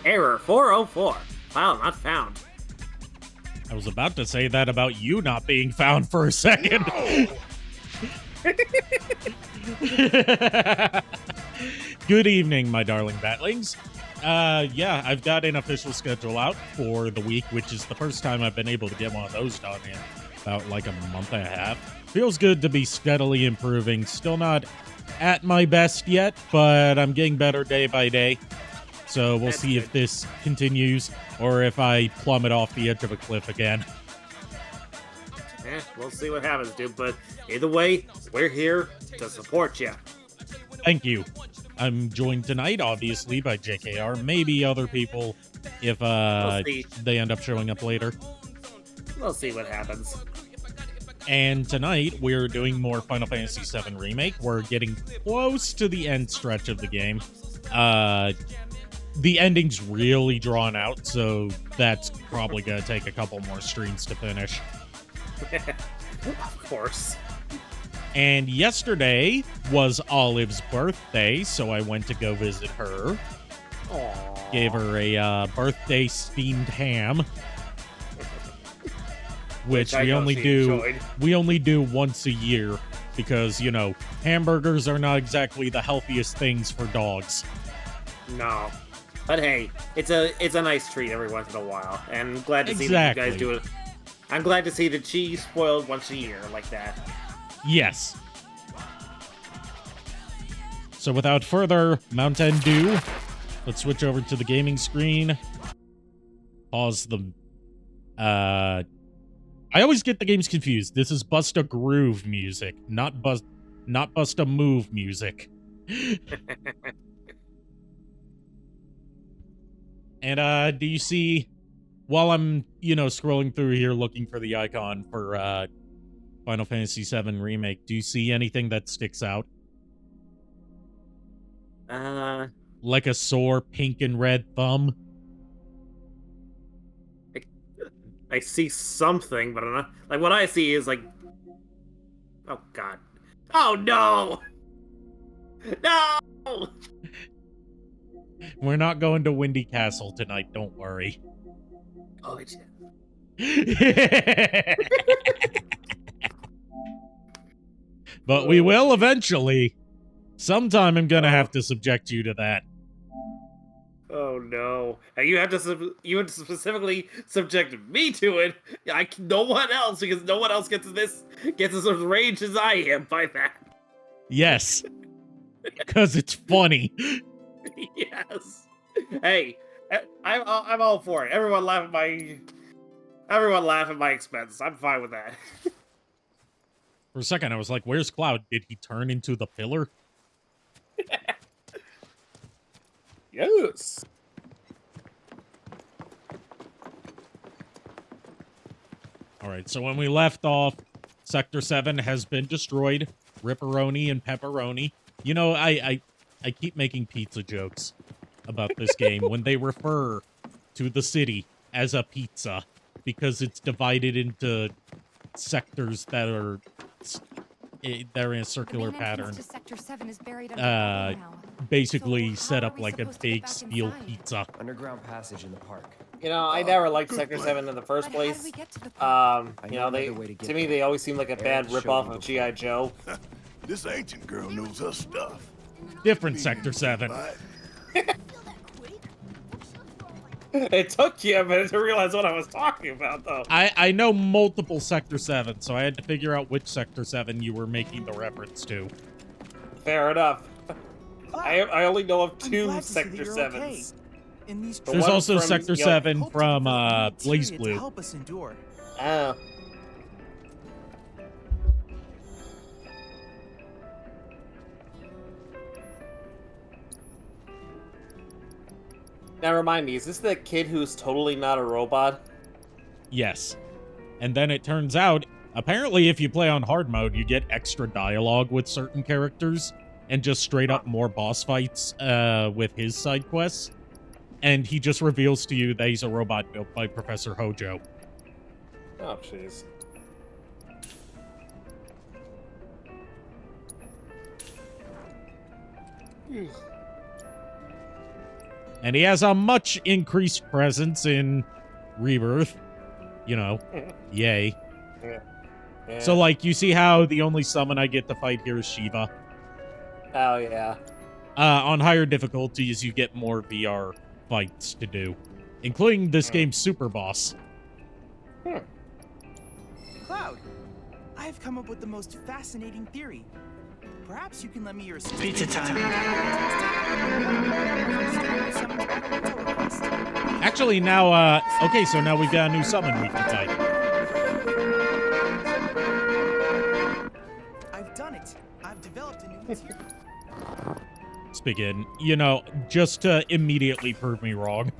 Error 404. File not found. I was about to say that about you not being found for a second. No! Good evening, my darling batlings. Yeah, I've got an official schedule out for the week, which is the first time I've been able to get one of those done in about like a month and a half. Feels good to be steadily improving. Still not at my best yet, but I'm getting better day by day. So we'll see if this continues or if I plummet off the edge of a cliff again. We'll see what happens, dude. But either way, we're here to support you. Thank you. I'm joined tonight, obviously, by JKR. Maybe other people if they end up showing up later. We'll see what happens. And tonight, we're doing more Final Fantasy VII Remake. We're getting close to the end stretch of the game. The ending's really drawn out, so that's probably going to take a couple more streams to finish. Of course. And yesterday was Olive's birthday, so I went to go visit her. Aww. Gave her a birthday steamed ham. Which we only do once a year because, you know, hamburgers are not exactly the healthiest things for dogs. No. But hey, it's a nice treat every once in a while. And I'm glad to see that you guys do it. I'm glad to see the cheese spoiled once a year like that. Yes. So without further Mountain Dew, let's switch over to the gaming screen. Pause the I always get the games confused. This is Bust a Groove music, not Bust a Move music. And do you see, while I'm, scrolling through here looking for the icon for Final Fantasy VII Remake, do you see anything that sticks out? Like a sore pink and red thumb? I see something, but I'm not, like, what I see is like, oh god, oh no, no. We're not going to Windy Castle tonight, don't worry. Oh, it's... But we will eventually. Sometime I'm gonna have to subject you to that. Oh no! And you have to specifically subject me to it. No one else, because no one else gets as sort of range as I am by that. Yes, because it's funny. Yes. Hey, I'm all for it. Everyone laugh at my expense. I'm fine with that. For a second, I was like, "Where's Cloud? Did he turn into the pillar?" Yes. All right, so when we left off, Sector 7 has been destroyed. Ripperoni and pepperoni. You know, I keep making pizza jokes about this game when they refer to the city as a pizza because it's divided into sectors that are they're in a circular pattern. Sector 7 is buried under basically set up like a big steel pizza. Underground passage in the park. You know, I never liked Sector 7 in the first place. You know, to me they always seem like a bad ripoff of G.I. Joe. This ancient girl knows her stuff. Different Sector 7. It took you a minute to realize what I was talking about, though. I know multiple Sector 7, so I had to figure out which Sector 7 you were making the reference to. Fair enough. I only know of two Sector 7s. There's also Sector 7 from Blaze Blue. Oh. Now remind me, is this the kid who's totally not a robot? Yes. And then it turns out, apparently if you play on hard mode, you get extra dialogue with certain characters, and just straight up more boss fights with his side quests. And he just reveals to you that he's a robot built by Professor Hojo. Oh, jeez. And he has a much increased presence in Rebirth. You know, yay. Yeah. So, like, you see how the only summon I get to fight here is Shiva? Oh, yeah. On higher difficulties, you get more VR fights to do, including this game's super boss. Cloud, I've come up with the most fascinating theory. Perhaps you can lend me your Pizza time. Actually, now, okay, so now we've got a new summon we can type. I've done it. I've developed a new material. Let's begin. You know, just to immediately prove me wrong.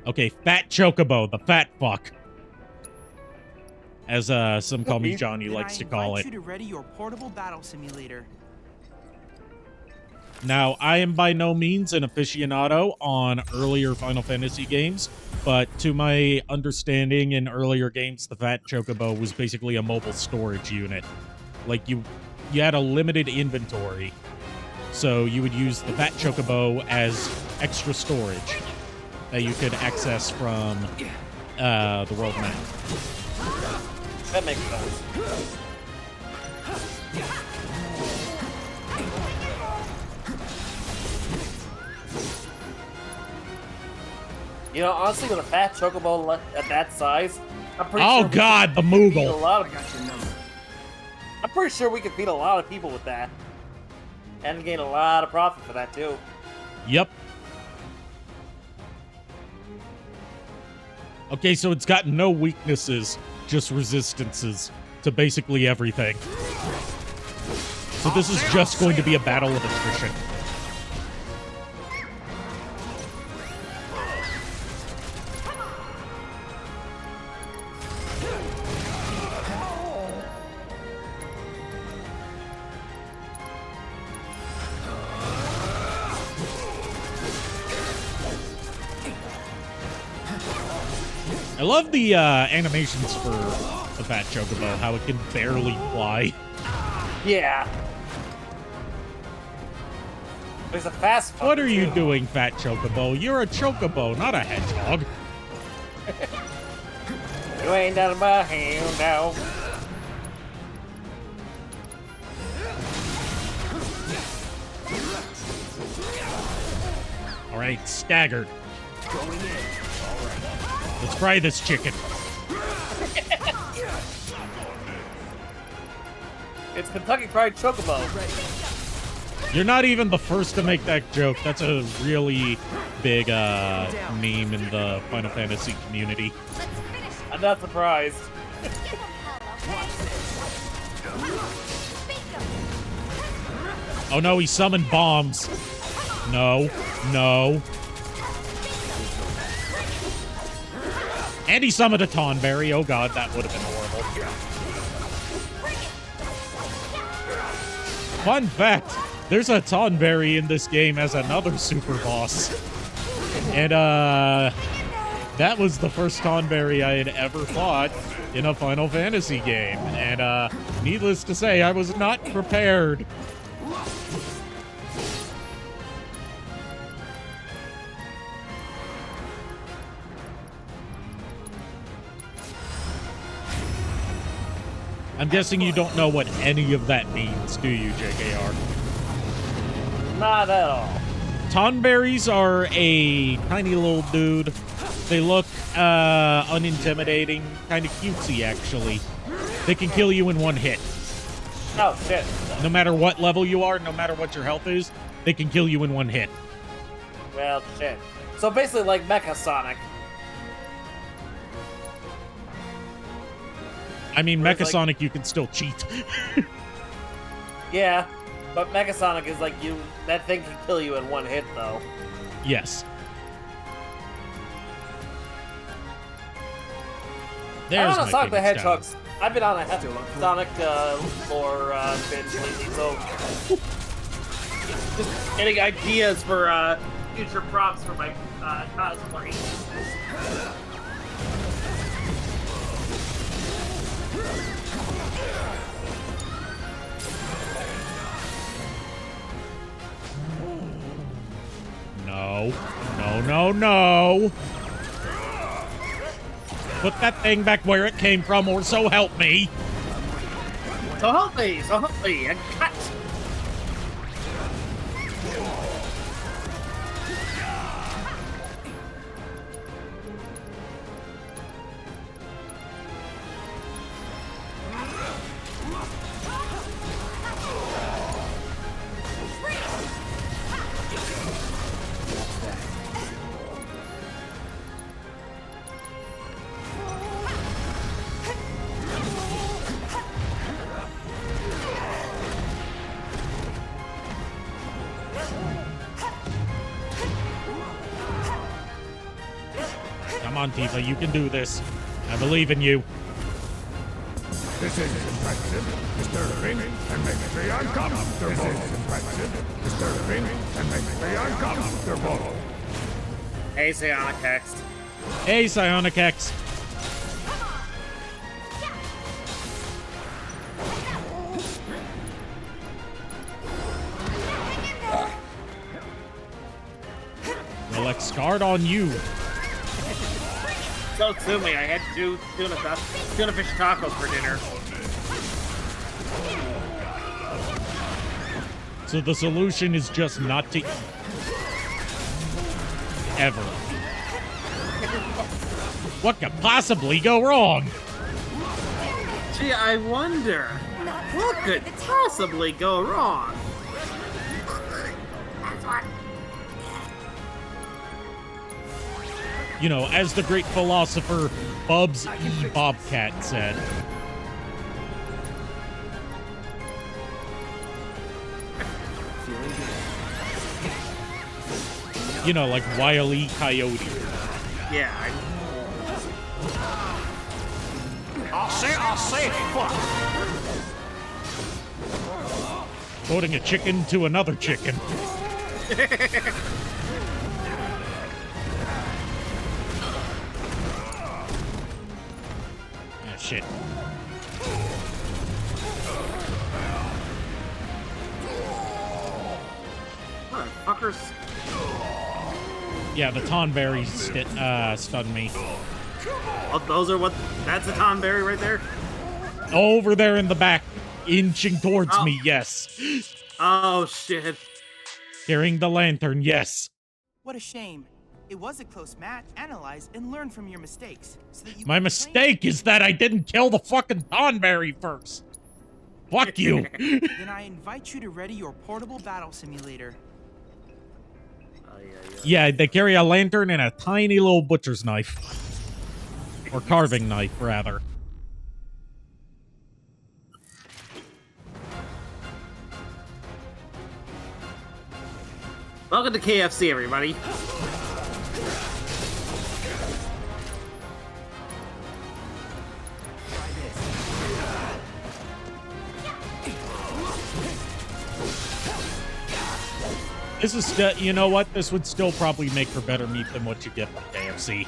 Okay, Fat Chocobo, the fat fuck. As, some call me Johnny likes to call it. You to ready your portable battle simulator. Now, I am by no means an aficionado on earlier Final Fantasy games, but to my understanding in earlier games, the Fat Chocobo was basically a mobile storage unit. Like, you had a limited inventory, so you would use the Fat Chocobo as extra storage that you could access from the world map. That makes sense. You know, honestly, with a fat chocobo at that size, I'm pretty Oh sure god, the feed a Moogle! lot of. I'm pretty sure we could feed a lot of people with that, and gain a lot of profit for that too. Yep. Okay, so it's got no weaknesses, just resistances to basically everything. So this is just going to be a battle of attrition. I love the animations for the Fat Chocobo, how it can barely fly. Yeah. There's a fast. What are you doing, Fat Chocobo? You're a Chocobo, not a hedgehog. You ain't nothing but a hand dog. All right, staggered. Let's fry this chicken. It's Kentucky Fried Chocobo. You're not even the first to make that joke. That's a really big meme in the Final Fantasy community. I'm not surprised. Oh no, he summoned bombs. No, no. And he summoned a Tonberry. Oh god, that would have been horrible. Fun fact, there's a Tonberry in this game as another super boss. And, that was the first Tonberry I had ever fought in a Final Fantasy game. And, needless to say, I was not prepared. I'm guessing you don't know what any of that means, do you, JKR? Not at all. Tonberries are a tiny little dude. They look unintimidating, kind of cutesy, actually. They can kill you in one hit. Oh, shit. No matter what level you are, no matter what your health is, they can kill you in one hit. Well, shit. So basically like Mecha Sonic. I mean, Whereas, Mecha Sonic, you can still cheat. Yeah, but Mecha Sonic is like you. That thing can kill you in one hit, though. Yes. I There's don't know my Sonic the favorite Hedgehog's. I've been on a Sonic lore binge lately, so just getting ideas for future props for my cosplay. no, no. Put that thing back where it came from, or so help me. So help me, and cut! Come on, Tifa, you can do this. I believe in you. This is impressive, disturbing, and makes me uncomfortable. This is impressive, disturbing, and makes me uncomfortable. Hey, Psionic X. Hey, Psionic X. Well, let's start on you. So Tsumi, I had to do tuna fish tacos for dinner. So the solution is just not to eat. Ever. What could possibly go wrong? Gee, I wonder, what could possibly go wrong? You know, as the great philosopher Bubs E. Bobcat said. You know, like Wile E. Coyote. Yeah, I'll say, fuck. Quoting a chicken to another chicken. Ah, shit. motherfuckers. Yeah, the Tonberries stunned me. Oh, those are what? That's a Tonberry right there? Over there in the back, inching towards me, yes. Oh, shit. Carrying the lantern, yes. What a shame. It was a close match. Analyze and learn from your mistakes. So that you My can mistake is that I didn't kill the fucking Tonberry first. Fuck you. Then I invite you to ready your portable battle simulator. Yeah, they carry a lantern and a tiny little butcher's knife. Or carving knife, rather. Welcome to KFC, everybody. This is, you know what? This would still probably make for better meat than what you get from KFC.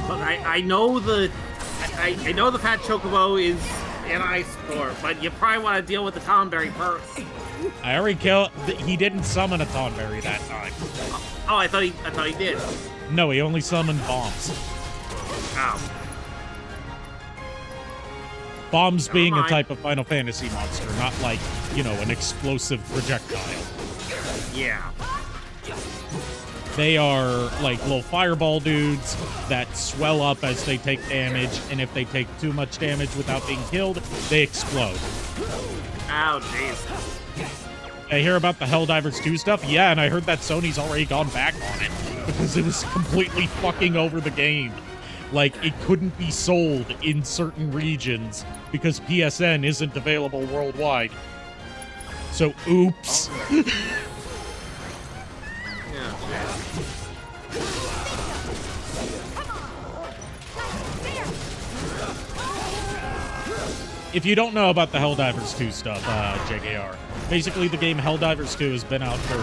Look, I know the I know the fat chocobo is an ice core, but you probably want to deal with the Tonberry first. I already killed. He didn't summon a Tonberry that time. Oh, I thought he did. No, he only summoned bombs. Oh. Bombs Never being mind. a type of Final Fantasy monster, not like, you know, an explosive projectile. Yeah. They are like little fireball dudes that swell up as they take damage, and if they take too much damage without being killed, they explode. Oh, jeez. I hear about the Helldivers 2 stuff? Yeah, and I heard that Sony's already gone back on it because it was completely fucking over the game. Like, it couldn't be sold in certain regions because PSN isn't available worldwide. So, oops. if you don't know about the Helldivers 2 stuff, JKR, basically the game Helldivers 2 has been out for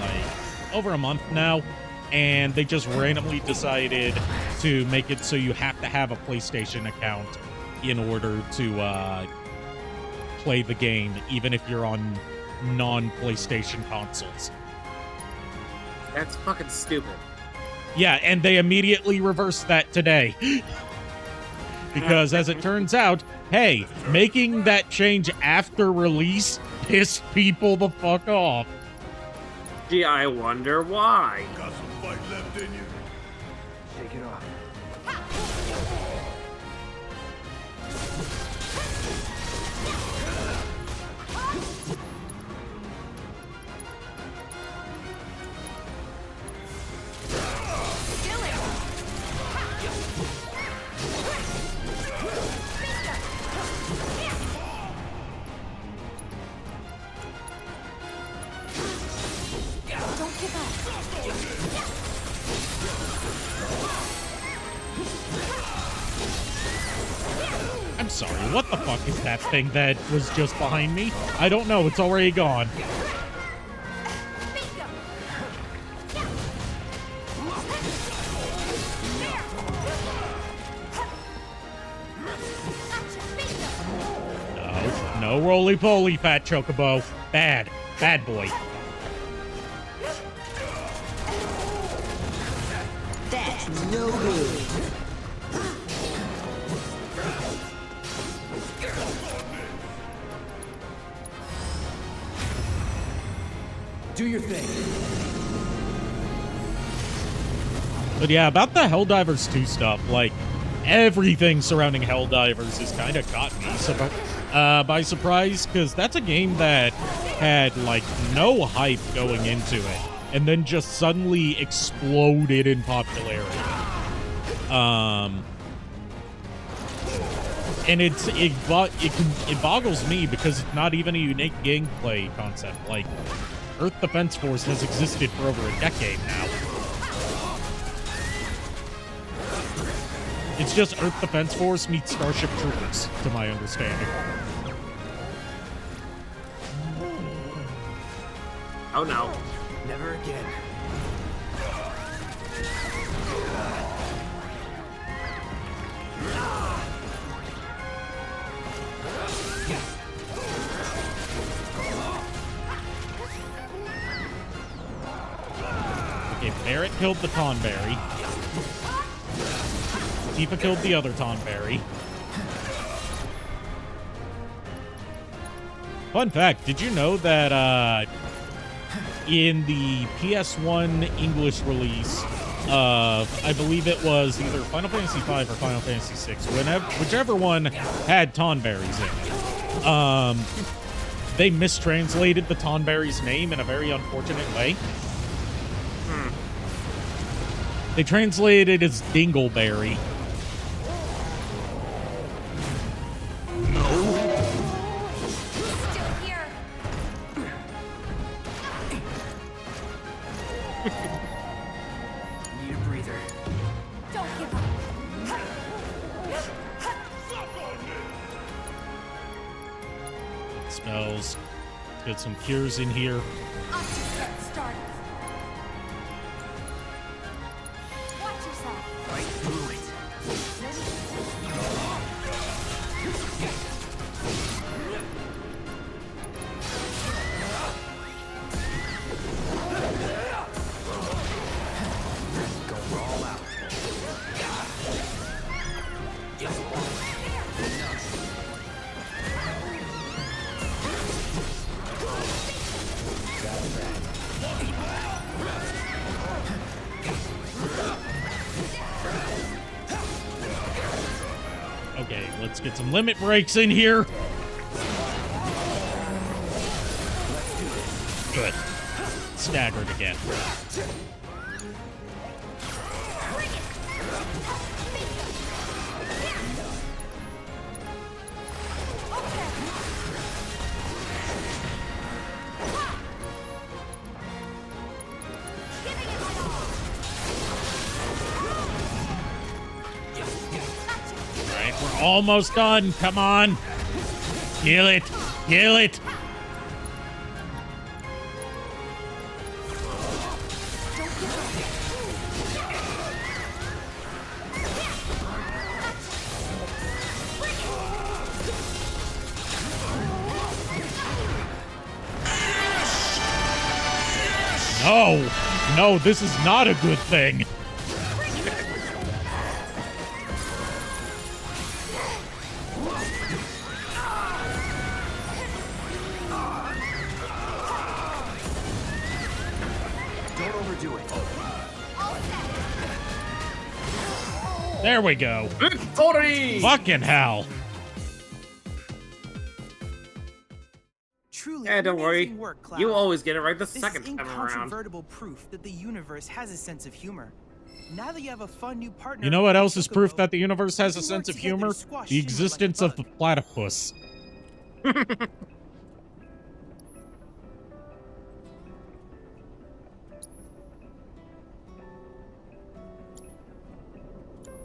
like over a month now, and they just randomly decided to make it so you have to have a PlayStation account in order to play the game, even if you're on non-PlayStation consoles. That's fucking stupid. Yeah, and they immediately reversed that today. Because as it turns out, hey, making that change after release pissed people the fuck off. Gee, I wonder why. Got some fight left in you. Shake it off. Don't give up. I'm sorry, what the fuck is that thing that was just behind me? I don't know, it's already gone. No roly-poly, fat chocobo. Bad. Bad boy. That's no good. Do your thing. But yeah, about the Helldivers 2 stuff, like, everything surrounding Helldivers has kind of caught me by surprise, because that's a game that had, like, no hype going into it, and then just suddenly exploded in popularity. And it boggles me because it's not even a unique gameplay concept. Like, Earth Defense Force has existed for over a decade now. It's just Earth Defense Force meets Starship Troopers, to my understanding. Oh no. Never again. Okay, Barrett killed the Tonberry. Tifa killed the other Tonberry. Fun fact, did you know that in the PS1 English release of, I believe it was either Final Fantasy V or Final Fantasy VI, whichever one had Tonberries in it, they mistranslated the Tonberry's name in a very unfortunate way. They translated it as Dingleberry. Still here. Need a breather. Don't give up. Spells. Get some cures in here. I'll just get started. Watch yourself. Right through it. Go all out. Okay, let's get some limit breaks in here. Good. Staggered again. Alright, we're almost done. Come on. Kill it! Kill it! No! No, this is not a good thing. Don't overdo it. There we go. Victory! Fucking hell. Truly Don't worry. amazing work, Cloud. You always get it right the This second is time around. incontrovertible proof that the universe has a sense of humor. Now that you have a fun new partner, You know what else is Chocobo, proof that the universe has a we can sense work of together to humor? squash The humor like a existence of the bug. platypus.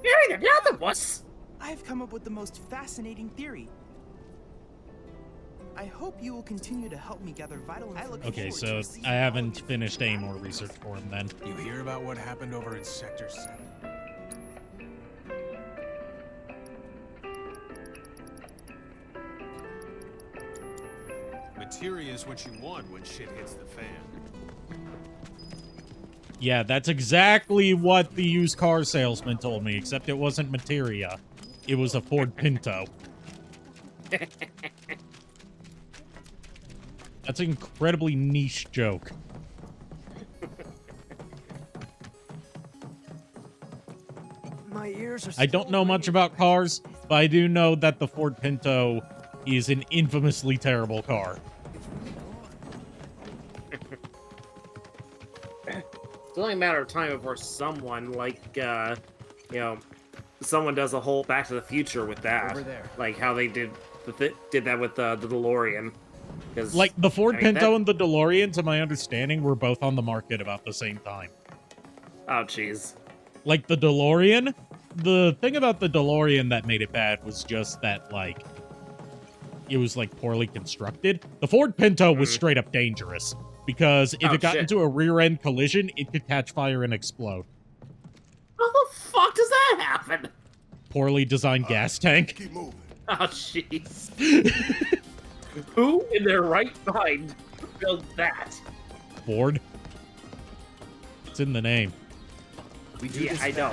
You're the octopus! I've come up with the most fascinating theory. I hope you will continue to help me gather vital information. Okay, so I haven't finished any more research for him then. You hear about what happened over in Sector 7? Materia is what you want when shit hits the fan. Yeah, that's exactly what the used car salesman told me, except it wasn't materia. It was a Ford Pinto. That's an incredibly niche joke. My ears are I don't know much about cars, but I do know that the Ford Pinto is an infamously terrible car. It's only a matter of time before someone, like, someone does a whole Back to the Future with that. Over there. Like how they did that with the DeLorean. 'Cause, Like, the Ford I mean, Pinto and the DeLorean, to my understanding, were both on the market about the same time. Oh, jeez. Like, the DeLorean, the thing about the DeLorean that made it bad was just that, like, it was, like, poorly constructed. The Ford Pinto was straight up dangerous, because if Oh, it got shit. into a rear-end collision, it could catch fire and explode. How the fuck does that happen? Poorly designed gas tank. Keep moving. Oh, jeez. Who in their right mind built that? Ford. It's in the name. We do Yeah, this I know.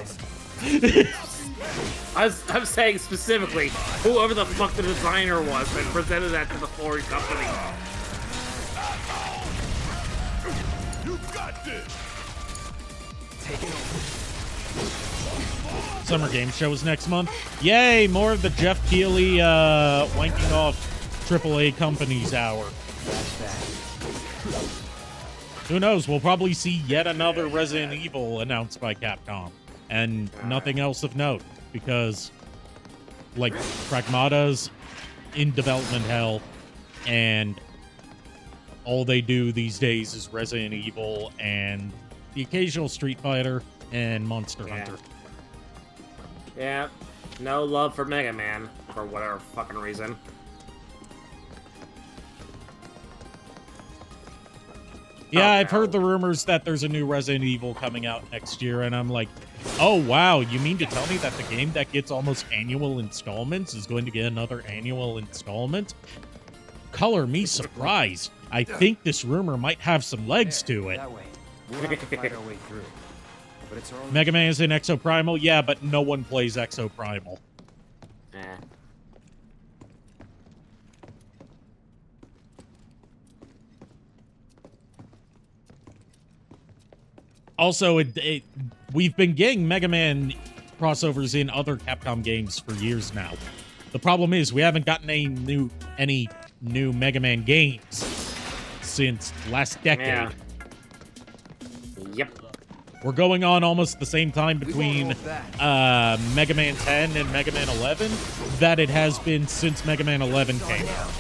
fast. I'm saying specifically, whoever the fuck the designer was that presented that to the Ford company. You got this! Take it over. Summer Game Show is next month. Yay! More of the Jeff Keighley wanking off AAA companies hour. That's that. Who knows? We'll probably see yet another Resident Evil announced by Capcom. And nothing else of note. Because, like, Pragmata's in development hell. And all they do these days is Resident Evil and the occasional Street Fighter and Monster Hunter. Yeah, no love for Mega Man, for whatever fucking reason. Yeah, Oh, I've heard the rumors that there's a new Resident Evil coming out next year, and I'm like, oh wow, you mean to tell me that the game that gets almost annual installments is going to get another annual installment? Color me surprised. I think this rumor might have some legs to it. That way. We'll have to fight our way through. But it's our own. Mega Man is in Exoprimal? Yeah, but no one plays Exoprimal. Eh. Also, we've been getting Mega Man crossovers in other Capcom games for years now. The problem is we haven't gotten any new Mega Man games since last decade. Yeah. Yep. We're going on almost the same time We won't between hold back. Mega Man 10 and Mega Man 11 that it has been since Mega Man 11 came out.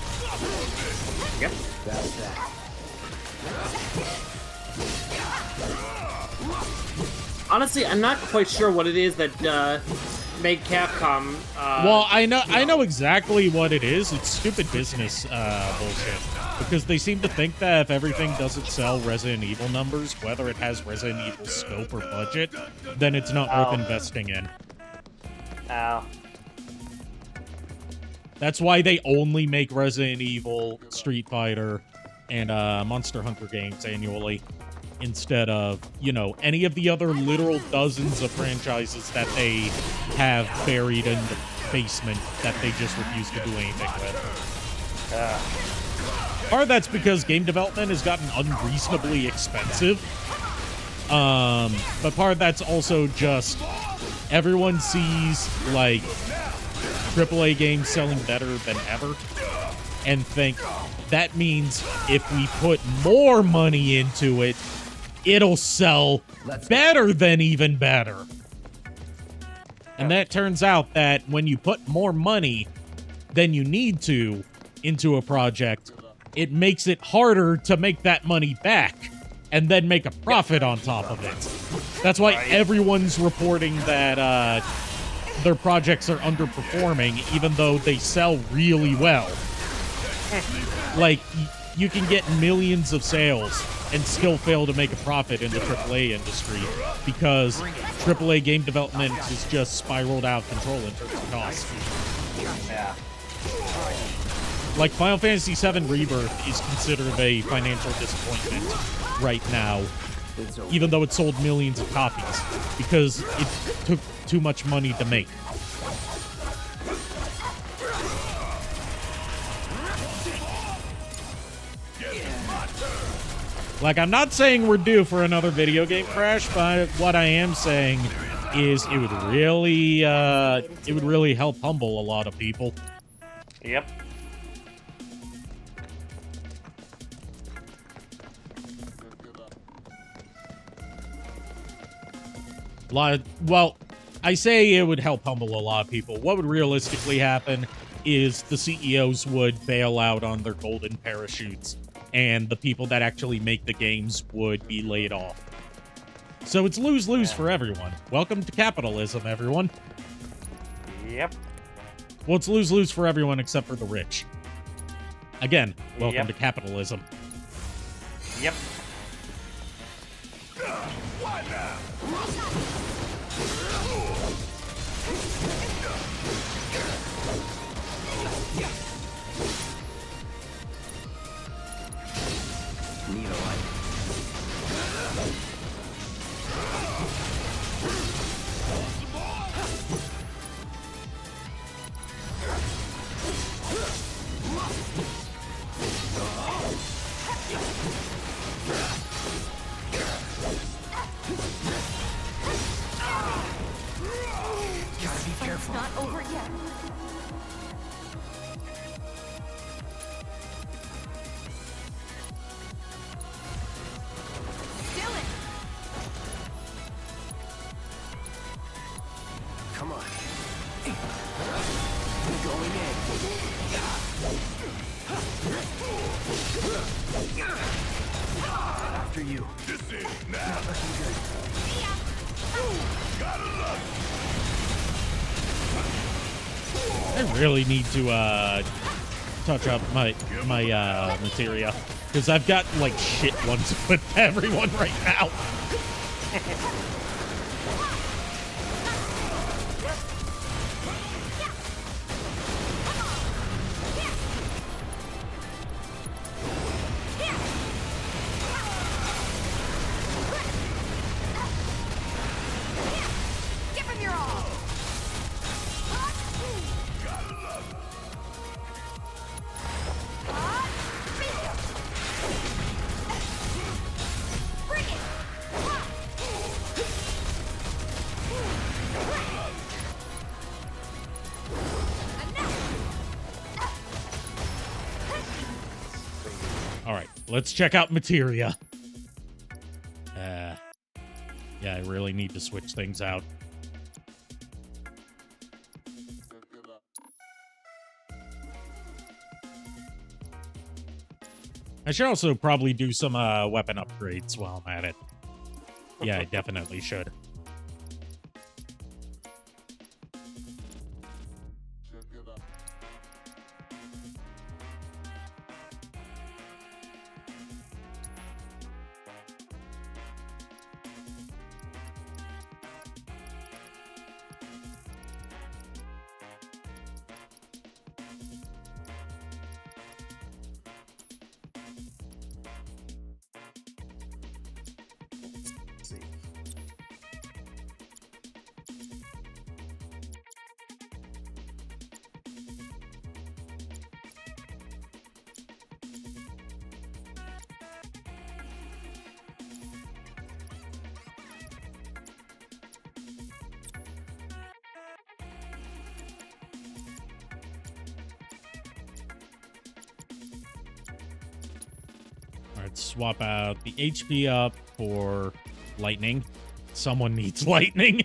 Yep. That's that. Honestly, I'm not quite sure what it is that make Capcom. Well, I know exactly what it is. It's stupid business bullshit. Because they seem to think that if everything doesn't sell Resident Evil numbers, whether it has Resident Evil scope or budget, then it's not worth investing in. Ow. That's why they only make Resident Evil, Street Fighter, and Monster Hunter games annually, instead of, you know, any of the other literal dozens of franchises that they have buried in the basement that they just refuse to do anything with. Part of that's because game development has gotten unreasonably expensive. But part of that's also just everyone sees, like, AAA games selling better than ever and think that means if we put more money into it, it'll sell better than even better. And that turns out that when you put more money than you need to into a project, it makes it harder to make that money back and then make a profit on top of it. That's why everyone's reporting that their projects are underperforming, even though they sell really well. Like, you can get millions of sales and still fail to make a profit in the AAA industry because AAA game development is just spiraled out of control in terms of cost. Yeah. Like, Final Fantasy VII Rebirth is considered a financial disappointment right now, even though it sold millions of copies, because it took too much money to make. Like, I'm not saying we're due for another video game crash, but what I am saying is it would really help humble a lot of people. Yep. Well, I say it would help humble a lot of people. What would realistically happen is the CEOs would bail out on their golden parachutes, and the people that actually make the games would be laid off. So it's lose-lose for everyone. Welcome to capitalism, everyone. Yep. Well, it's lose-lose for everyone except for the rich. Again, welcome to capitalism. Yep. Need a light. Gotta be careful. It's not over yet. Come on. Going in. After you. This is now. Not looking good. I really need to touch up my materia, because I've got like shit ones with everyone right now. Give him your all. Bring it. All right, let's check out materia. Yeah, I really need to switch things out. I should also probably do some weapon upgrades while I'm at it. Yeah, I definitely should. Alright, swap out the HP up for lightning. Someone needs lightning.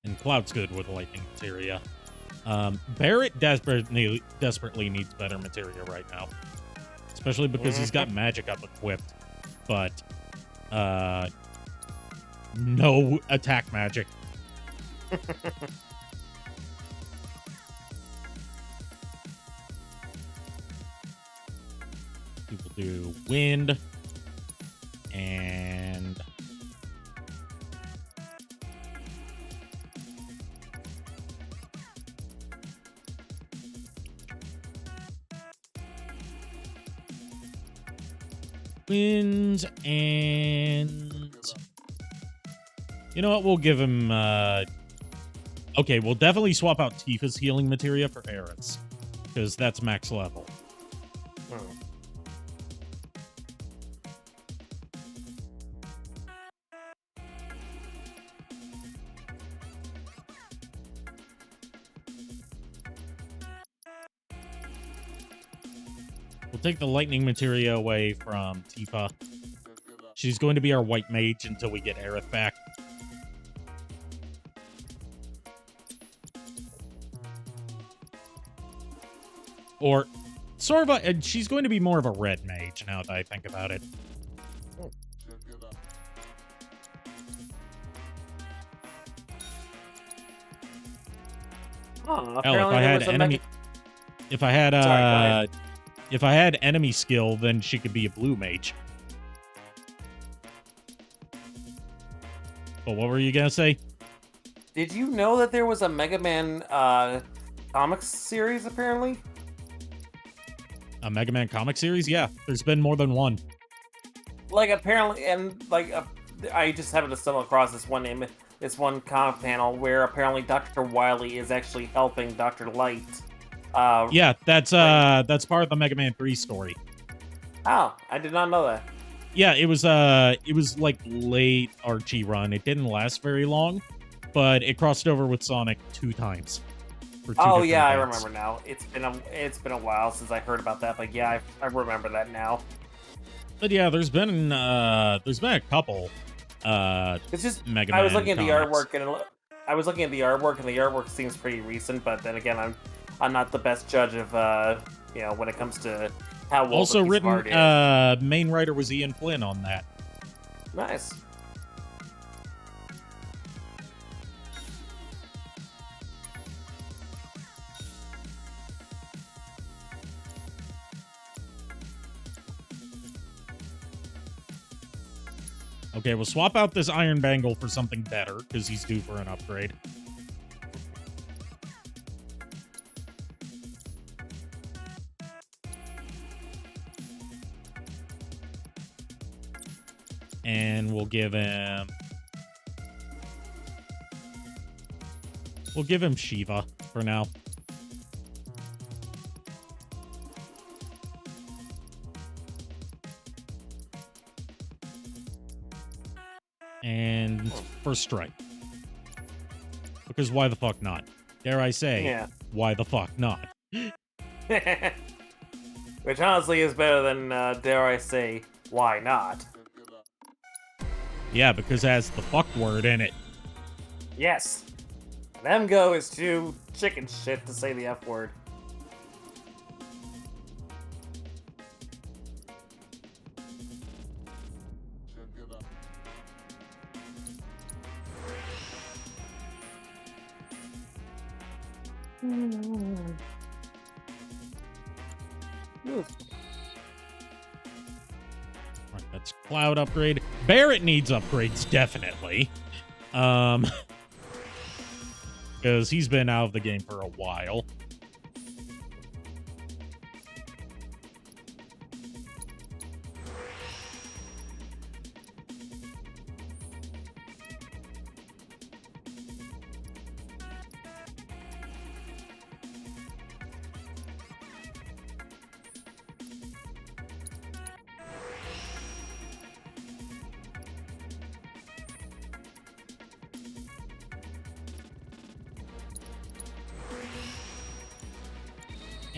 And Cloud's good with lightning materia. Barrett desperately needs better materia right now. Especially because he's got magic up equipped. But, no attack magic. People do wind. And... winds and... You know what? We'll give him... Okay, we'll definitely swap out Tifa's healing materia for Aerith's. Because that's max level. We'll take the lightning materia away from Tifa. She's going to be our white mage until we get Aerith back. Or, sort of a, she's going to be more of a red mage now that I think about it. Oh, Hell, if I had enemy skill, then she could be a blue mage. But what were you gonna say? Did you know that there was a Mega Man comics series, apparently? A Mega Man comic series? Yeah, there's been more than one. Like, apparently, and, like, I just happened to stumble across this one comic panel where apparently Dr. Wily is actually helping Dr. Light. Yeah, that's part of the Mega Man 3 story. Oh, I did not know that. Yeah, it was like late Archie run. It didn't last very long, but it crossed over with Sonic 2 times. Oh yeah, I remember now. It's been a while since I heard about that, but yeah, I remember that now. But yeah, there's been a couple. It's just Mega I was Man looking at the comics. artwork and the artwork seems pretty recent. But then again, I'm not the best judge of when it comes to how old Also a piece of written, art is. main writer was Ian Flynn on that. Nice. Okay, we'll swap out this Iron Bangle for something better, because he's due for an upgrade. And we'll give him... Shiva for now. And first strike. Because why the fuck not? Dare I say, Yeah. why the fuck not? Which honestly is better than, dare I say, why not? Yeah, because it has the fuck word in it. Yes. An MGO is too chicken shit to say the F word. Right, that's Cloud upgrade. Barrett needs upgrades, definitely. Because he's been out of the game for a while.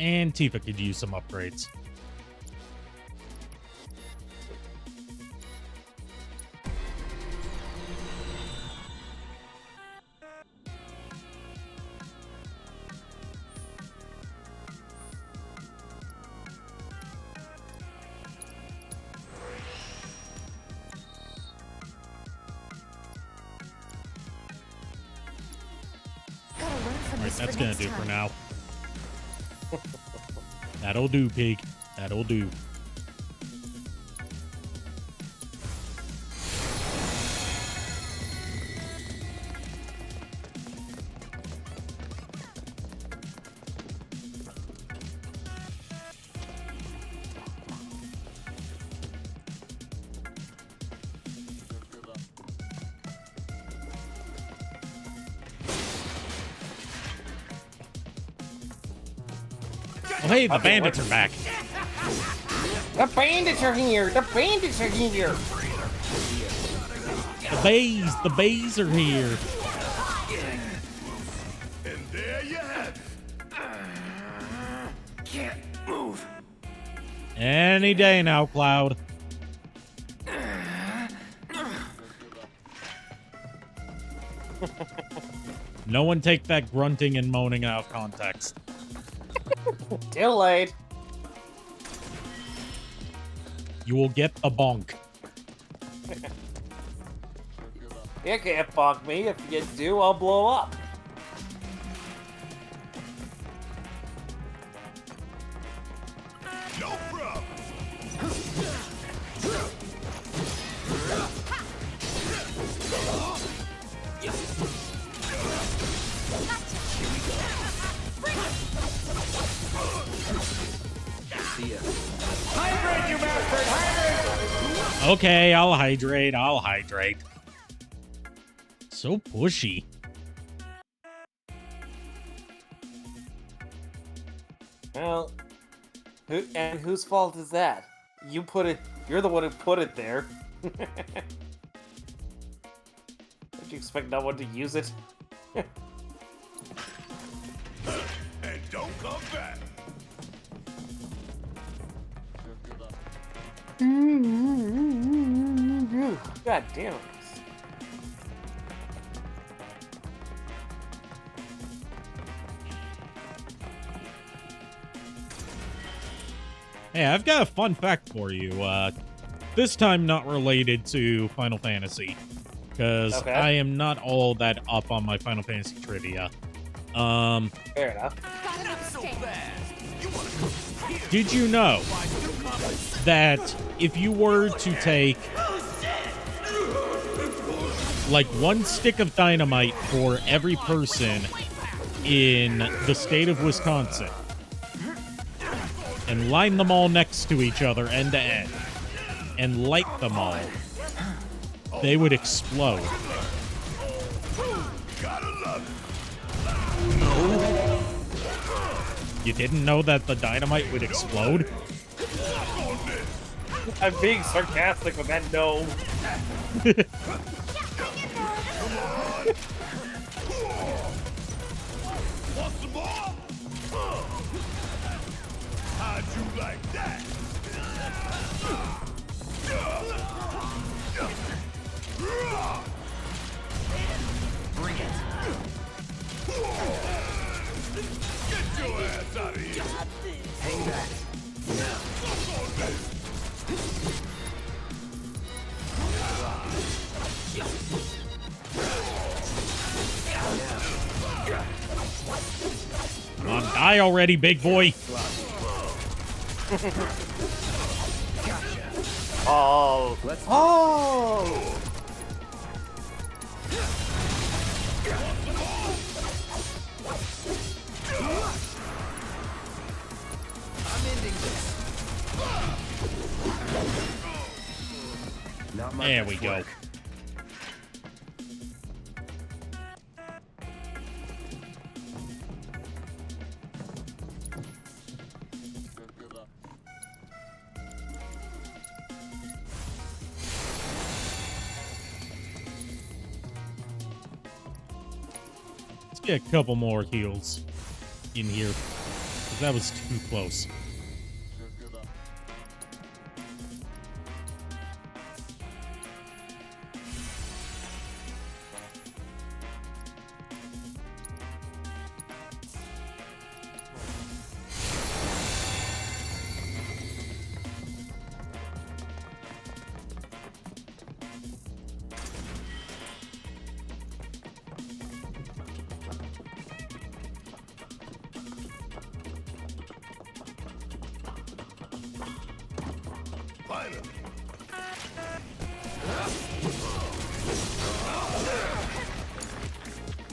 And Tifa could use some upgrades. Gotta learn from Alright, this that's for gonna next do for time. now. That'll do, pig. That'll do. Oh, hey, the bandits are back. The bandits are here! The bandits are here! The bays are here. And there you have it. Can't move. Any day now, Cloud. No one take that grunting and moaning out of context. Delayed. You will get a bonk. You can't fuck me. If you do, I'll blow up. No problem. Okay, I'll hydrate. I'll hydrate. So pushy. Well, whose fault is that? You put it. You're the one who put it there. Did you expect no one to use it? And don't come back. God damn it. Hey, I've got a fun fact for you. This time not related to Final Fantasy, because Okay. I am not all that up on my Final Fantasy trivia. Fair enough. Gotta understand. Did you know that if you were to take like one stick of dynamite for every person in the state of Wisconsin and line them all next to each other end to end and light them all, they would explode? Gotta love You didn't know that the dynamite would explode? I'm being sarcastic with that no. Want some more? How'd you like that? Bring it. Get your ass out of here. Hang back. Come on, die already, big boy. Oh. Let's Oh. I'm ending this. Not my There best we go. work. Let's get a couple more heals in here. That was too close.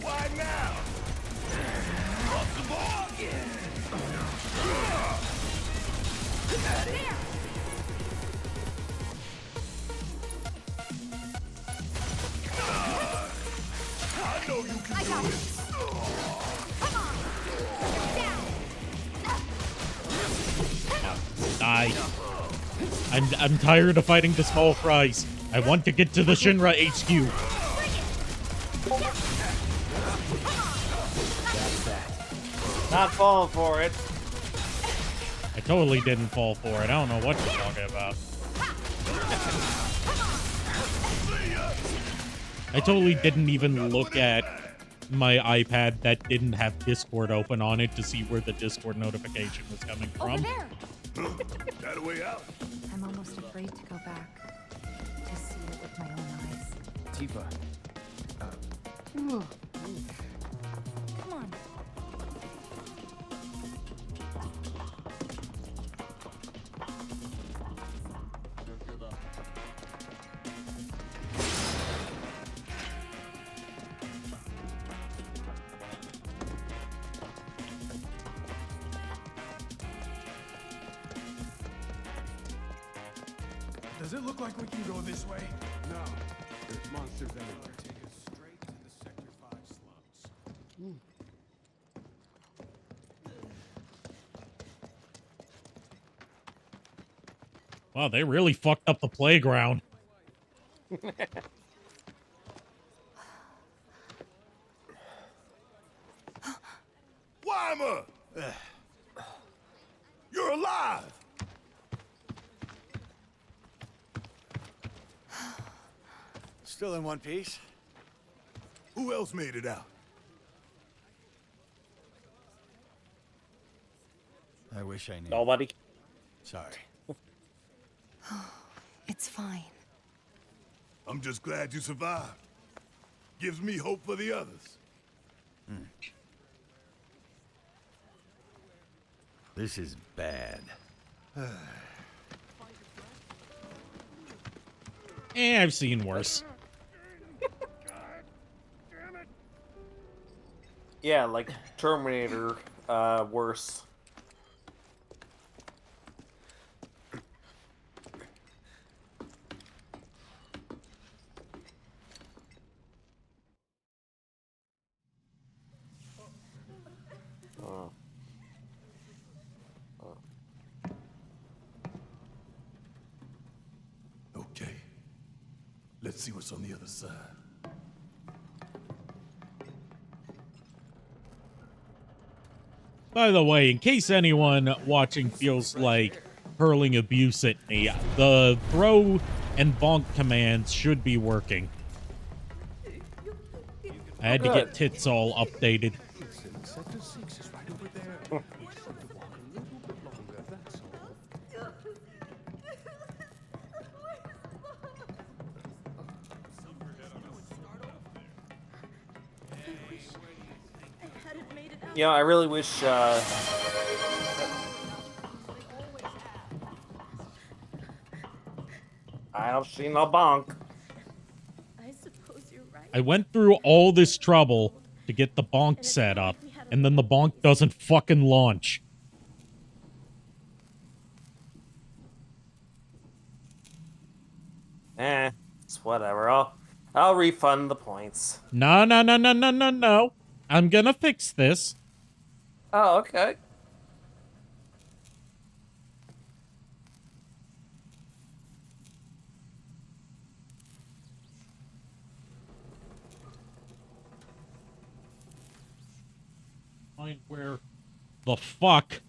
Why now? I know you can do it. Come on. Down. Die. I'm tired of fighting the small fries. I want to get to the Shinra HQ. Not falling for it. I totally didn't fall for it. I don't know what you're talking about. I totally didn't even look at my iPad that didn't have Discord open on it to see where the Discord notification was coming Over from. there. That a way out? I'm almost afraid to go back. To see it with my own eyes. Tifa. Come on. Does it look like we can go this way? No. There's monsters everywhere. Take us straight to the Sector 5 slums. Wow, they really fucked up the playground. Weimer! You're alive! Still in one piece? Who else made it out? I wish I knew. Nobody. Sorry. It's fine. I'm just glad you survived. Gives me hope for the others. This is bad. I've seen worse. Yeah, like Terminator, worse. Okay. Let's see what's on the other side. By the way, in case anyone watching feels like hurling abuse at me, the throw and bonk commands should be working. I had to get tits all updated. Sector 6 is right over there. We just have to walk a little bit longer, that's all. You know, I really wish, I've seen a bonk. I suppose you're right. I went through all this trouble to get the bonk set up, and then the bonk doesn't fucking launch. It's whatever. I'll refund the points. No. I'm gonna fix this. Oh, okay. Find where the fuck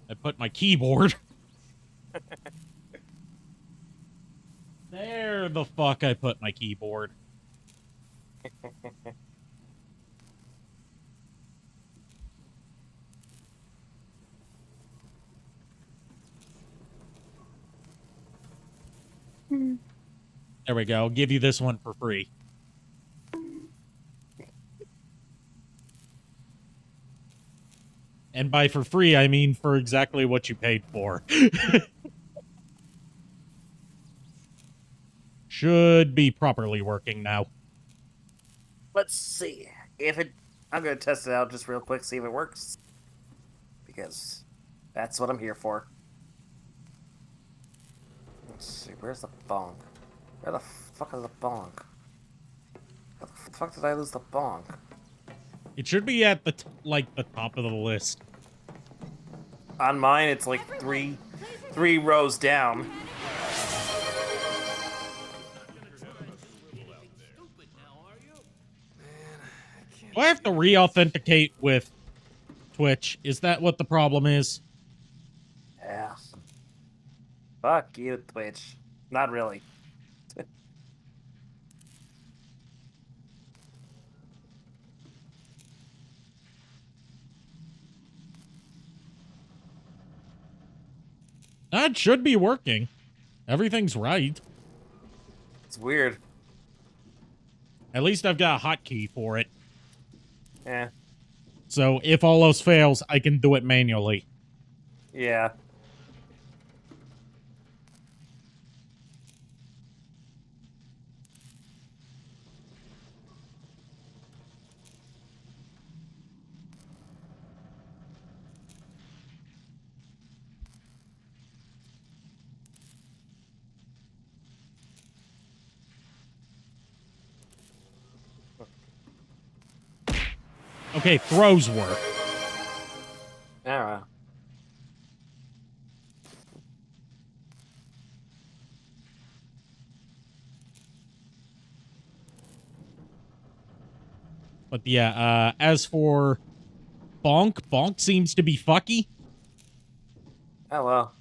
I put my keyboard. There the fuck I put my keyboard. There we go. I'll give you this one for free. And by for free, I mean for exactly what you paid for. Should be properly working now. Let's see if it. I'm gonna test it out just real quick, see if it works, because that's what I'm here for. Let's see, where's the bonk? Where the fuck is the bonk? Where the fuck did I lose the bonk? It should be at the the top of the list. On mine, it's like three rows down. Do I have to re-authenticate with Twitch? Is that what the problem is? Yeah. Fuck you, Twitch. Not really. That should be working. Everything's right. It's weird. At least I've got a hotkey for it. Yeah. So if all else fails, I can do it manually. Yeah. Okay, throws work. Alright. But yeah, as for Bonk seems to be fucky. Oh well.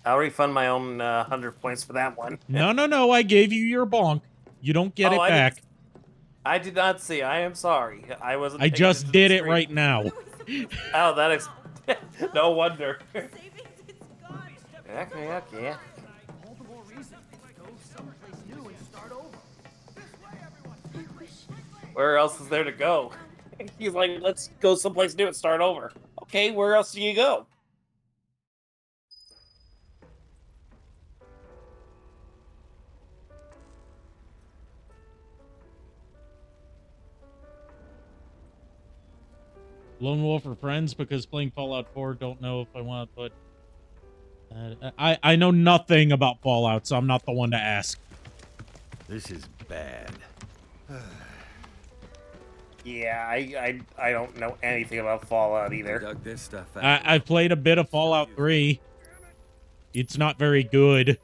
I'll refund my own 100 points for that one. No, I gave you your Bonk. You don't get it back. I did not see. I am sorry. I wasn't. I just did it right now. Oh, that no wonder. Okay. All the more reason to go someplace new and start over. Where else is there to go? He's like, let's go someplace new and start over. Okay, where else do you go? Lone Wolf or friends, because playing Fallout 4, don't know if I want to put... I know nothing about Fallout, so I'm not the one to ask. This is bad. Yeah, I don't know anything about Fallout either. Dug this stuff out. I've played a bit of Fallout 3. It's not very good.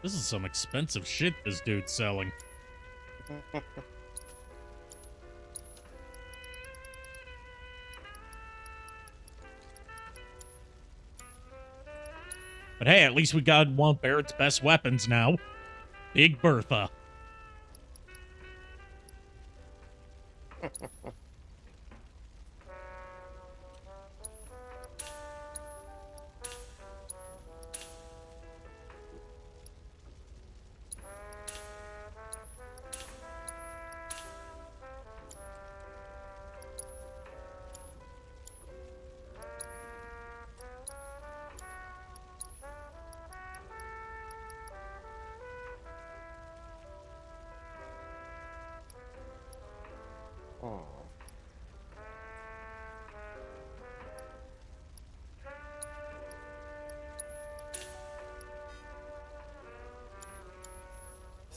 This is some expensive shit this dude's selling. But hey, at least we got one of Barrett's best weapons now. Big Bertha.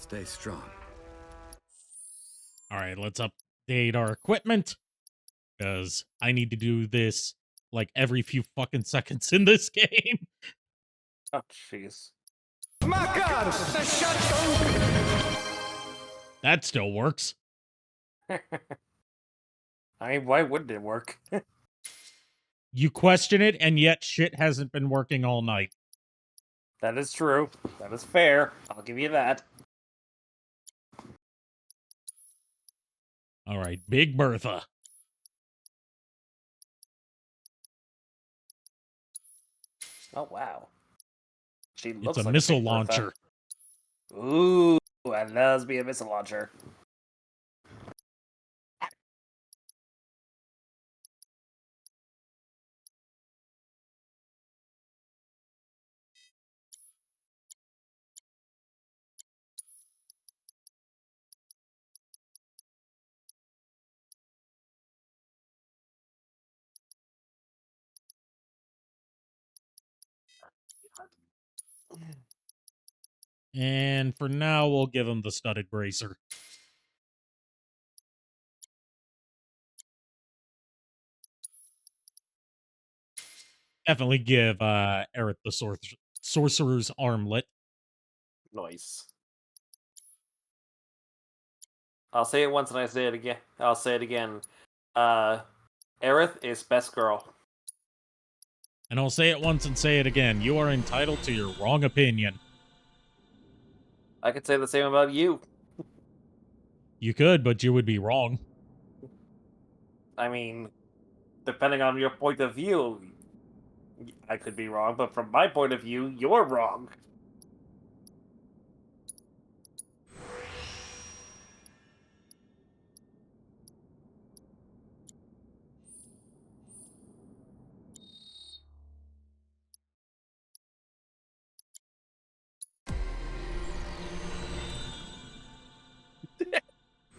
Stay strong. All right, let's update our equipment because I need to do this like every few fucking seconds in this game. Oh, jeez. That still works. I mean, why wouldn't it work? You question it, and yet shit hasn't been working all night. That is true. That is fair. I'll give you that. All right, Big Bertha. Oh, wow. She It's looks a like missile Big Bertha. launcher. Ooh, that does be a missile launcher. And for now, we'll give him the studded bracer. Definitely give Eric the sorcerer's armlet. Nice. I'll say it once and I say it again. I'll say it again. Aerith is best girl. And I'll say it once and say it again. You are entitled to your wrong opinion. I could say the same about you. You could, but you would be wrong. I mean, depending on your point of view, I could be wrong, but from my point of view, you're wrong.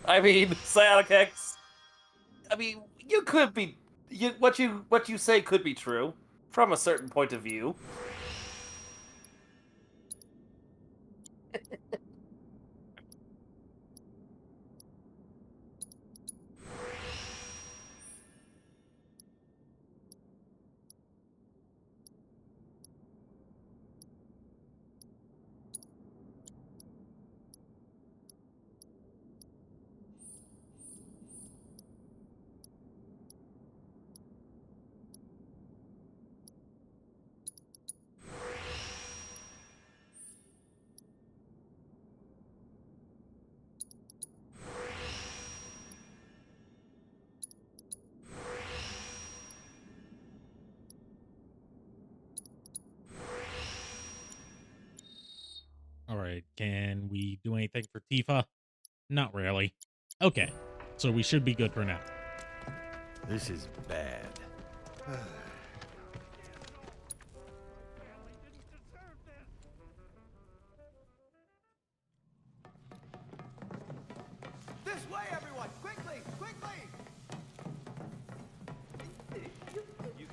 I mean, Psionic X. I mean, you could be. What you say could be true from a certain point of view. All right, can we do anything for Tifa? Not really. Okay, so we should be good for now. This is bad. This way, everyone! Quickly! Quickly!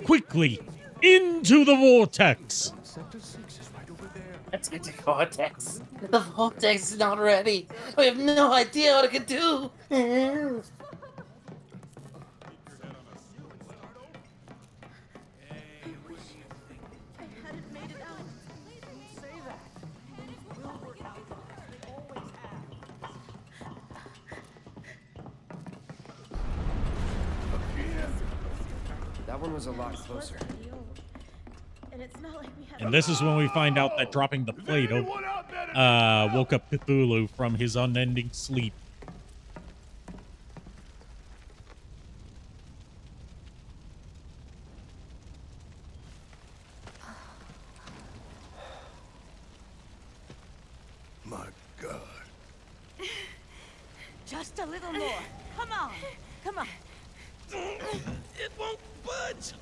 Quickly, into the vortex! Sector 6 is right over there. Let's get to Vortex. The Vortex is not ready. We have no idea what it can do. I hadn't made it out. Say that. We'll work out. We always have. That one was a lot closer. And it's not like we had And this is when we find out that dropping the Play-Doh woke up Cthulhu from his unending sleep. My God. Just a little more. Come on. Come on. It won't budge.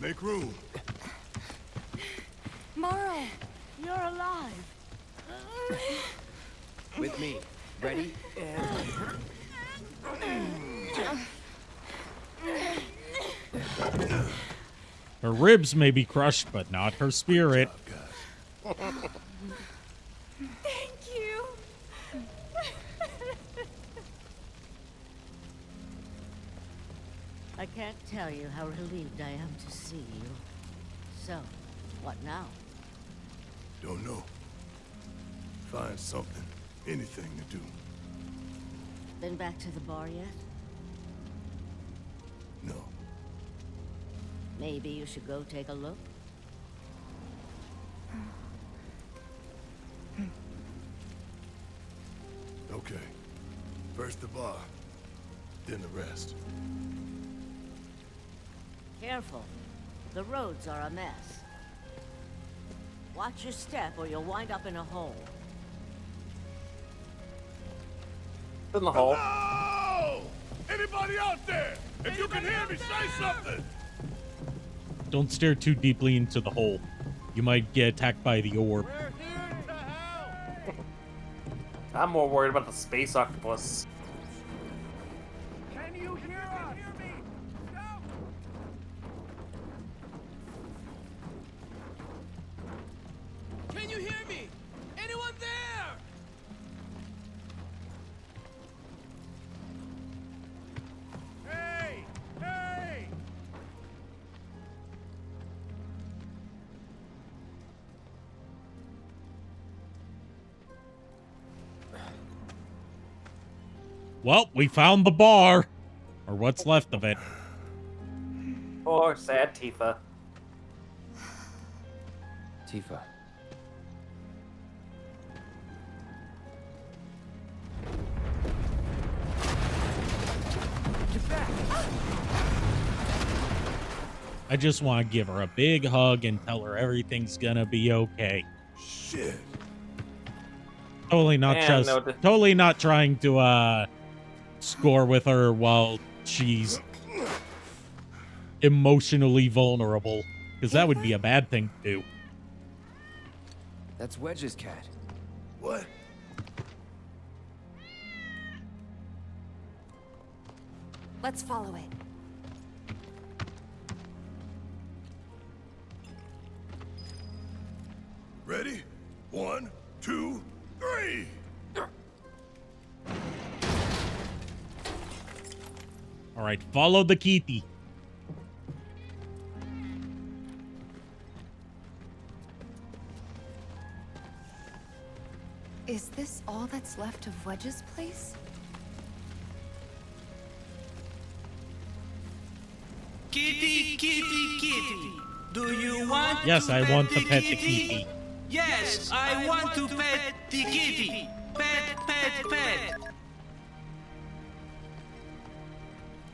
Make room. Morrow, you're alive. With me. Ready? Her ribs may be crushed, but not her spirit. Thank I can't tell you how relieved I am to see you. So, what now? Don't know. Find something, anything to do. Been back to the bar yet? No. Maybe you should go take a look? Okay. First the bar, then the rest. Careful. The roads are a mess. Watch your step or you'll wind up in a hole. In the hole. Hello! Anybody out there? If you can hear me, say something! Don't stare too deeply into the hole. You might get attacked by the orb. We're here to help! I'm more worried about the space octopus. Can you hear us? Hear me? Stop! Can you hear me? Anyone there? Hey! Hey! Well, we found the bar. Or what's left of it. Poor sad Tifa. Tifa. I just want to give her a big hug and tell her everything's gonna be okay. Shit. Totally not Man, just no, totally not trying to score with her while she's emotionally vulnerable, because that would be a bad thing to do. That's Wedge's cat. What? Let's follow it. Ready? 1, 2, 3! All right, follow the Kitty. Is this all that's left of Wedge's place? Kitty, kitty, kitty. Do you want Yes, to I pet want to the pet the kitty? kitty. Yes, I want to pet the kitty. Pet, pet, pet.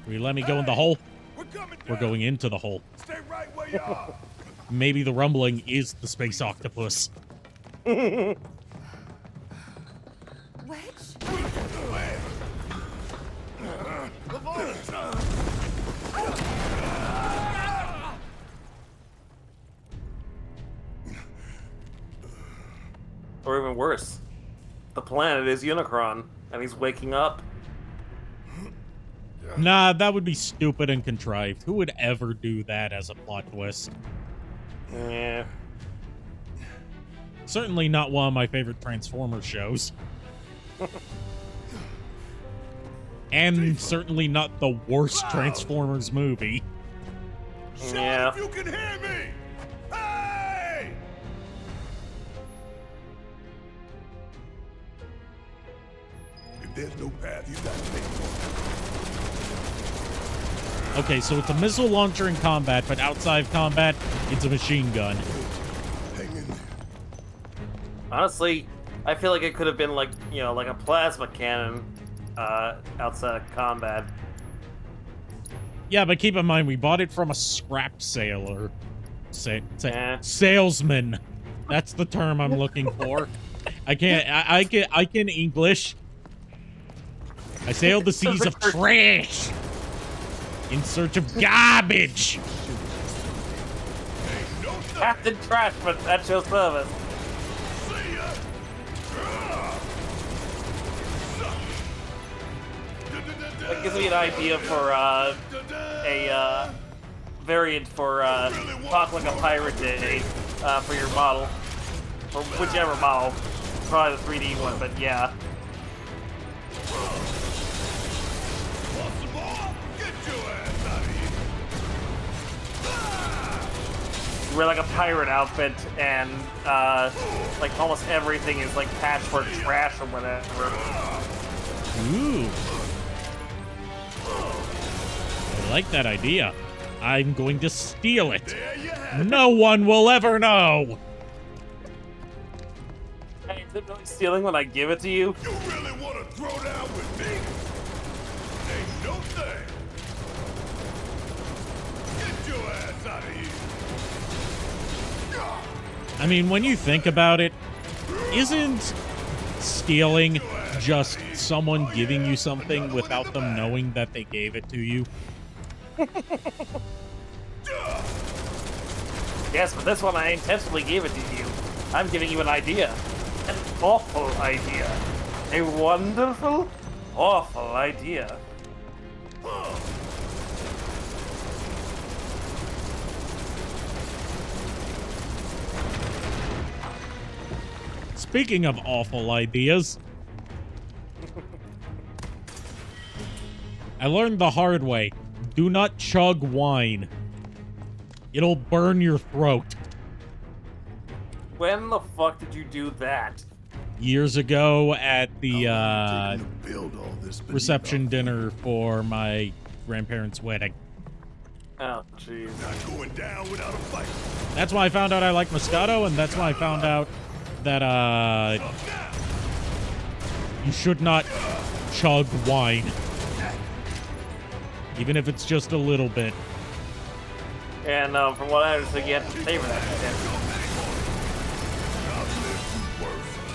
Will you let me go in the hole? We're coming We're down. going into the hole. Stay right where you are! Maybe the rumbling is the space octopus. Wedge? Or even worse, the planet is Unicron, and he's waking up. Nah, that would be stupid and contrived. Who would ever do that as a plot twist? Yeah. Certainly not one of my favorite Transformers shows. And certainly not the worst Transformers movie. Yeah. Shout if you can hear me! Hey! If there's no path, you gotta take one. Okay, so it's a missile launcher in combat, but outside of combat, it's a machine gun. Hang in there. Honestly, I feel like it could have been like, you know, like a plasma cannon outside of combat. Yeah, but keep in mind, we bought it from a scrap sailor. Eh. Salesman. That's the term I'm looking for. I can English. I sailed the seas of trash in search of garbage. Captain Trashman at your service. See ya! That gives me an idea for a variant for Talk Like a Pirate Day for your model. Or whichever model. Probably the 3D one, but yeah. Want some more? Get your ass out of here! You wear like a pirate outfit, and like almost everything is like patchwork trash or whatever. Ooh. I like that idea. I'm going to steal it. No one will ever know. Hey, is it really stealing when I give it to you? You really want to throw down with me? Ain't no thing. Get your ass out of here. I mean, when you think about it, isn't stealing just someone giving you something without them knowing that they gave it to you? Yes, but this one I intentionally gave it to you. I'm giving you an idea. An awful idea. A wonderful, awful idea. Speaking of awful ideas, I learned the hard way. Do not chug wine. It'll burn your throat. When the fuck did you do that? Years ago at the reception dinner for my grandparents' wedding. Oh, jeez. Not going down without a fight. That's why I found out I like Moscato, and that's why I found out that you should not chug wine. Even if it's just a little bit. And from what I understand, you have to savor that shit.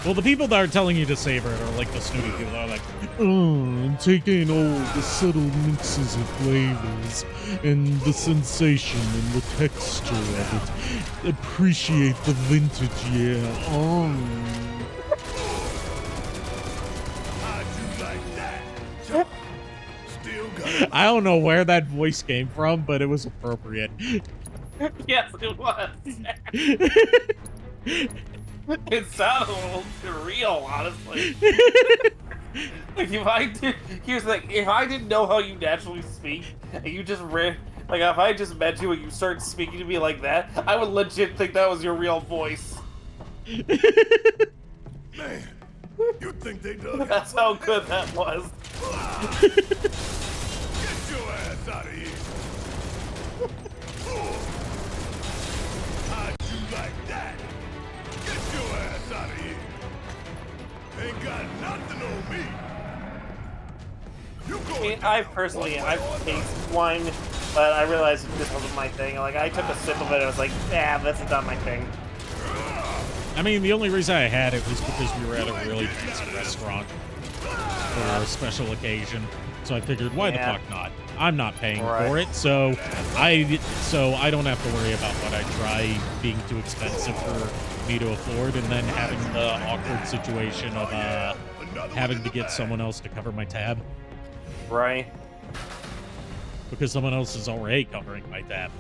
Well, the people that are telling you to savor it are like the snooty people that are like, oh, take in all the subtle mixes of flavors and the sensation and the texture of it. Appreciate the vintage, yeah. Oh. I don't know where that voice came from, but it was appropriate. Yes, it was. It sounded a little surreal, honestly. Like if I did, here's the thing: if I didn't know how you naturally speak, and you just like if I just met you and you started speaking to me like that, I would legit think that was your real voice. Man, you think they done? That's how good that was. Get your ass out of here. How'd you like that? Get your ass out of here. Ain't got nothing on me. I mean, I've tasted wine, but I realized this wasn't my thing. Like, I took a sip of it and I was like, yeah, this is not my thing. I mean, the only reason I had it was because we were at a really fancy restaurant for a special occasion. So I figured, why the fuck not? I'm not paying for it, so I don't have to worry about what I try being too expensive for me to afford, and then having the awkward situation of having to get someone else to cover my tab. Right. Because someone else is already covering my tab.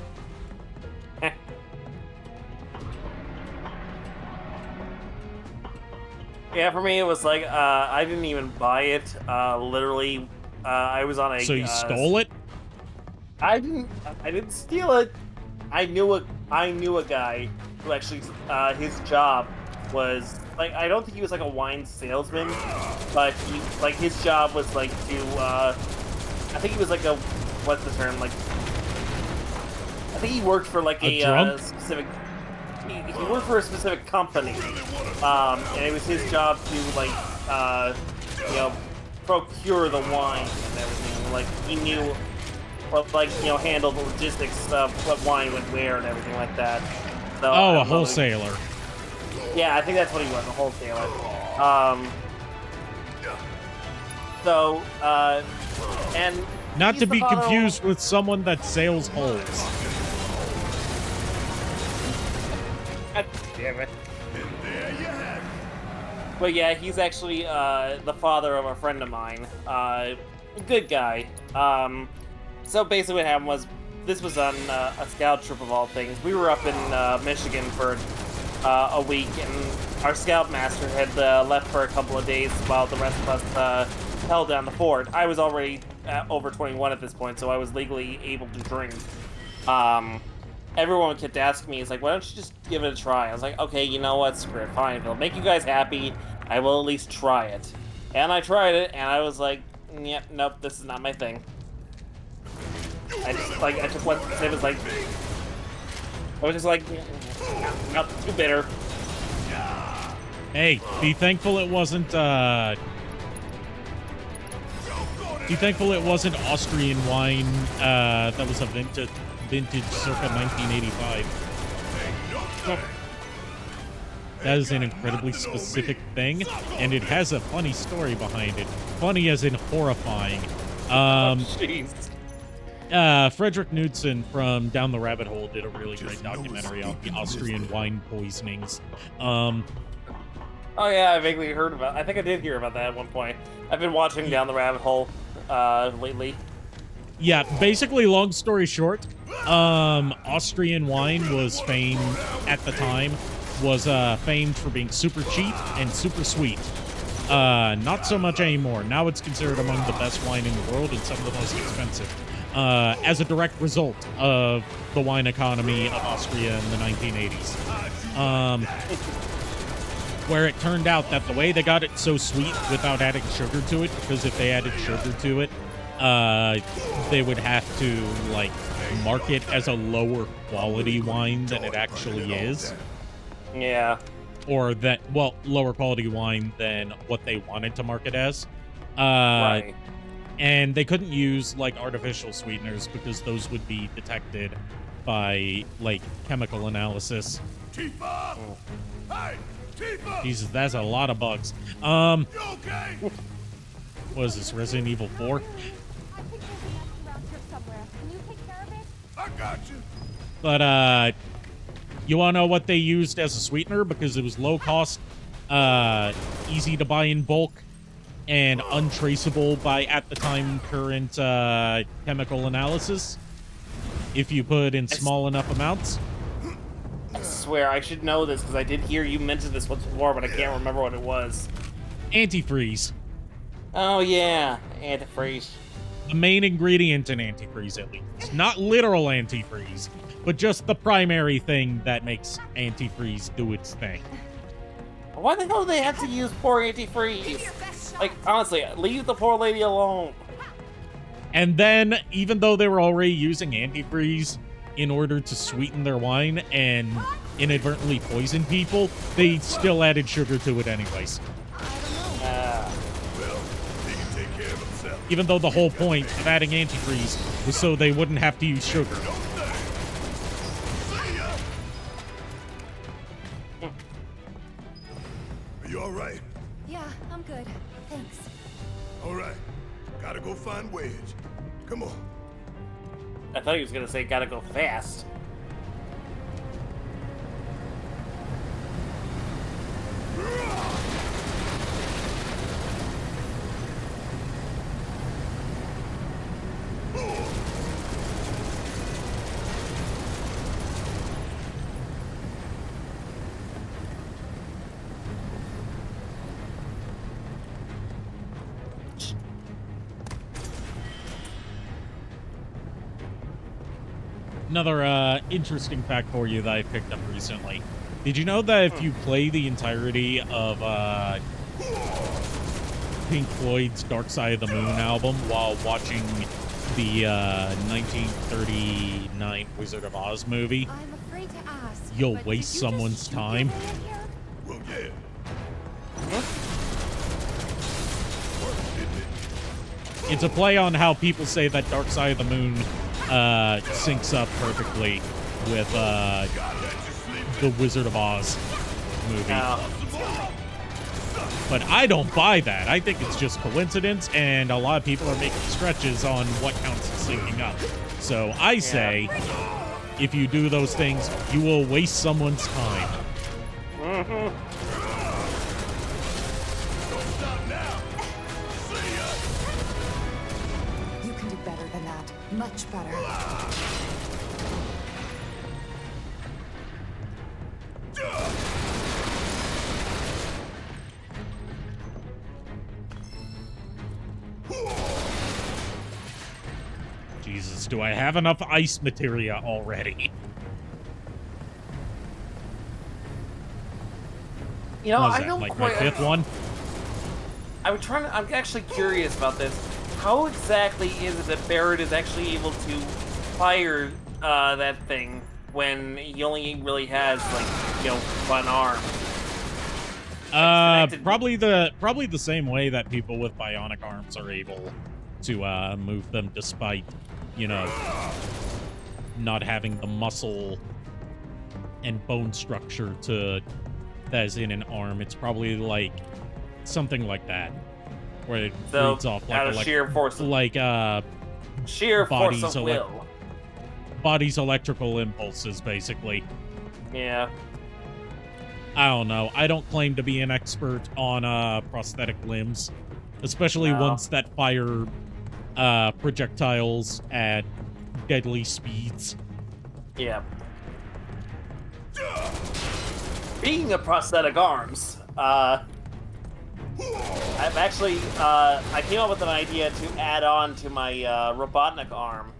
Yeah, for me it was like I didn't even buy it. Literally, I was on a. So you stole it? I didn't steal it. I knew a guy who actually his job was like, I don't think he was like a wine salesman, but his job was like to I think he was like a, what's the term, like I think he worked for like a specific. He worked for a specific company, and it was his job to like you know, procure the wine and everything. Like he knew, or like, you know, handle the logistics of what wine would wear and everything like that. So, oh, a wholesaler. Yeah, I think that's what he was, a wholesaler. And not to be confused with someone that sails holes. God damn it. But yeah, he's actually the father of a friend of mine. Good guy. So basically what happened was, this was on a scout trip of all things. We were up in Michigan for a week, and our scoutmaster had left for a couple of days while the rest of us held down the fort. I was already over 21 at this point, so I was legally able to drink. everyone kept asking me, "It's like, why don't you just give it a try?" I was like, "Okay, you know what? Screw it. Fine. If it'll make you guys happy, I will at least try it." And I tried it, and I was like, "Yep, nope, this is not my thing." I just went. It was like, I was just like, not too bitter. Hey, be thankful it wasn't, be thankful it wasn't Austrian wine, that was a vintage circa 1985. That is an incredibly specific thing, and it has a funny story behind it. Funny as in horrifying. Jeez. Frederick Knudsen from Down the Rabbit Hole did a really great documentary on the Austrian wine poisonings. Oh yeah, I vaguely heard about. I think I did hear about that at one point. I've been watching Down the Rabbit Hole lately. Yeah, basically, long story short, Austrian wine was famed at the time, was famed for being super cheap and super sweet. Not so much anymore. Now it's considered among the best wine in the world and some of the most expensive. As a direct result of the wine economy of Austria in the 1980s. Where it turned out that the way they got it so sweet without adding sugar to it, because if they added sugar to it, they would have to, like, market as a lower quality wine than it actually is. Yeah. Or that, well, lower quality wine than what they wanted to market as. Right. And they couldn't use, like, artificial sweeteners because those would be detected by, like, chemical analysis. Tifa! Hey, Tifa! Jesus, that's a lot of bugs. You okay? What is this, Resident Evil 4? I think there's a nest around here somewhere. Can you take care of it? I got you. But, you wanna know what they used as a sweetener? Because it was low cost, easy to buy in bulk, and untraceable by, at the time, current, chemical analysis. If you put in small enough amounts. I swear, I should know this, because I did hear you mention this once before, but I can't remember what it was. Antifreeze. Oh yeah, antifreeze. The main ingredient in antifreeze, at least. Not literal antifreeze, but just the primary thing that makes antifreeze do its thing. Why the hell do they have to use poor antifreeze? Like, honestly, leave the poor lady alone. And then, even though they were already using antifreeze in order to sweeten their wine and inadvertently poison people, they still added sugar to it anyways. Well, he can take care of himself. Even though the whole point of adding antifreeze was so they wouldn't have to use sugar. See ya. Are you all right? Yeah, I'm good. Thanks. All right. Gotta go find Wedge. Come on. I thought he was gonna say gotta go fast. Another interesting fact for you that I picked up recently. Did you know that if you play the entirety of Pink Floyd's Dark Side of the Moon album while watching the 1939 Wizard of Oz movie, I'm afraid to ask. you'll but waste did you just someone's shoot time? people in here? Well, yeah. It's a play on how people say that Dark Side of the Moon syncs up perfectly with the Wizard of Oz movie. But I don't buy that. I think it's just coincidence, and a lot of people are making stretches on what counts as syncing up. So I say, if you do those things, you will waste someone's time. You can do better than that. Much better. Jesus, do I have enough ice materia already? You know, What was I that, don't like quite. my fifth one? I'm actually curious about this. How exactly is it that Barrett is actually able to fire that thing when he only really has like, you know, one arm? Probably the same way that people with bionic arms are able to move them, despite, you know, not having the muscle and bone structure that is in an arm. It's probably like something like that, where it reads off like out of sheer force, sheer force of will. Body's electrical impulses, basically. Yeah. I don't know. I don't claim to be an expert on prosthetic limbs, especially ones that fire projectiles at deadly speeds. Yeah. Speaking of prosthetic arms, I've actually I came up with an idea to add on to my Robotnik arm.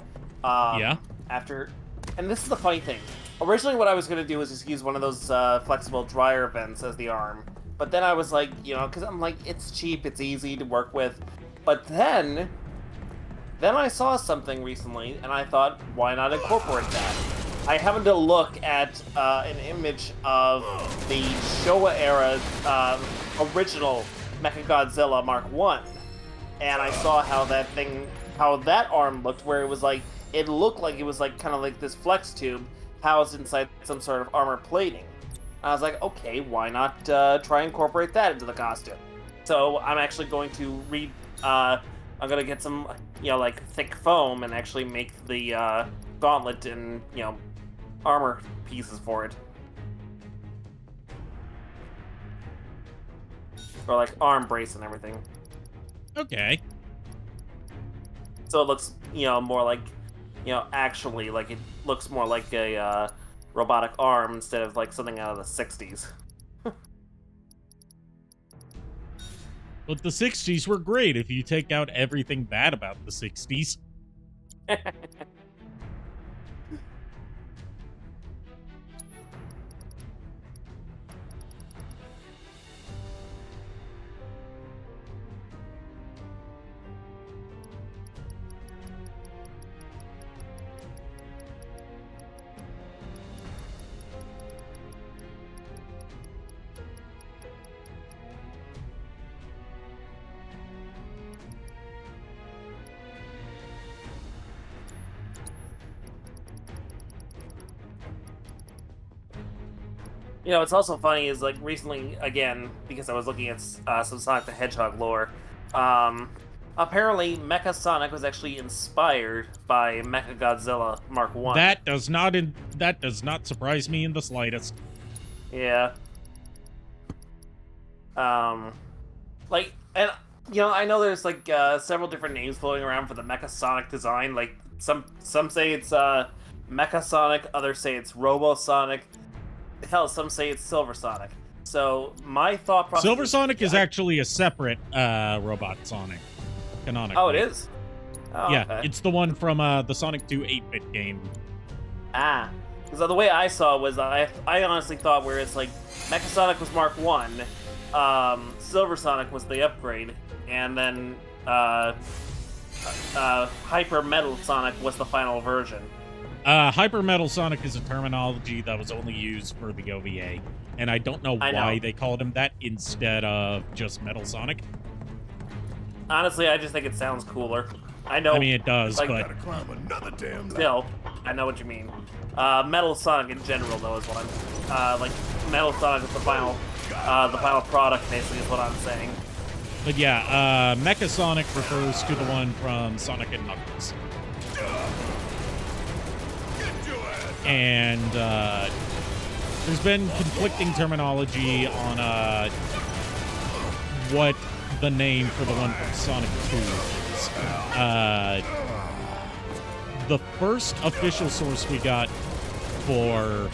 Yeah. And this is the funny thing. Originally, what I was going to do was just use one of those flexible dryer vents as the arm. But then I was like, you know, because I'm like, it's cheap, it's easy to work with. But then I saw something recently, and I thought, why not incorporate that? I happened to look at an image of the Showa era original Mechagodzilla Mark I, and I saw how that arm looked, where it was like, it looked like it was like kind of like this flex tube housed inside some sort of armor plating. I was like, okay, why not try and incorporate that into the costume? So I'm actually going to I'm gonna get some, you know, like thick foam and actually make the gauntlet and, you know, armor pieces for it. Or like arm brace and everything. Okay. So it looks, you know, more like, you know, actually, like, it looks more like a robotic arm instead of, like, something out of the 60s. But the 60s were great if you take out everything bad about the 60s. You know, what's also funny is, like, recently, again, because I was looking at some Sonic the Hedgehog lore, apparently Mecha Sonic was actually inspired by Mechagodzilla Mark I. That does not surprise me in the slightest. Yeah. Like, and, you know, I know there's, like, several different names floating around for the Mecha Sonic design. Like, some say it's, Mecha Sonic, others say it's Robo Sonic. Hell, some say it's Silver Sonic. So my thought process. Silver Sonic is actually a separate robot Sonic, canonically. Oh, it is. Oh, yeah, okay. it's the one from the Sonic 2 8-bit game. Ah, because the way I saw it was I honestly thought where it's like Mecha Sonic was Mark I, Silver Sonic was the upgrade, and then Hyper Metal Sonic was the final version. Hyper Metal Sonic is a terminology that was only used for the OVA, and I don't know why they called him that instead of just Metal Sonic. Honestly, I just think it sounds cooler. I know. I mean, it does, like, but still, I know what you mean. Metal Sonic in general, though, is what I'm like. Metal Sonic is the final product, basically, is what I'm saying. But yeah, Mecha Sonic refers to the one from Sonic and Knuckles. And there's been conflicting terminology on what the name for the one from Sonic 2 is. The first official source we got for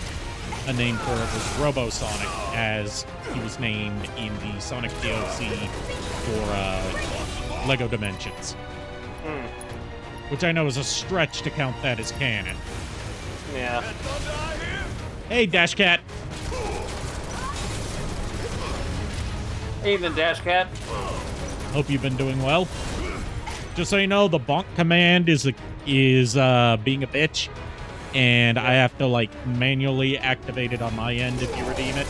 a name for it was Robo Sonic, as he was named in the Sonic DLC for Lego Dimensions. Which I know is a stretch to count that as canon. Yeah. Hey, Dash Cat. Evening, Dash Cat. Hope you've been doing well. Just so you know, the bonk command is being a bitch, and I have to like manually activate it on my end if you redeem it.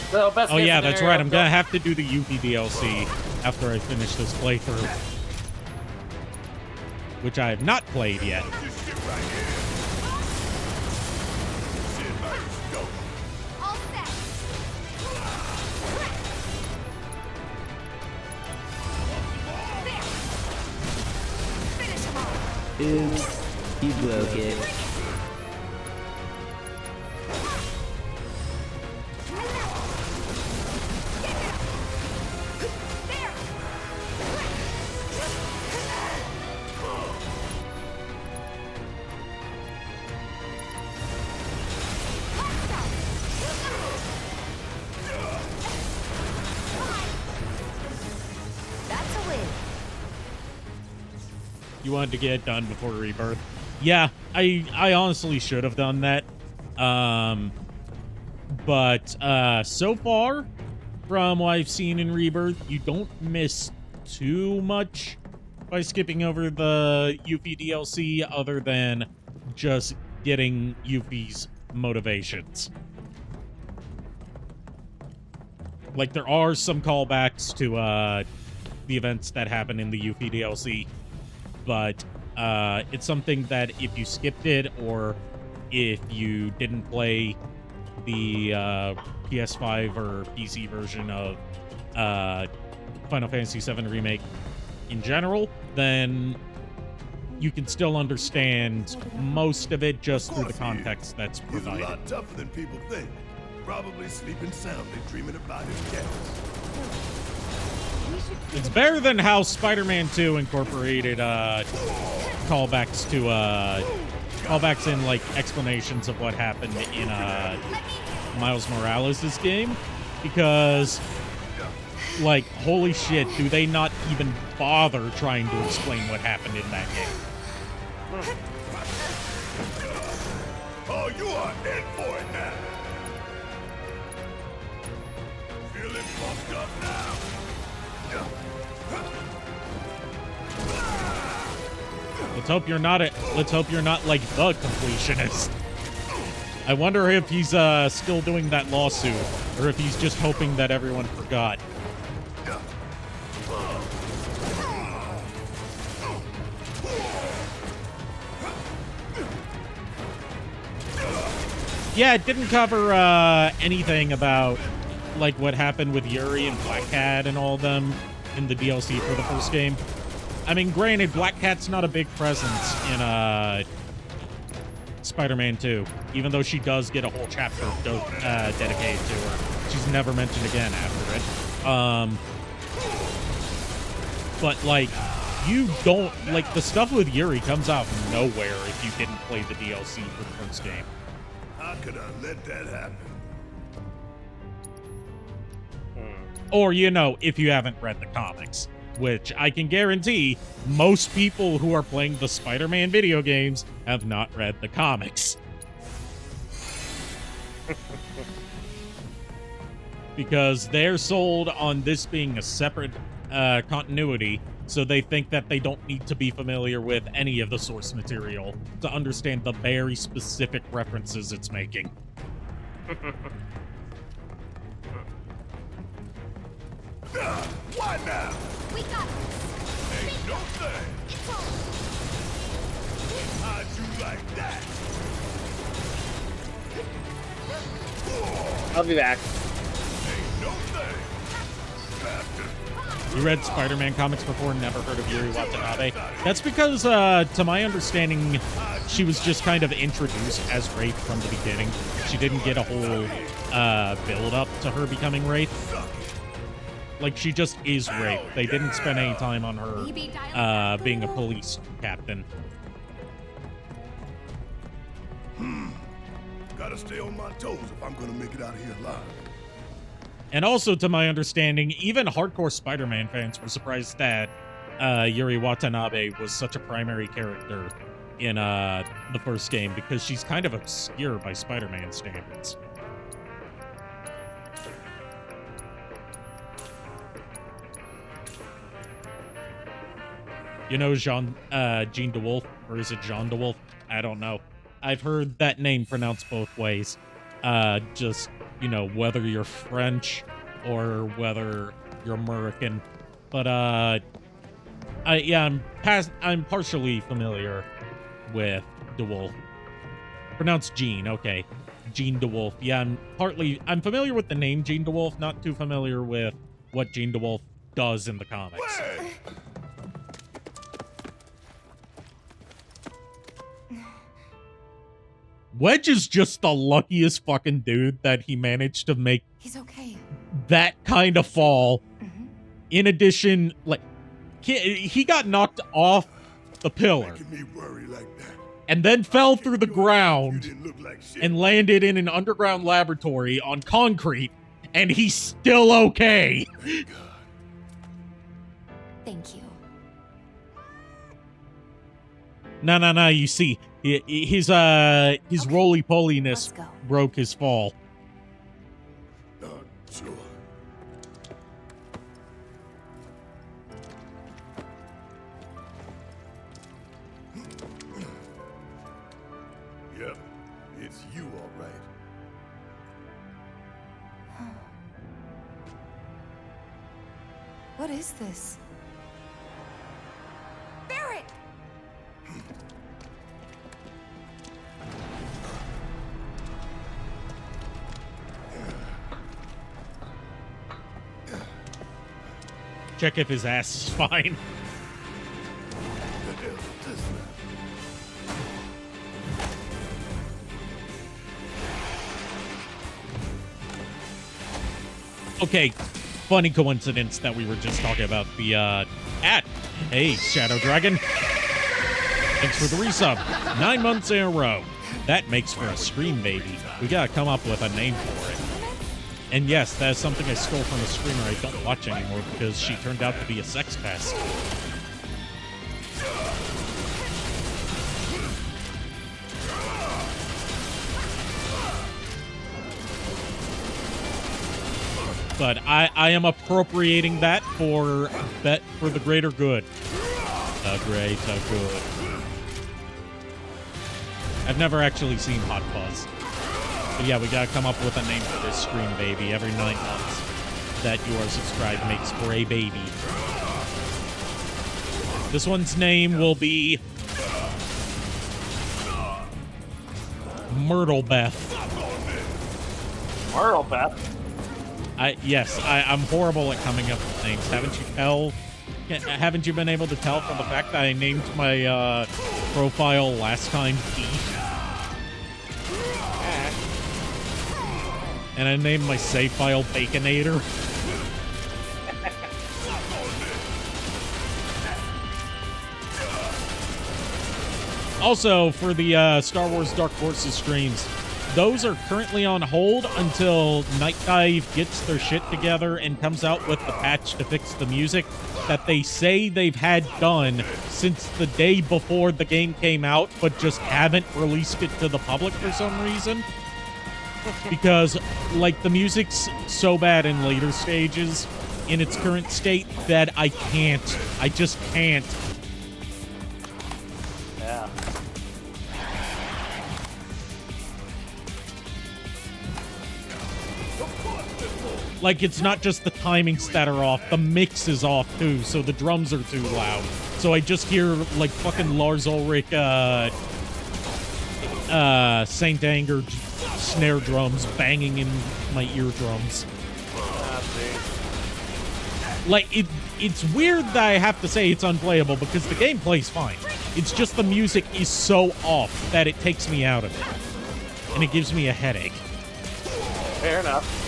So, best Oh case yeah, that's scenario, right. I'm gonna have to do the Yuffie DLC after I finish this playthrough, which I have not played yet. All set. There. Finish him off. Oops, you broke it. There. That's a win. You wanted to get it done before Rebirth. Yeah, I honestly should have done that. But so far, from what I've seen in Rebirth, you don't miss too much by skipping over the Yuffie DLC, other than just getting Yuffie's motivations. Like, there are some callbacks to the events that happen in the Yuffie DLC, but it's something that if you skipped it, or if you didn't play the PS5 or PC version of Final Fantasy VII Remake in general, then you can still understand most of it just through the context that's He's a provided. lot tougher than people think. Probably sleeping soundly, dreaming about his cats. It's better than how Spider-Man 2 incorporated callbacks to callbacks in like explanations of what happened in Miles Morales' game, because like holy shit, do they not even bother trying to explain what happened in that game? Oh, you are in for it now. Feeling pumped up now. Let's hope you're not like the completionist. I wonder if he's still doing that lawsuit, or if he's just hoping that everyone forgot. Yeah, it didn't cover anything about like what happened with Yuri and Black Cat and all of them in the DLC for the first game. I mean, granted, Black Cat's not a big presence in Spider-Man 2, even though she does get a whole chapter dedicated to her. She's never mentioned again after it. But like, you don't like the stuff with Yuri comes out of nowhere if you didn't play the DLC for the first game. How could I let that happen? Or, you know, if you haven't read the comics, which I can guarantee most people who are playing the Spider-Man video games have not read the comics. Because they're sold on this being a separate continuity, so they think that they don't need to be familiar with any of the source material to understand the very specific references it's making. Why now? We got this. Ain't no thing. It's all. How'd you like that? I'll be back. Ain't no thing. You read Spider-Man comics before and never heard of Yuri Watanabe? That's because, to my understanding, she was just kind of introduced as Wraith from the beginning. She didn't get a whole build-up to her becoming Wraith. Like, she just is Wraith. They didn't spend any time on her being a police captain. Gotta stay on my toes if I'm gonna make it out of here alive. And also, to my understanding, even hardcore Spider-Man fans were surprised that Yuri Watanabe was such a primary character in the first game, because she's kind of obscure by Spider-Man standards. You know Jean DeWolf, or is it Jean DeWolf? I don't know. I've heard that name pronounced both ways. Just, you know, whether you're French or whether you're American. But I'm partially familiar with DeWolf. Pronounced Jean, okay. Jean DeWolf. Yeah, I'm familiar with the name Jean DeWolf, not too familiar with what Jean DeWolf does in the comics. Wedge is just the luckiest fucking dude that he managed to make He's okay. that kind of fall. In addition, like, he got knocked off the pillar and then fell through the ground and landed in an underground laboratory on concrete, and he's still okay. Thank you. No, you see, his roly-poliness broke his fall. Sure. Yep, it's you, all right. What is this? Barrett! Check if his ass is fine. Okay, funny coincidence that we were just talking about the Hey, Shadow Dragon. Thanks for the resub. 9 months in a row. That makes for a scream baby. We gotta come up with a name for it. And yes, that is something I stole from a streamer I don't watch anymore because she turned out to be a sex pest. But I am appropriating that for the greater good. The greater good. I've never actually seen Hot Fuzz. But yeah, we gotta come up with a name for this stream baby. Every 9 months that you are subscribed makes for a baby. This one's name will be Myrtle Beth. Myrtle Beth? I'm horrible at coming up with names. Haven't you been able to tell from the fact that I named my profile last time Beef? And I named my save file Baconator. Also, for the Star Wars Dark Forces streams, those are currently on hold until Night Dive gets their shit together and comes out with the patch to fix the music that they say they've had done since the day before the game came out, but just haven't released it to the public for some reason. Because, like, the music's so bad in later stages in its current state that I just can't. Yeah. Like, it's not just the timings that are off, the mix is off too, so the drums are too loud. So I just hear, like, fucking Lars Ulrich, Saint Anger snare drums banging in my eardrums. Like, it's weird that I have to say it's unplayable because the gameplay's fine. It's just the music is so off that it takes me out of it. And it gives me a headache. Fair enough.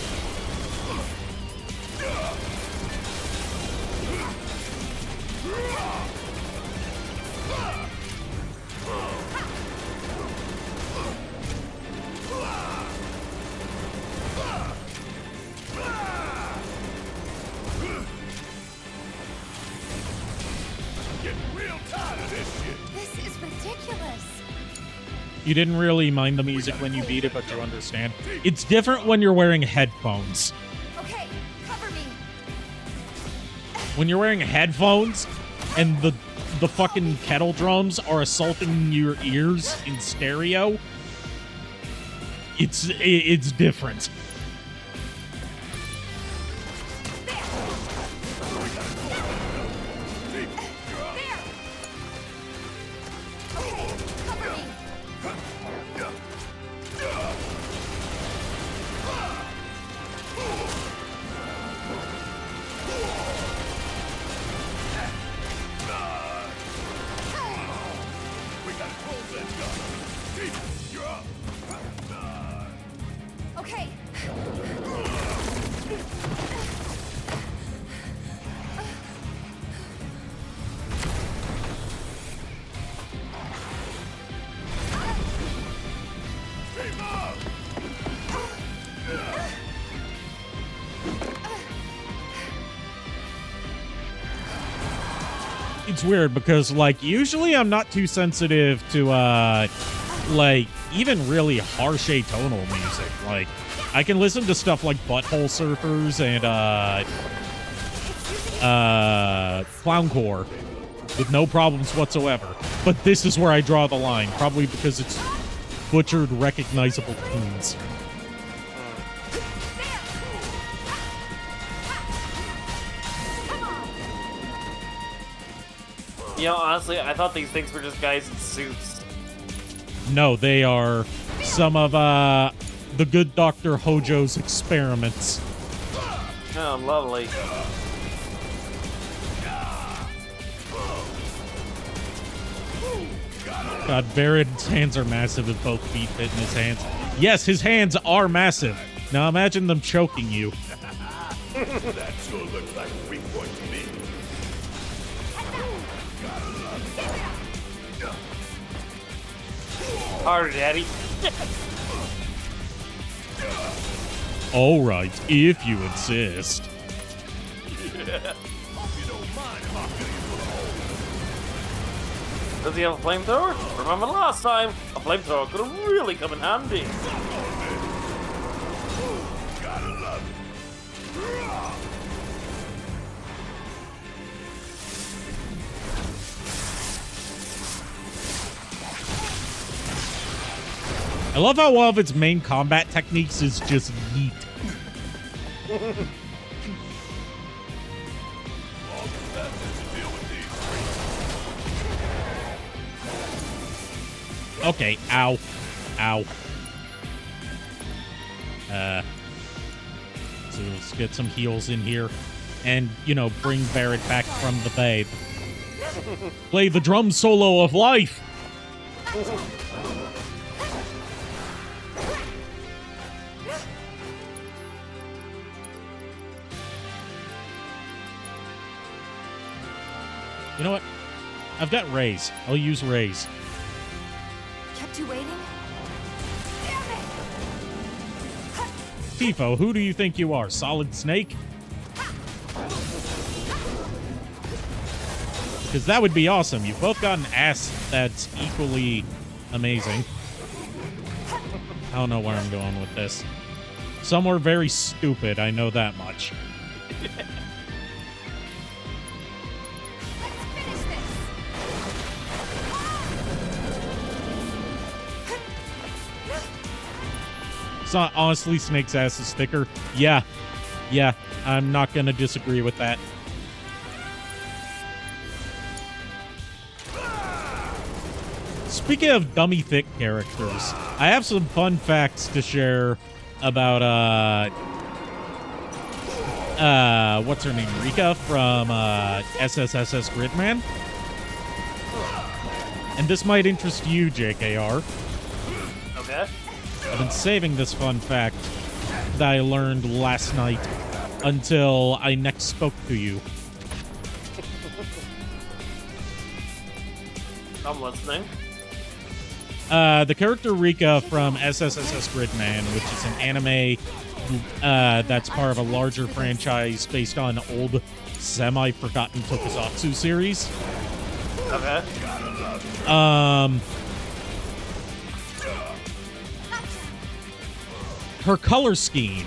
You didn't really mind the music when you beat it, but you understand. It's different when you're wearing headphones. Okay, cover me. When you're wearing headphones and the fucking kettle drums are assaulting your ears in stereo, it's different. Okay. It's weird because, like, usually I'm not too sensitive to, like, even really harsh atonal music. Like, I can listen to stuff like Butthole Surfers and, Clowncore with no problems whatsoever. But this is where I draw the line, probably because it's butchered, recognizable tunes. You know, honestly, I thought these things were just guys in suits. No, they are some of, the good Dr. Hojo's experiments. Oh, lovely. God, Barrett's hands are massive if both feet fit in his hands. Yes, his hands are massive. Now imagine them choking you. That sure looks like a weak point to me. Harder, Daddy. All right, if you insist. Does he have a flamethrower? Remember last time? A flamethrower could have really come in handy. I love how one of its main combat techniques is just yeet. Okay, ow. Ow. So let's get some heals in here. And, you know, bring Barrett back from the babe. Play the drum solo of life! You know what? I've got Rays. I'll use Rays. Kept you waiting? Tifo, who do you think you are? Solid Snake? Because that would be awesome. You've both got an ass that's equally amazing. I don't know where I'm going with this. Somewhere very stupid, I know that much. So, honestly, Snake's ass is thicker. Yeah, I'm not gonna disagree with that. Speaking of dummy thick characters, I have some fun facts to share about, what's her name? Rika from, SSSS Gridman. And this might interest you, JKR. Okay. I've been saving this fun fact that I learned last night until I next spoke to you. I'm listening. The character Rika from SSSS Gridman, which is an anime that's part of a larger franchise based on old semi-forgotten tokusatsu series. Okay. Her color scheme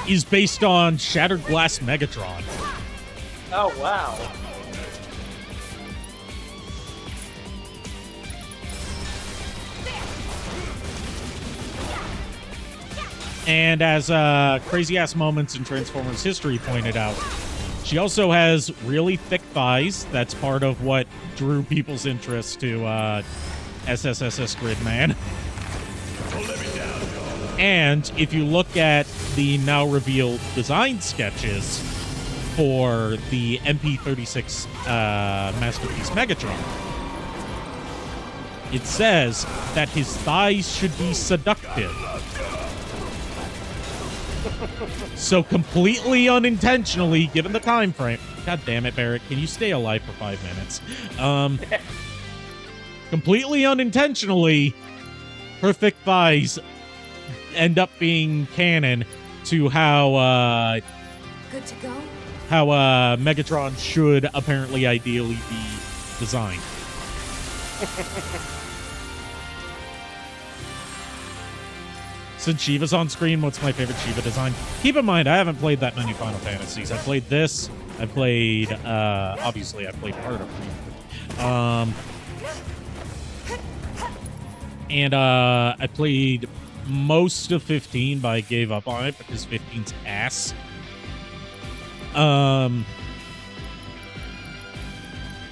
is based on Shattered Glass Megatron. Oh, wow. And as Crazy Ass Moments in Transformers History pointed out, she also has really thick thighs. That's part of what drew people's interest to SSSS Gridman. And if you look at the now revealed design sketches for the MP36 Masterpiece Megatron, it says that his thighs should be seductive. So completely unintentionally, given the time frame, God damn it, Barrett, can you stay alive for 5 minutes? Completely unintentionally, her thick thighs end up being canon to how Good to go? how Megatron should apparently ideally be designed. Since Shiva's on screen, what's my favorite Shiva design? Keep in mind, I haven't played that many Final Fantasies. I played this. I played, obviously, I played part of it. And I played most of 15, but I gave up on it because 15's ass. And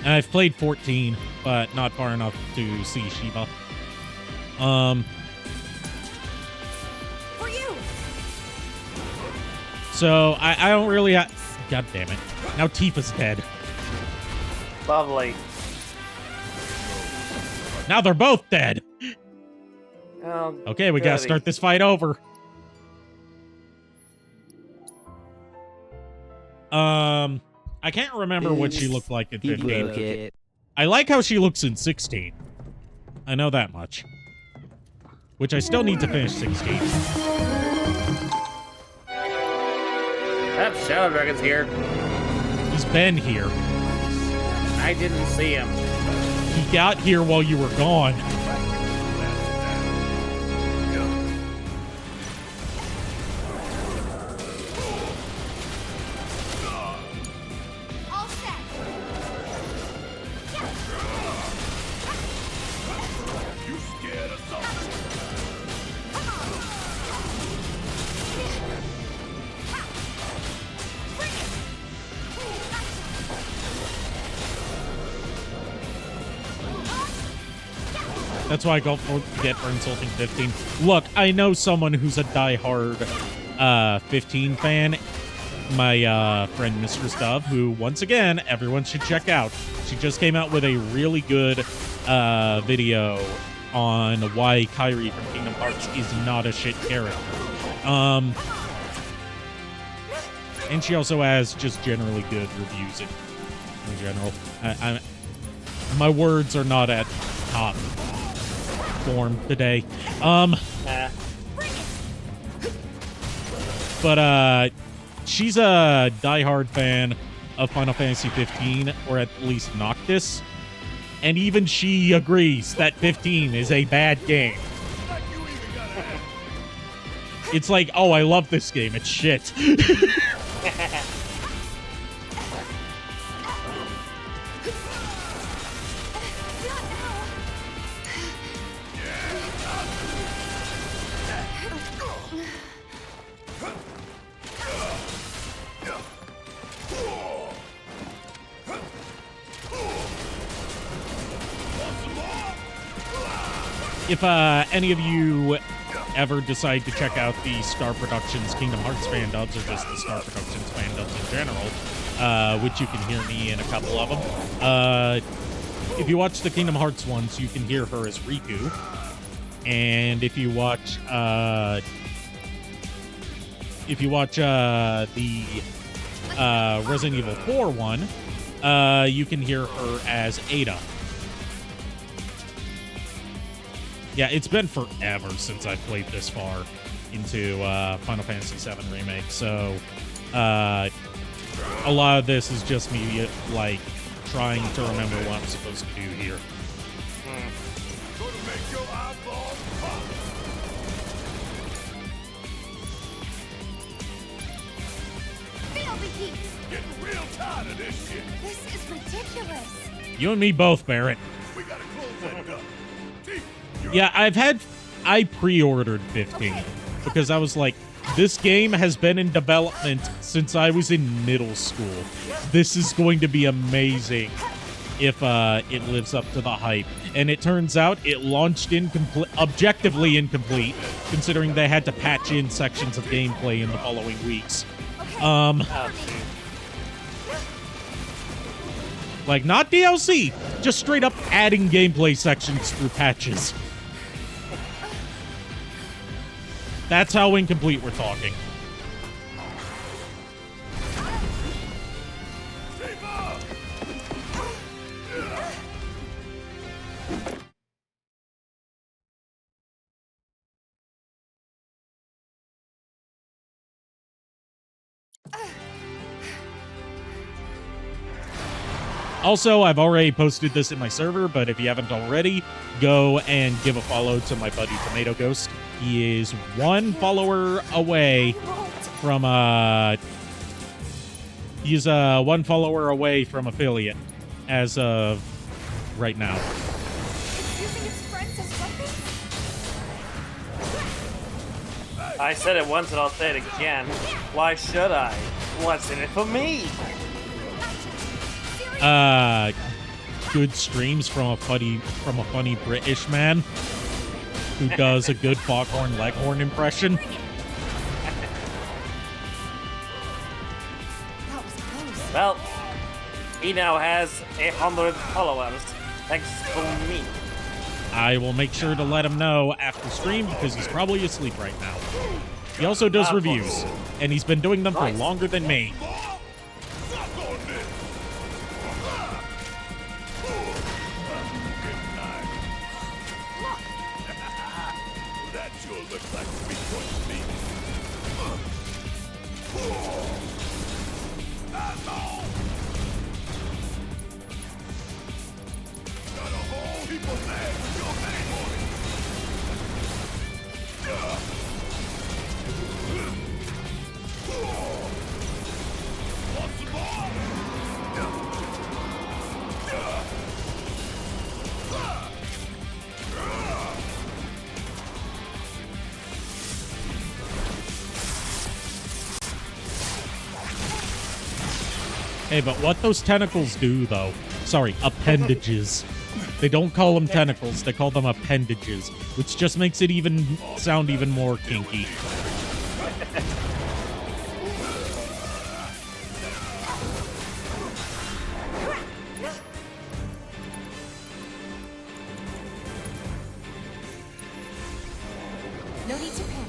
I've played 14, but not far enough to see Shiva. For you. So I don't really. God damn it! Now Tifa's dead. Lovely. Now they're both dead. Oh, Okay, we gotta goody. start this fight over. I can't remember what she looked like in He 15. broke it. I like how she looks in 16. I know that much. Which I still need to finish 16. That Shadow Dragon's here. He's been here. I didn't see him. He got here while you were gone. All set. You scared us all. That's why I don't forget for insulting 15. Look, I know someone who's a diehard 15 fan. My friend Mistress Dove, who, once again, everyone should check out. She just came out with a really good video on why Kairi from Kingdom Hearts is not a shit character. And she also has just generally good reviews in general. My words are not at top form today. But she's a diehard fan of Final Fantasy 15, or at least Noctis, and even she agrees that 15 is a bad game. It's like, oh, I love this game. It's shit. If any of you ever decide to check out the Star Productions Kingdom Hearts fan dubs, or just the Star Productions fan dubs in general, which you can hear me in a couple of them, if you watch the Kingdom Hearts ones, you can hear her as Riku. And if you watch the Resident Evil 4 one, you can hear her as Ada. Yeah, it's been forever since I've played this far into Final Fantasy VII Remake, so a lot of this is just me, like, trying to remember what I'm supposed to do here. Gonna make your eyeballs pop. Feel the heat. Getting real tired of this shit. This is ridiculous. You and me both, Barrett. We gotta close that up. T, Yeah, I pre-ordered 15. because I was like, this game has been in development since I was in middle school. This is going to be amazing if it lives up to the hype. And it turns out it launched objectively incomplete, considering they had to patch in sections of gameplay in the following weeks. Like, not DLC, just straight up adding gameplay sections through patches. That's how incomplete we're talking. Also, I've already posted this in my server, but if you haven't already, go and give a follow to my buddy Tomato Ghost. He is one follower away from he's one follower away from affiliate as of right now. I said it once and I'll say it again. Why should I? What's in it for me? Good streams from a funny British man who does a good Foghorn Leghorn impression. Well, he now has 100 followers, thanks to me. I will make sure to let him know after stream because he's probably asleep right now. He also does reviews, and he's been doing them for longer than me. Hey, but what those tentacles do, though... Sorry, appendages. They don't call them tentacles, they call them appendages, which just makes it sound even more kinky. No need to panic.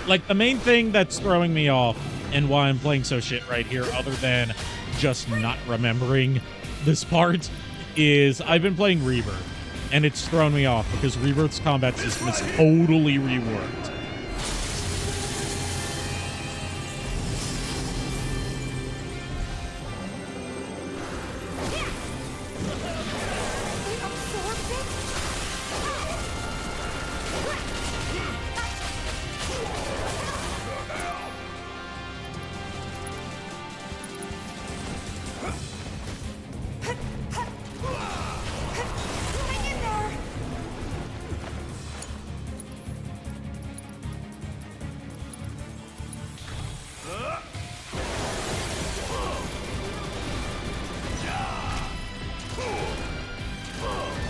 Like, the main thing that's throwing me off and why I'm playing so shit right here, other than just not remembering this part, is I've been playing Rebirth, and it's thrown me off because Rebirth's combat system is totally reworked.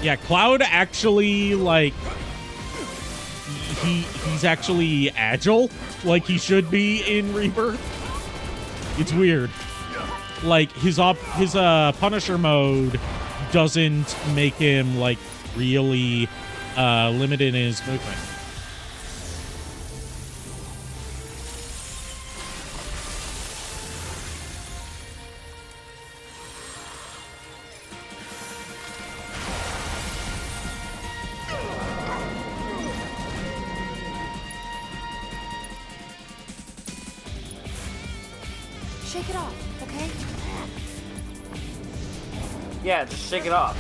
Yeah, Cloud actually, like, he's actually agile, like he should be in Rebirth. It's weird. Like, his Punisher mode doesn't make him, like, really limited in his movement. Shake it off, okay? Yeah, just shake it off.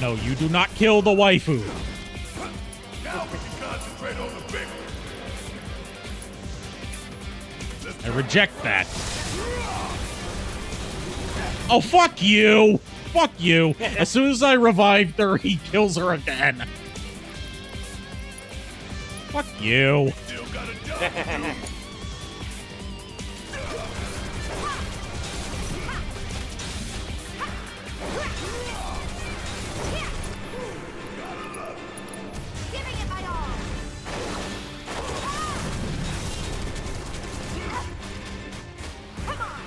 No, you do not kill the waifu. Now we can concentrate on the big one. I reject that. Oh, fuck you! Fuck you! As soon as I revived her, he kills her again. Fuck you. Still got a job to do. Giving it my all. Come on.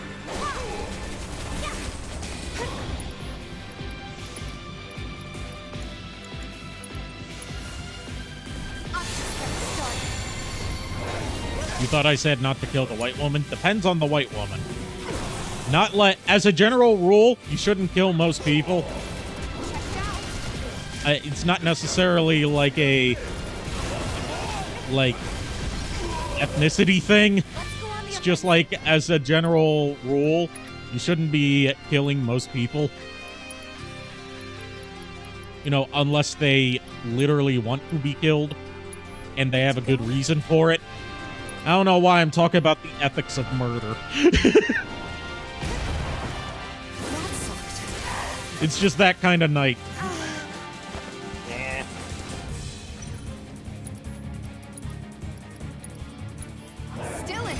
You thought I said not to kill the white woman? Depends on the white woman. As a general rule, you shouldn't kill most people. It's not necessarily like a ethnicity thing. It's just like, as a general rule, you shouldn't be killing most people. You know, unless they literally want to be killed and they have a good reason for it. I don't know why I'm talking about the ethics of murder. It's just that kind of night. Yeah. Still in.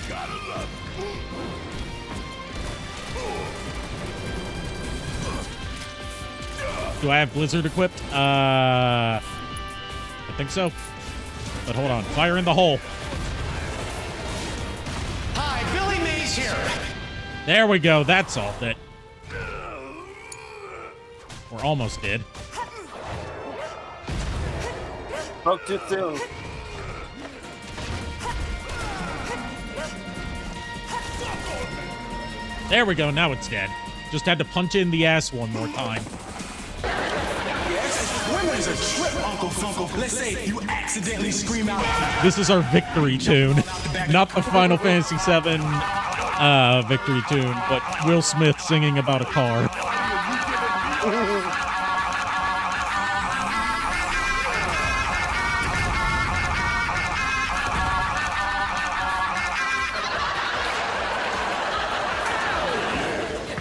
Gotta love it. Do I have Blizzard equipped? I think so. But hold on. Fire in the hole. Hi, Billy Mays here. There we go. That solved it. We're almost dead. Spoke too soon. There we go. Now it's dead. Just had to punch in the ass one more time. Women's a trip, Uncle Funko. Let's say you accidentally scream out. This is our victory tune. Not the Final Fantasy VII victory tune, but Will Smith singing about a car.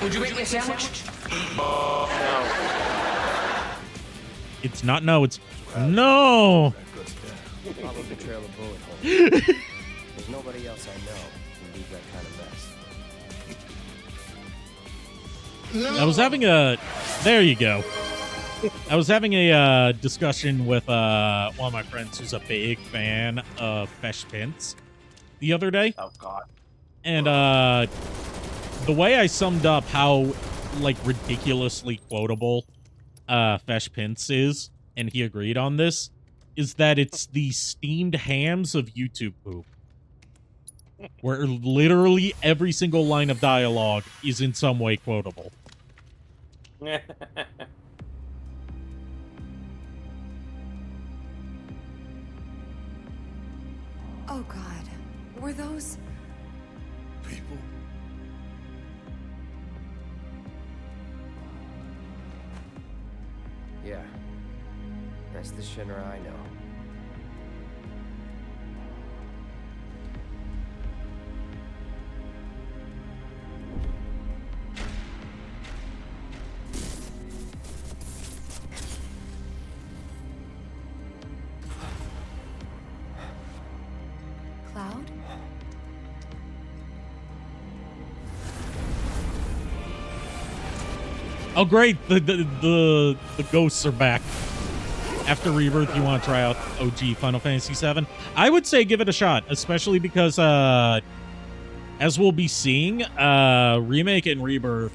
Would you rate me a sandwich? It's not no, it's no. Follow the trail of bullet holes. There's nobody else I know who leaves that kind of mess. I was having a there you go. I was having a discussion with one of my friends who's a big fan of Fesh Pints the other day. Oh god. And the way I summed up how ridiculously quotable Fesh Pints is, and he agreed on this, is that it's the steamed hams of YouTube poop. Where literally every single line of dialogue is in some way quotable. Oh god. Were those... People. Yeah. That's the Shinra I know. Cloud? Oh great, the ghosts are back. After Rebirth, you want to try out OG Final Fantasy VII? I would say give it a shot, especially because, as we'll be seeing, Remake and Rebirth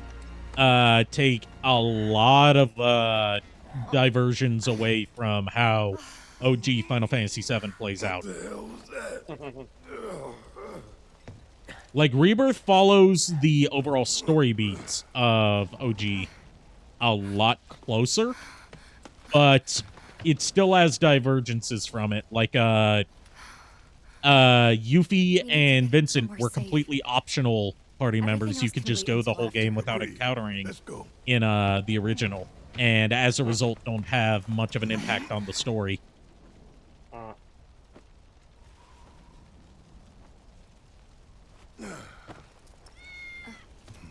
take a lot of diversions away from how OG Final Fantasy VII plays out. Like, Rebirth follows the overall story beats of OG a lot closer. but it still has divergences from it. Like, Yuffie and Vincent were completely optional party members. You could just go the whole game without encountering in the original, and as a result, don't have much of an impact on the story.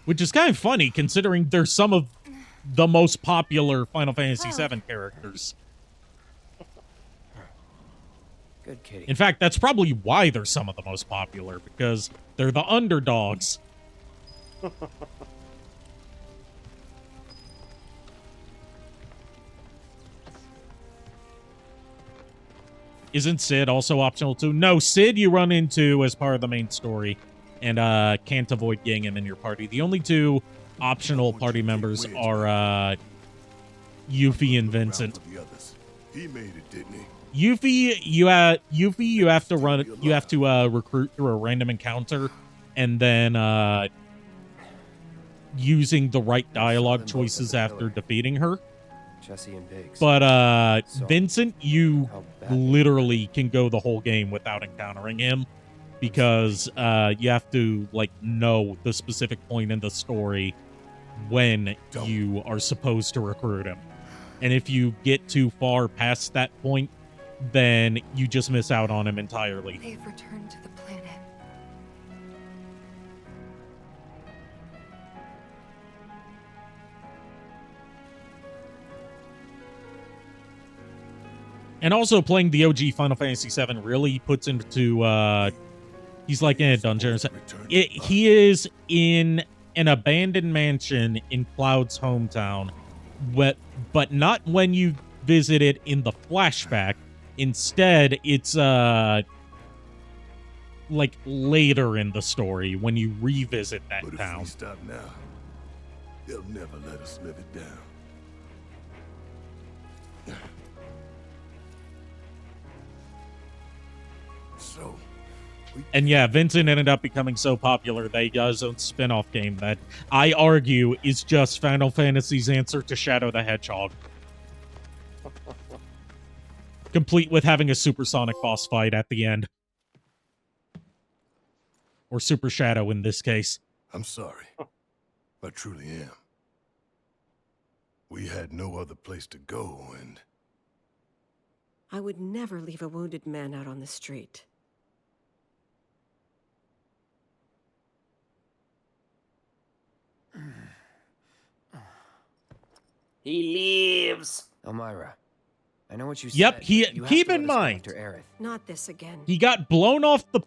Which is kind of funny, considering they're some of the most popular Final Fantasy VII characters. Good kitty. In fact, that's probably why they're some of the most popular, because they're the underdogs. Isn't Sid also optional too? No, Sid you run into as part of the main story, and can't avoid getting him in your party. The only two optional party members are Yuffie and Vincent. He made it, didn't he? Yuffie, you have to recruit through a random encounter, and then using the right dialogue choices after defeating her. Jesse and Biggs. But Vincent, you literally can go the whole game without encountering him, because you have to like know the specific point in the story when you are supposed to recruit him. And if you get too far past that point, then you just miss out on him entirely. They've returned to the planet. And also playing the OG Final Fantasy VII really puts into he's like in a dungeon. He is in an abandoned mansion in Cloud's hometown, but not when you visit it in the flashback. Instead, it's like later in the story when you revisit that But town. If we stop now, they'll never let us live it down. So, And yeah, Vincent ended up becoming so popular that he got his own spin-off game that I argue is just Final Fantasy's answer to Shadow the Hedgehog. Complete with having a supersonic boss fight at the end. Or Super Shadow in this case. I'm sorry. I truly am. We had no other place to go, and I would never leave a wounded man out on the street. He lives. Elmira, I know what you said. Yep, but you have keep to let in us go mind. after Aerith. Not this again. He got blown off the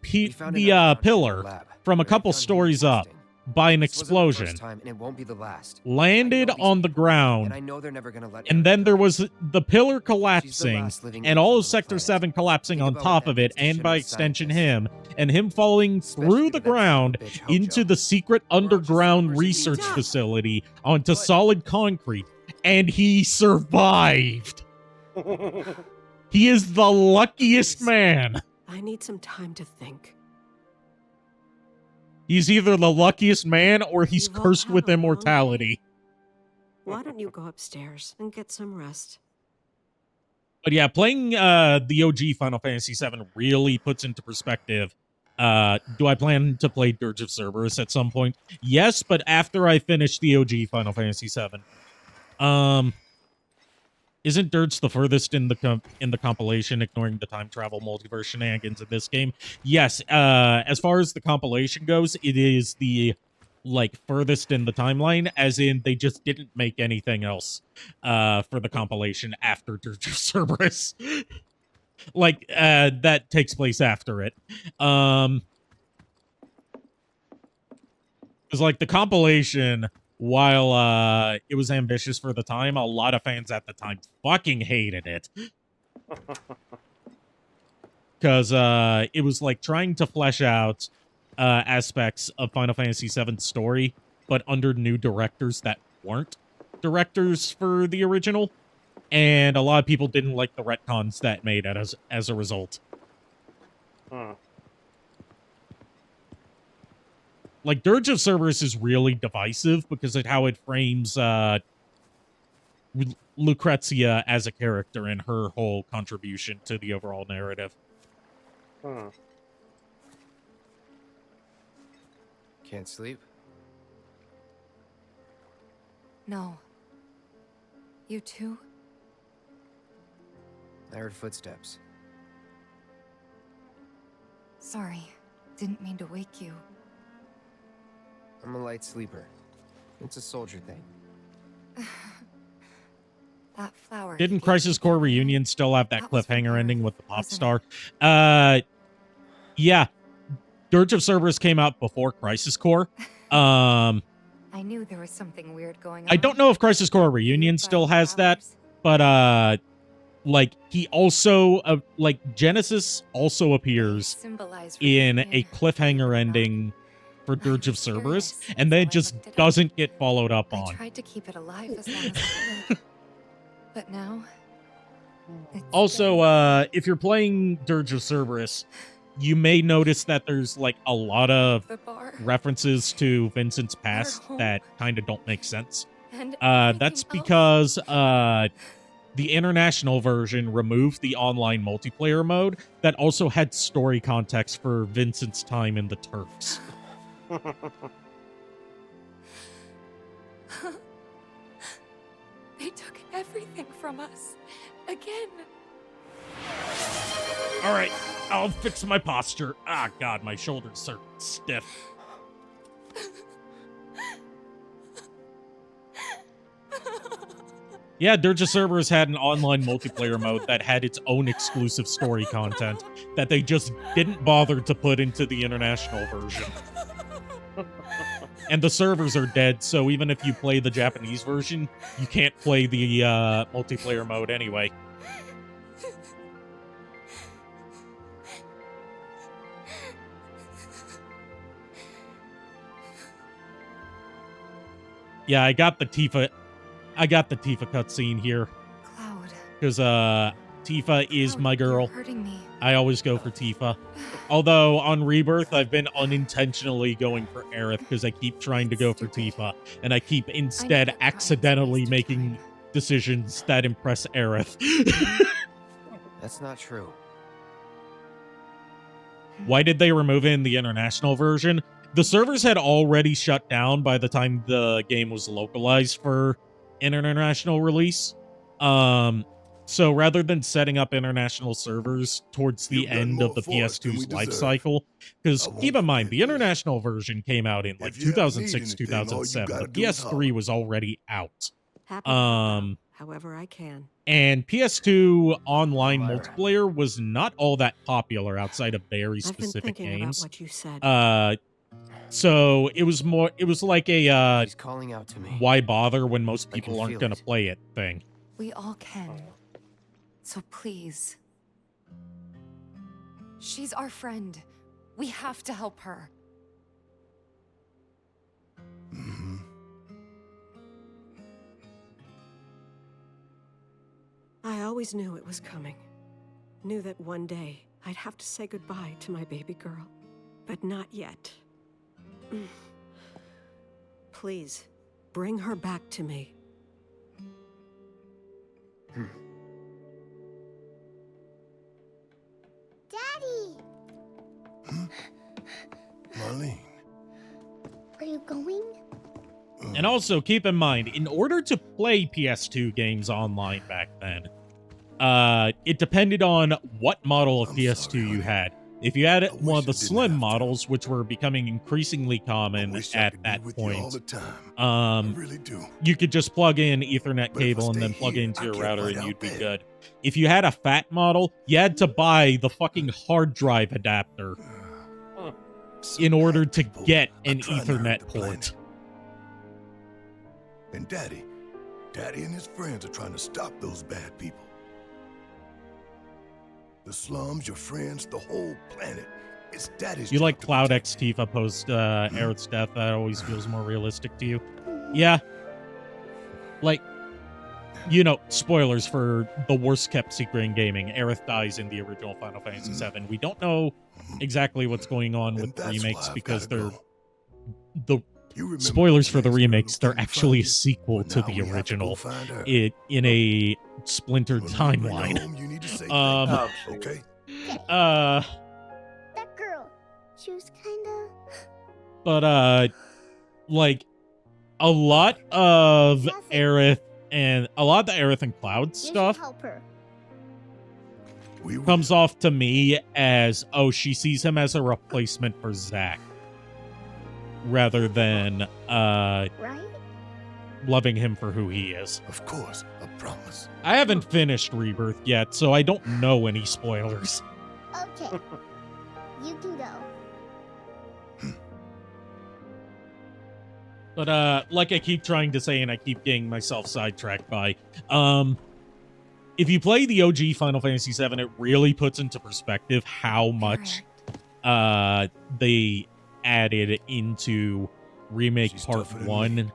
pillar from a couple stories up by an This wasn't the first explosion. time, and it won't be the last. Landed on the ground, And I know they're never gonna let and Aerith then there go. was the pillar last collapsing, living and all angel of on the Sector planet. 7 collapsing Think on about top what of it, happens to and by shitty extension scientists. him, and him falling through the to that ground bitch into Hojo. the secret underground Roger's research Stop. facility onto solid concrete, and he survived. He is the luckiest man. I need some time to think. He's either the luckiest man or he's You've all cursed had with a long immortality. Why don't you go upstairs and get some rest? But yeah, playing the OG Final Fantasy VII really puts into perspective. Do I plan to play Dirge of Cerberus at some point? Yes, but after I finish the OG Final Fantasy VII. Isn't Dirge the furthest in the compilation, ignoring the time travel multiverse shenanigans in this game? Yes. As far as the compilation goes, it is the furthest in the timeline, as in they just didn't make anything else for the compilation after Dirge of Cerberus. That takes place after it. Because the compilation, while it was ambitious for the time, a lot of fans at the time fucking hated it. Because it was trying to flesh out aspects of Final Fantasy VII's story, but under new directors that weren't directors for the original. And a lot of people didn't like the retcons that made it as a result. Dirge of Cerberus is really divisive because of how it frames Lucrezia as a character and her whole contribution to the overall narrative. Can't sleep? No. You too? I heard footsteps. Sorry. Didn't mean to wake you. I'm a light sleeper. It's a soldier thing. That flower. Didn't Crisis Core Reunion still have that cliffhanger ending with the pop star? Yeah. Dirge of Cerberus came out before Crisis Core. I knew there was something weird going on. I don't know if Crisis Core Reunion still has that, but like he also like Genesis also appears in a cliffhanger ending for Dirge of Cerberus, and then it just doesn't get followed up on. I tried to keep it alive as long as I could. But now Also, if you're playing Dirge of Cerberus, you may notice that there's like a lot of references to Vincent's past that kind of don't make sense. That's because the international version removed the online multiplayer mode that also had story context for Vincent's time in the Turks. They took everything from us. Again. All right, I'll fix my posture. Ah, God, my shoulders are stiff. Yeah, Dirge of Cerberus had an online multiplayer mode that had its own exclusive story content that they just didn't bother to put into the international version. And the servers are dead, so even if you play the Japanese version, you can't play the multiplayer mode anyway. Yeah, I got the Tifa cutscene here. Cloud. Because Tifa is my girl. Hurting me. I always go for Tifa. Although on Rebirth, I've been unintentionally going for Aerith because I keep trying to go for Tifa, and I keep instead accidentally making decisions that impress Aerith. That's not true. Why did they remove it in the international version? The servers had already shut down by the time the game was localized for an international release. So rather than setting up international servers towards the end of the PS2's life cycle, because keep in mind, the international version came out in like 2006, 2007. The PS3 was already out. However I can. And PS2 online multiplayer was not all that popular outside of very specific games. About what you said. So it was like a She's calling out to me. Why bother when most people aren't going to play it thing. We all can. So please. She's our friend. We have to help her. Mm-hmm. I always knew it was coming. Knew that one day I'd have to say goodbye to my baby girl. But not yet. Please, bring her back to me. Daddy! Marlene. Are you going? And also, keep in mind, in order to play PS2 games online back then, it depended on what model of PS2 you had. If you had one of the slim models, which were becoming increasingly common at that point, you could just plug in Ethernet cable and then plug it into your router and you'd be good. If you had a fat model, you had to buy the fucking hard drive adapter in order to get an Ethernet port. And Daddy and his friends are trying to stop those bad people. The slums, your friends, the whole planet. It's Daddy's You job like to Cloud protect. X Tifa post Aerith's death? That always feels more realistic to you. Yeah. Like, you know, spoilers for the worst kept secret in gaming. Aerith dies in the original Final Fantasy VII. We don't know exactly what's going on with that's remakes why I've because gotta the spoilers for the remakes, they're actually a sequel to the original in a splintered timeline. Okay. That girl, she was kinda... But, like, a lot of the Aerith and Cloud stuff help her. comes off to me as, oh, she sees him as a replacement for Zack, rather than, Right? loving him for who he is. Of course, I promise. I haven't finished Rebirth yet, so I don't know any spoilers. Okay. You can go. But, like I keep trying to say and I keep getting myself sidetracked by, if you play the OG Final Fantasy VII, it really puts into perspective how much, they added into Remake Part 1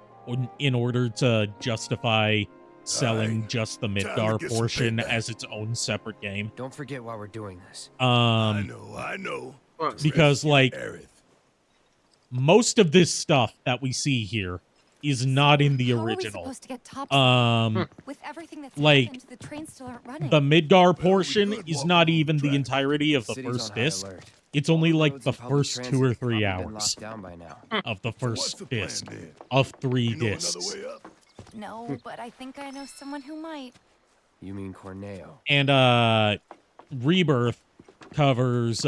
in order to justify selling just the Midgar portion as its own separate game. Don't forget why we're doing this. I know. Because, like, most of this stuff that we see here is not in the How are we original. supposed to get topside? With everything that's like, happened, the trains still aren't running. the Midgar portion is not even the entirety of the first disc. It's only like the first 2 or 3 hours of the first disc of 3 discs. No, but I think I know someone who might. You mean Corneo? And Rebirth covers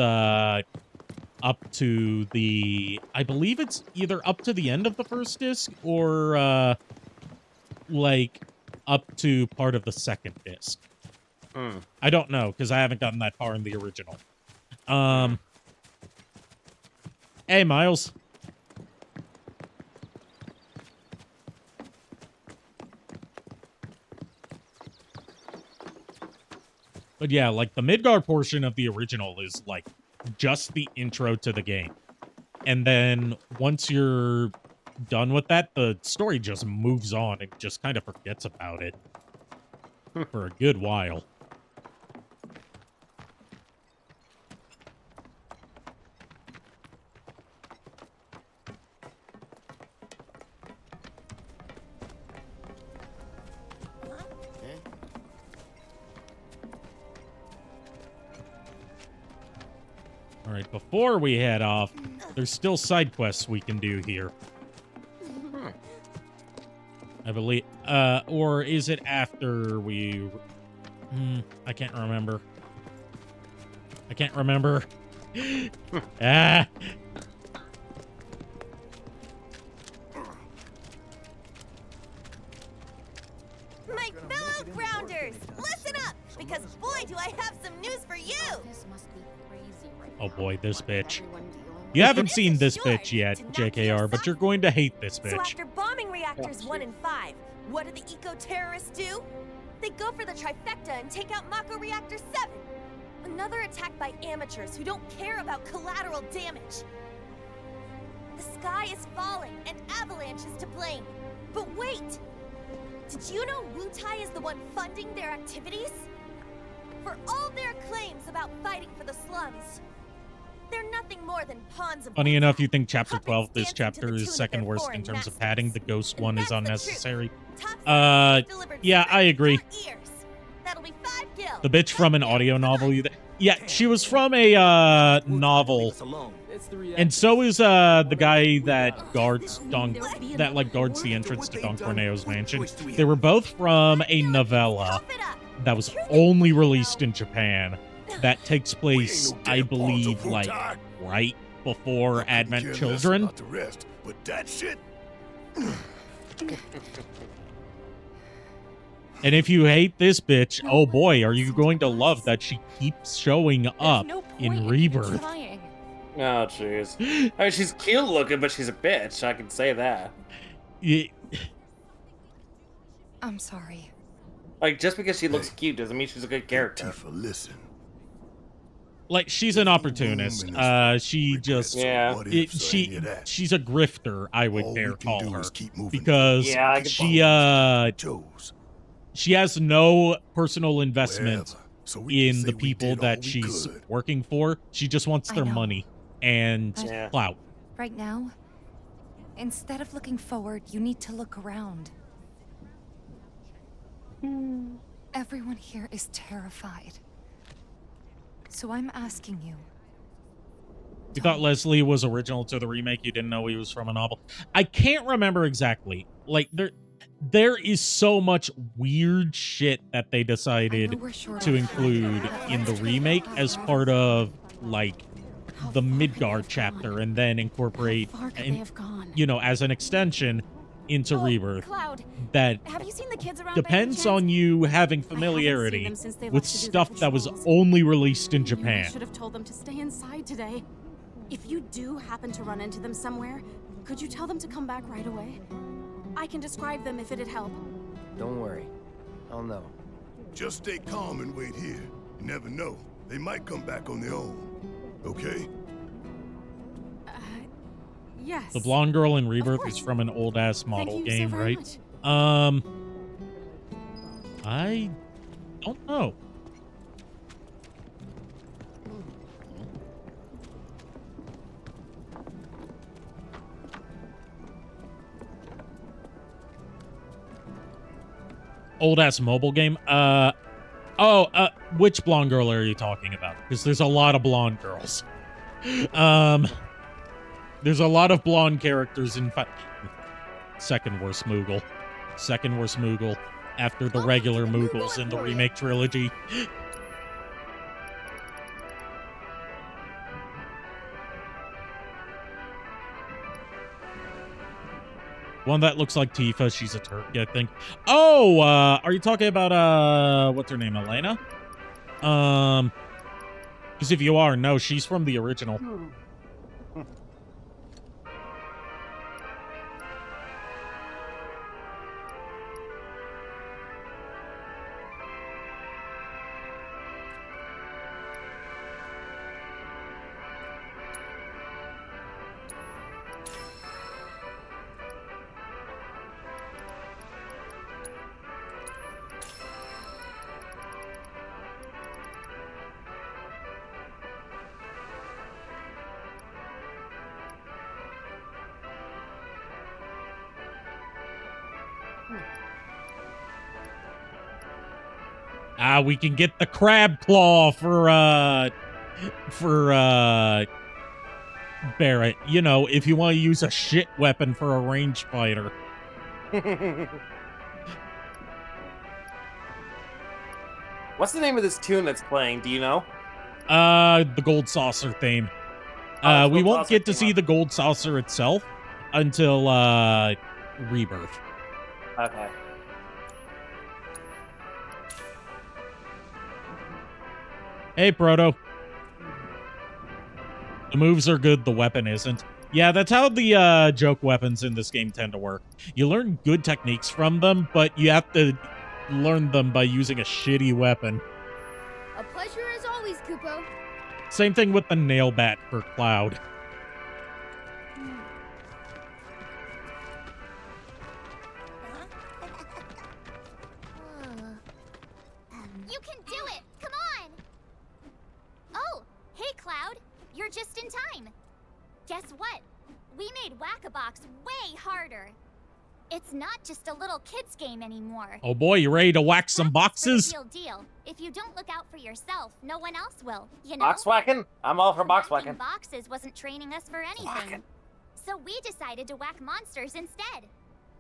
up to the, I believe it's either up to the end of the first disc or like up to part of the second disc. I don't know because I haven't gotten that far in the original. Hey, Miles. But yeah, like the Midgar portion of the original is like just the intro to the game. And then once you're done with that, the story just moves on and just kind of forgets about it for a good while. All right, before we head off, there's still side quests we can do here. I believe, or is it after we... I can't remember. I can't remember. Ah! My fellow grounders, listen up, because boy, do I have some news for you! This must be crazy right Oh boy, this bitch. Everyone dealing You with haven't This seen is this short bitch yet, to knock JKR, you but you're going to hate this So bitch. after bombing reactors 1 and 5, what do the eco-terrorists do? They go for the trifecta and take out Mako Reactor 7. Another attack by amateurs who don't care about collateral damage. The sky is falling and Avalanche is to blame. But wait! Did you know Wutai is the one funding their activities? For all their claims about fighting for the slums, they're nothing more than pawns of Funny Wutai. enough, you think Chapter Puppets 12, this dancing to chapter the tune is of second their worst foreign in terms of masters. padding. The Ghost one is That's the truth. unnecessary. Top delivered Yeah, I agree. straight to your ears. That'll be 5 gil. The bitch from an audio novel. Yeah, she was from a novel, and so is the guy that guards guards the entrance to Don Corneo's mansion. They were both from a novella that was only released in Japan. That takes place, I believe, like right before Advent Children. But that shit. And if you hate this bitch, oh boy, are you going to love that she keeps showing up in Rebirth. trying. Oh, jeez. I mean, she's cute looking, but she's a bitch. I can say that. Yeah. I'm sorry. Like, just because she looks cute doesn't mean she's a good character. Tifa, listen. Like, she's an opportunist. She just... Yeah. She's a grifter, I would All dare we can call do her. is keep moving Because Yeah, I can she has no personal investment Wherever. So we can in say the we people did all that we she's could. working for. She just wants I their know. money and Yeah. clout. Right now, Instead of looking forward, you need to look around. Everyone here is terrified. So I'm asking you. You thought Leslie was original to the remake? You didn't know he was from a novel? I can't remember exactly. Like, there is so much weird shit that they decided to include in the remake as part of, like, the Midgard chapter, and then incorporate, you know, as an extension into Rebirth. Cloud, that have you seen the kids around depends on you having familiarity with stuff that was only released in Japan. I should have told them to stay inside today. If you do happen to run into them somewhere, could you tell them to come back right away? I can describe them if it'd help. Don't worry. I'll know. Just stay calm and wait here. You never know. They might come back on their own. Okay? Yes. The blonde girl in Rebirth is from an old-ass model game, right? I don't know. Old-ass mobile game? Which blonde girl are you talking about? Because there's a lot of blonde girls. There's a lot of blonde characters in second worst Moogle. Second worst Moogle after the regular Moogles in the remake trilogy. One that looks like Tifa. She's a Turk, I think. Oh, are you talking about, what's her name, Elena? Because if you are, no, she's from the original. We can get the crab claw for Barrett. You know, if you want to use a shit weapon for a range fighter. What's the name of this tune that's playing? Do you know? The Gold Saucer theme. We won't get to see the Gold Saucer itself until, Rebirth. Okay. Hey, Proto. The moves are good, the weapon isn't. Yeah, that's how the joke weapons in this game tend to work. You learn good techniques from them, but you have to learn them by using a shitty weapon. A pleasure as always, Kupo. Same thing with the nail bat for Cloud. You can do it! Come on! Oh, hey Cloud. You're just in time. Guess what? We made Whack-A-Box way harder. It's not just a little kid's game anymore. Oh boy, you ready to whack some boxes? Real deal. If you don't look out for yourself, no one else will. You know. Box whacking? I'm all for box whacking. Boxes wasn't training us for anything. So we decided to whack monsters instead.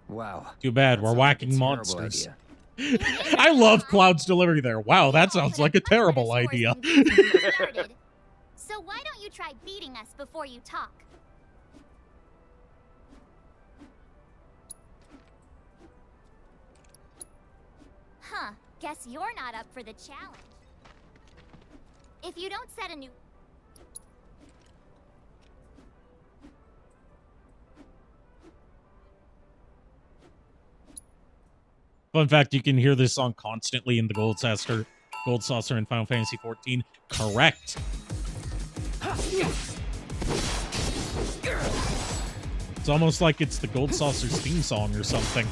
Wow. Too bad, we're whacking monsters. I love Cloud's delivery there. Wow, that sounds like a terrible idea. So why don't you try beating us before you talk? Huh, guess you're not up for the challenge. If you don't set a new... Fun fact, you can hear this song constantly in the Gold Saucer in Final Fantasy XIV. Correct. It's almost like it's the Gold Saucer's theme song or something.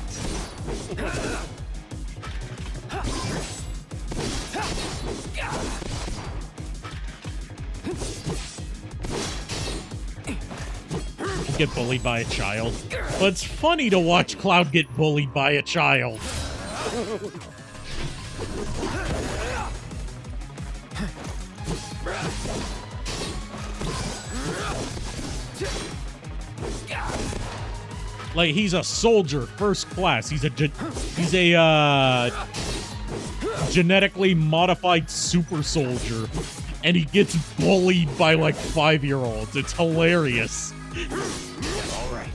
get bullied by a child. But it's funny to watch Cloud get bullied by a child. Like, he's a soldier, first class. He's a genetically modified super soldier, and he gets bullied by like 5-year-olds. It's hilarious. All right.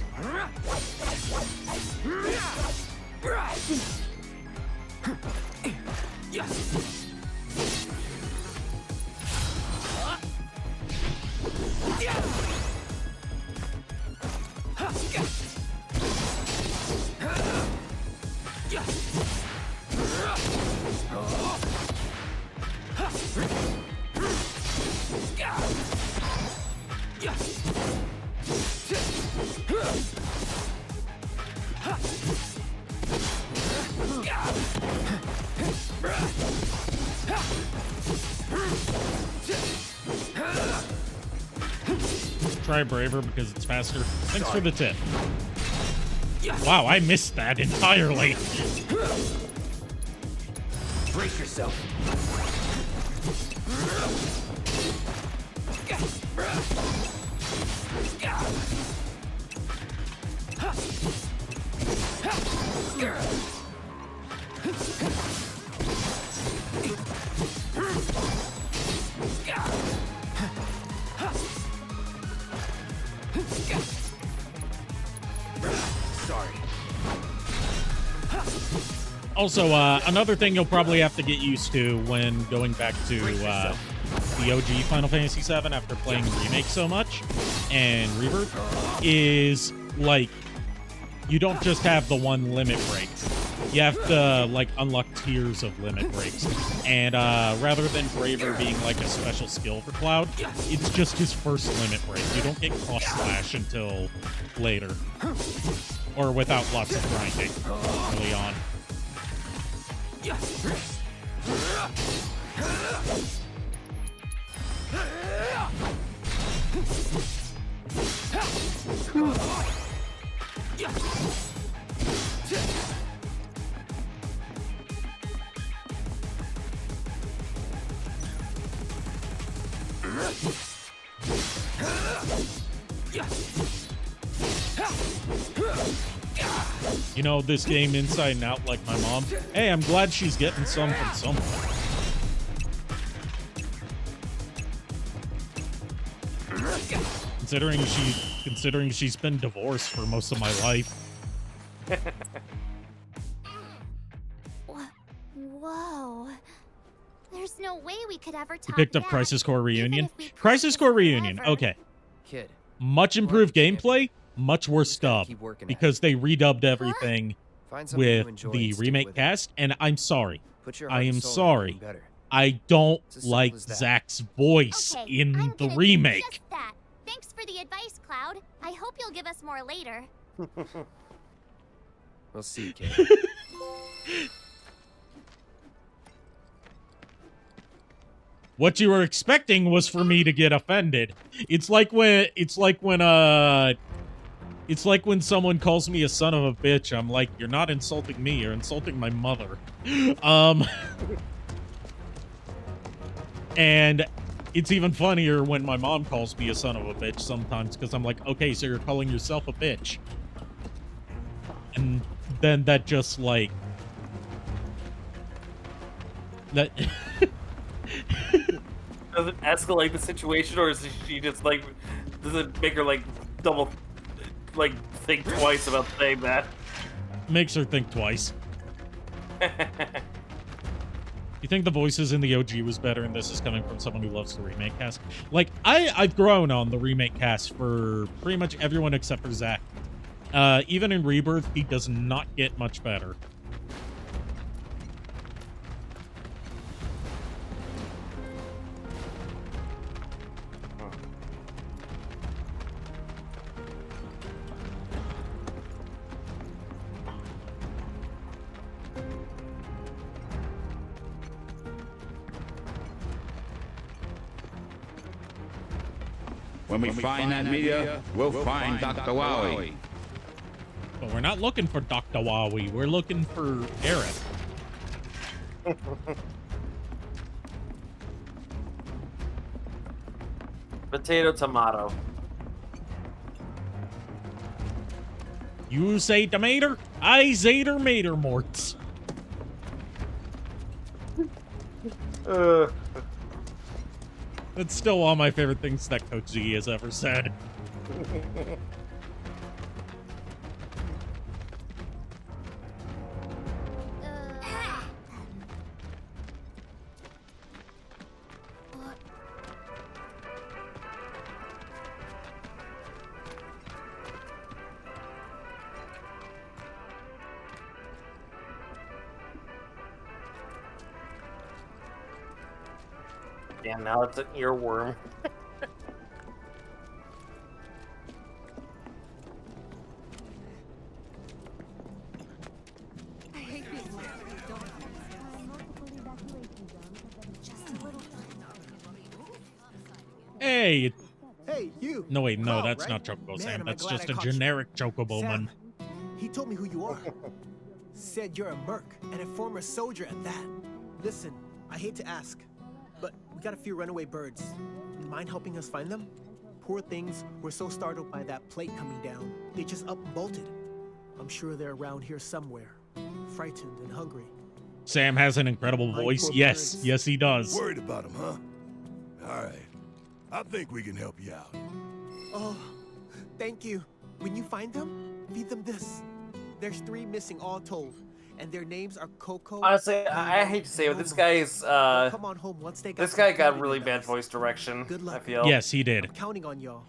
Try Braver because it's faster. Thanks for the tip. Wow, I missed that entirely. Brace yourself. Also, another thing you'll probably have to get used to when going back to the OG Final Fantasy VII after playing Remake so much and Rebirth is, like, you don't just have the one limit break. You have to, like, unlock tiers of limit breaks. And rather than Braver being, like, a special skill for Cloud, it's just his first limit break. You don't get Cross Slash until later. Or without lots of grinding early on. You know this game inside and out like my mom. Hey, I'm glad she's getting some from someone. Considering she's been divorced for most of my life. Whoa. There's no way we could ever You top picked up that, Crisis Core Reunion. even if we Crisis Core practiced Reunion. forever. Okay. Kid. Much improved gameplay, much worse dub. keep working at Because they redubbed everything Find something you with enjoy the and stick remake with it. cast, and I'm sorry. Put your I heart and am soul into sorry. getting better. I don't It's as simple like as that. Zack's voice Okay, in I'm the gonna do remake. just that. Thanks for the advice, Cloud. I hope you'll give us more later. We'll see, kid. What you were expecting was for me to get offended. It's like when someone calls me a son of a bitch. I'm like, you're not insulting me, you're insulting my mother. And it's even funnier when my mom calls me a son of a bitch sometimes, because I'm like, okay, so you're calling yourself a bitch. And then that just, like... That... Does it escalate the situation, or is she just, like... Does it make her, like, double... Like, think twice about saying that? Makes her think twice. You think the voices in the OG was better, and this is coming from someone who loves the remake cast? Like, I've grown on the remake cast for pretty much everyone except for Zack. Even in Rebirth, he does not get much better. When we find that meteor, we'll find Dr. Wowie. But we're not looking for Dr. Wowie. We're looking for Eric. Potato, tomato. You say tomato, I say tomato morts. That's still one of my favorite things that Coach Z has ever said. Damn, now it's an earworm. Hey! Hey, you! No, wait, no, Cloud, that's right? not Chocobo Man, Sam. am I That's glad just I a caught you. generic Chocobo Sam, man. he told me who you are. Said you're a merc and a former soldier at that. Listen, I hate to ask, but we got a few runaway birds. Mind helping us find them? Poor things were so startled by that plate coming down, they just up and bolted. I'm sure they're around here somewhere, frightened and hungry. Sam has an incredible voice. Yes, yes, he does. Worried about him, huh? All right. I think we can help you out. Oh, thank you. When you find them, feed them this. There's 3 missing all told, and their names are Coco. Honestly, I hate to say it, but this guy's Come on home once they got this guy got completed really with bad us. voice direction. Good luck. I feel. Yes, he did. I'm counting on y'all.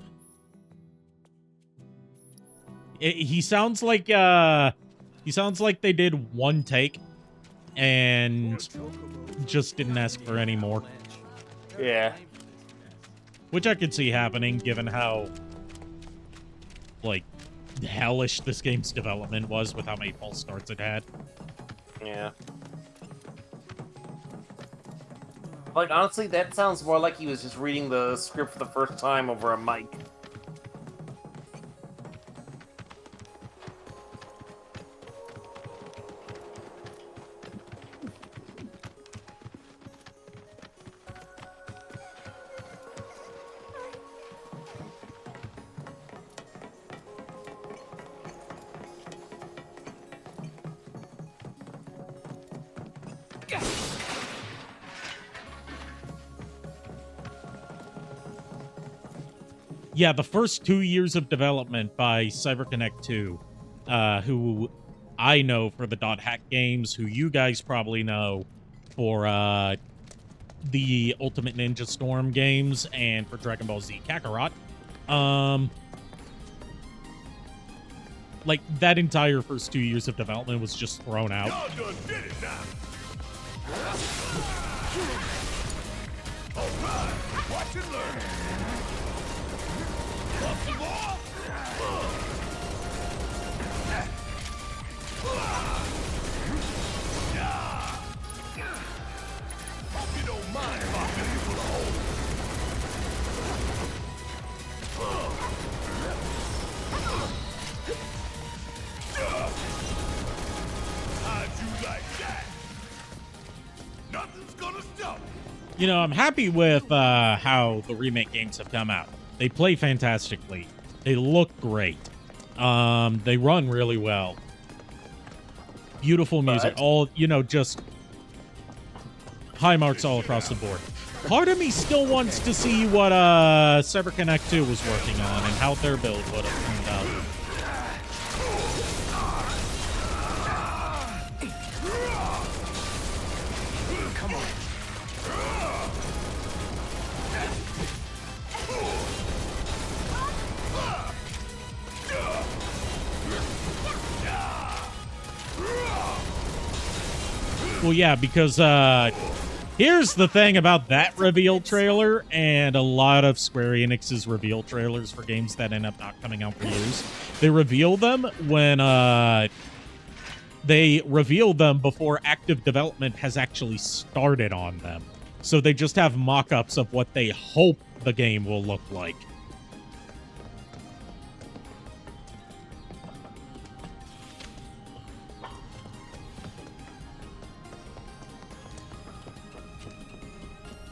He sounds like they did one take and just didn't ask for any more. Yeah. Which I could see happening given how like hellish this game's development was with how many false starts it had. Yeah. Like, honestly, that sounds more like he was just reading the script for the first time over a mic. Yeah, the first 2 years of development by CyberConnect 2, who I know for the Dot Hack games, who you guys probably know for the Ultimate Ninja Storm games and for Dragon Ball Z Kakarot. Like, that entire first 2 years of development was just thrown out. Y'all done did it now. All right, watch and learn. Want some more? Hope you don't mind if I fill you full of holes. How'd you like that? Nothing's gonna stop. You know, I'm happy with how the remake games have come out. They play fantastically. They look great. They run really well. Beautiful music. All, you know, just high marks all across the board. Part of me still wants to see what CyberConnect 2 was working on and how their build would have turned out. Come on. Well, yeah, because here's the thing about that reveal trailer and a lot of Square Enix's reveal trailers for games that end up not coming out for years. They reveal them when they reveal them before active development has actually started on them. So they just have mock-ups of what they hope the game will look like.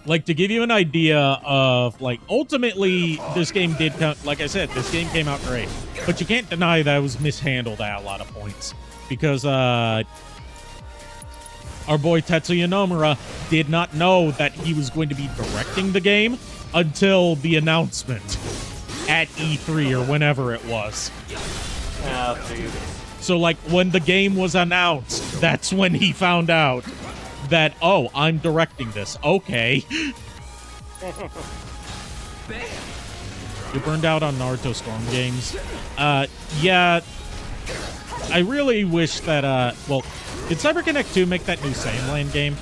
Like, to give you an idea of, like, ultimately, this game did come, like I said, this game came out great. But you can't deny that it was mishandled at a lot of points. Because, our boy Tetsuya Nomura did not know that he was going to be directing the game until the announcement at E3 or whenever it was. Oh, dude. So, like, when the game was announced, that's when he found out that, oh, I'm directing this. Okay. You're burned out on Naruto Storm games. Yeah. I really wish that, well, did CyberConnect 2 make that new Sandland game?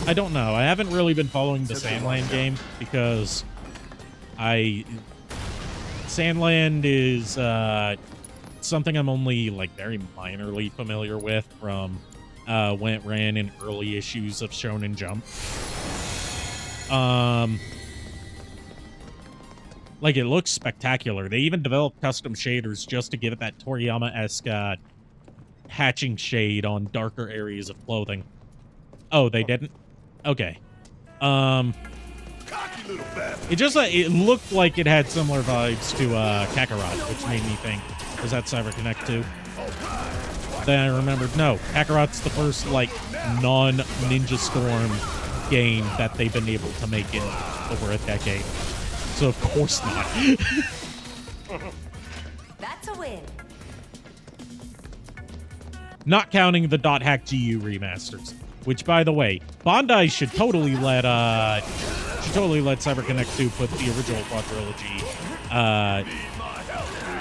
I don't know. I haven't really been following the Sandland game because Sandland is, something I'm only, like, very minorly familiar with from when it ran in early issues of Shonen Jump. Like, it looks spectacular. They even developed custom shaders just to give it that Toriyama-esque hatching shade on darker areas of clothing. Oh, they didn't? Okay. It just, it looked like it had similar vibes to Kakarot, which made me think, was that CyberConnect 2? Then I remembered, no, Kakarot's the first, like, non-Ninja Storm game that they've been able to make in over a decade. So, of course not. That's a win. Not counting the .hack GU remasters, which, by the way, Bandai should totally let CyberConnect 2 put the original quadrilogy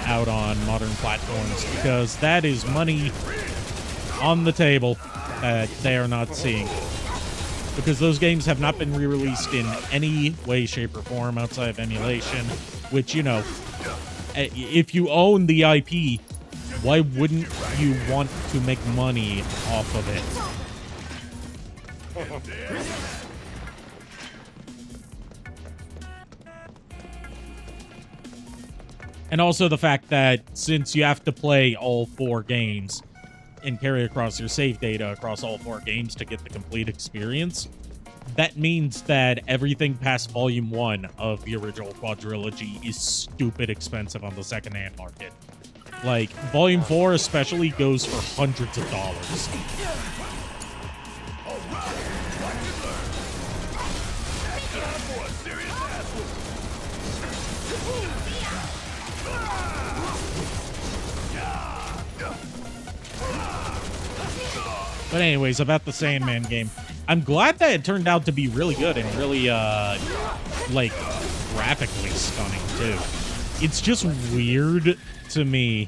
out on modern platforms, because that is money on the table that they are not seeing. Because those games have not been re-released in any way, shape, or form outside of emulation, which, you know, if you own the IP, why wouldn't you want to make money off of it? And also the fact that since you have to play all 4 games and carry across your save data across all 4 games to get the complete experience, that means that everything past Volume 1 of the original quadrilogy is stupid expensive on the secondhand market. Like, Volume 4 especially goes for hundreds of dollars. But anyways, about the Sandman game. I'm glad that it turned out to be really good and really, like, graphically stunning, too. It's just weird to me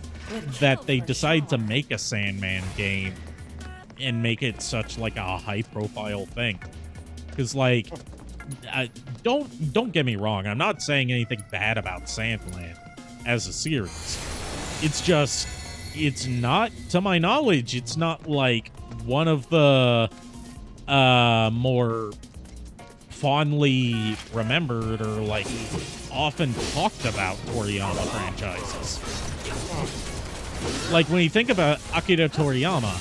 that they decide to make a Sandman game and make it such, like, a high-profile thing. Because, like, don't get me wrong. I'm not saying anything bad about Sandland as a series. It's just, it's not, to my knowledge, it's not, like, one of the more fondly remembered or, like, often talked about Toriyama franchises. Like, when you think about Akira Toriyama,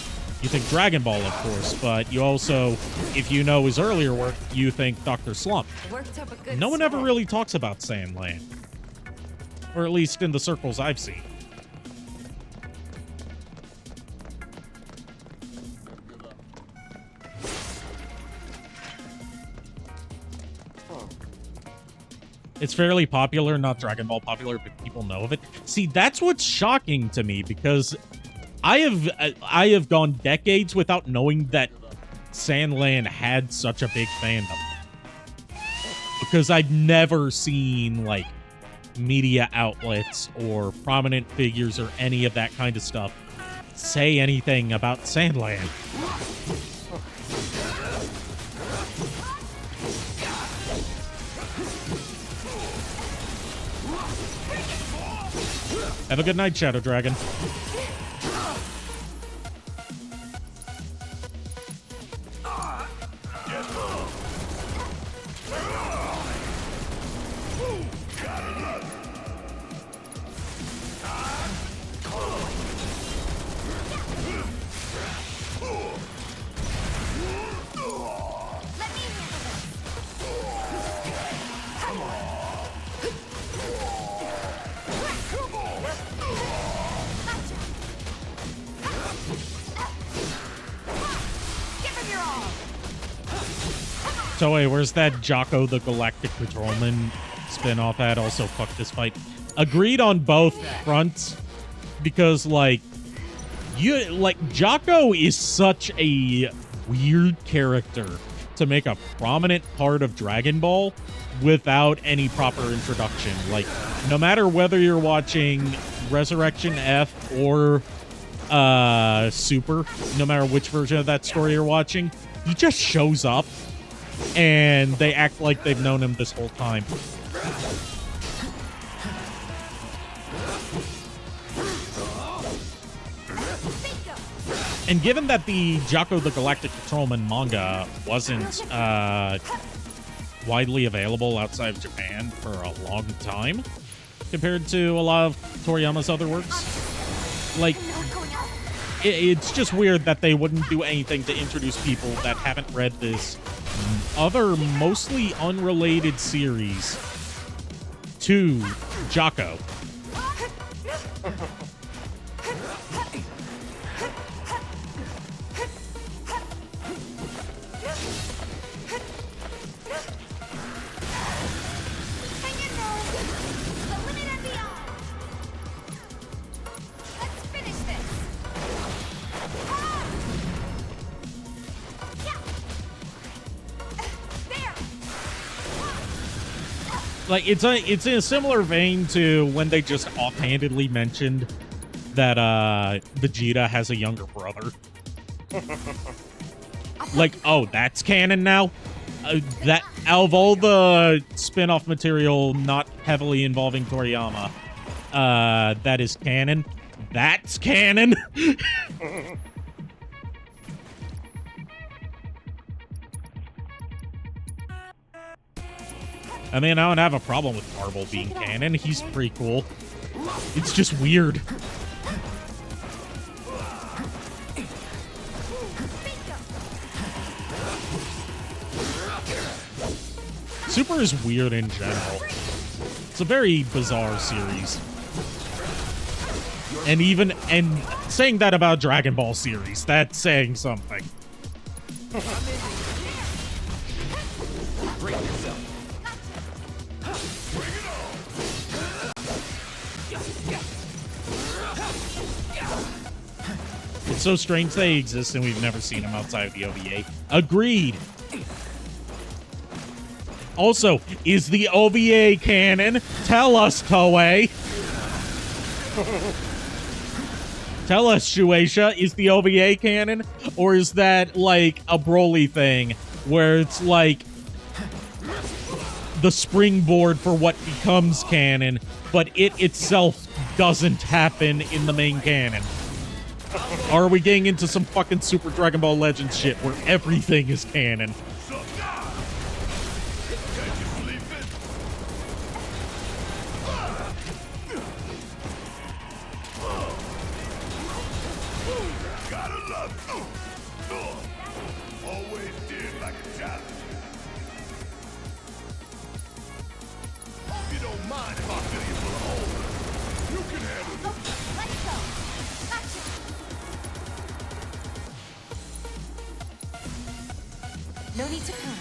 you think Dragon Ball, of course, but you also, if you know his earlier work, you think Dr. Slump. No one ever really talks about Sandland. Or at least in the circles I've seen. It's fairly popular, not Dragon Ball popular, but people know of it. See, that's what's shocking to me, because I have gone decades without knowing that Sandland had such a big fandom. Because I've never seen, like, media outlets or prominent figures or any of that kind of stuff say anything about Sandland. Have a good night, Shadow Dragon. Toei, where's that Jocko the Galactic Patrolman spin-off ad? Also, fuck this fight. Agreed on both fronts, because, like, Jocko is such a weird character to make a prominent part of Dragon Ball without any proper introduction. Like, no matter whether you're watching Resurrection F or Super, no matter which version of that story you're watching, he just shows up and they act like they've known him this whole time. And given that the Jocko the Galactic Patrolman manga wasn't widely available outside of Japan for a long time, compared to a lot of Toriyama's other works, like, it's just weird that they wouldn't do anything to introduce people that haven't read this other mostly unrelated series to Jocko. Like, it's in a similar vein to when they just offhandedly mentioned that Vegeta has a younger brother. Like, oh, that's canon now? That out of all the spin-off material not heavily involving Toriyama, that is canon. That's canon. I mean, I don't have a problem with Marvel being canon. He's pretty cool. It's just weird. Super is weird in general. It's a very bizarre series. And saying that about Dragon Ball series, that's saying something. It's so strange they exist and we've never seen them outside of the OVA. Agreed. Also, is the OVA canon? Tell us, Toei. Tell us, Shueisha, is the OVA canon? Or is that, like, a Broly thing, where it's, like, the springboard for what becomes canon, but it itself doesn't happen in the main canon? Or are we getting into some fucking Super Dragon Ball Legends shit where everything is canon? No need to cry.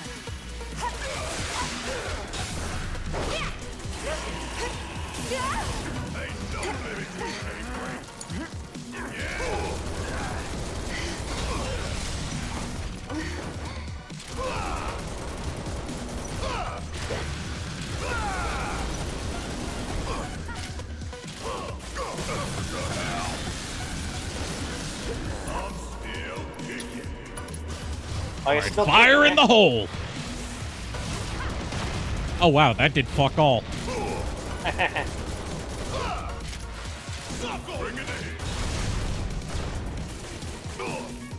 Fire in the hole! Oh wow, that did fuck all.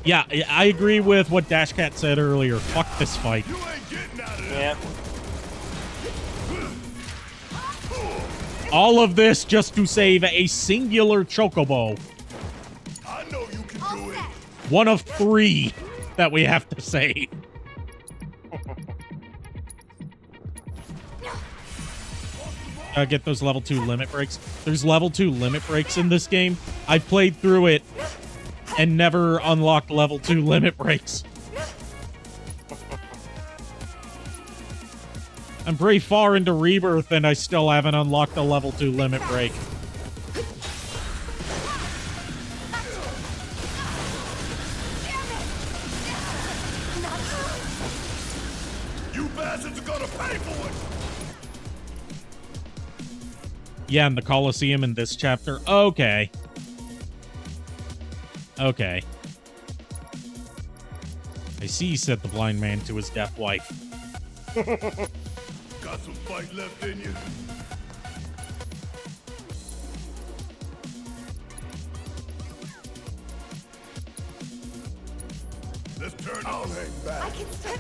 Yeah, I agree with what Dashcat said earlier. Fuck this fight. Yeah. All of this just to save a singular chocobo. I know you can do it. One of 3 that we have to save. Get those level 2 limit breaks. There's level 2 limit breaks in this game. I played through it and never unlocked level 2 limit breaks. I'm pretty far into Rebirth and I still haven't unlocked the level 2 limit break. You bastards are gonna pay for it! Yeah, in the Colosseum in this chapter. Okay. Okay. I see, said the blind man to his deaf wife. Got some fight left in you? Let's turn I'll hang back. I can start.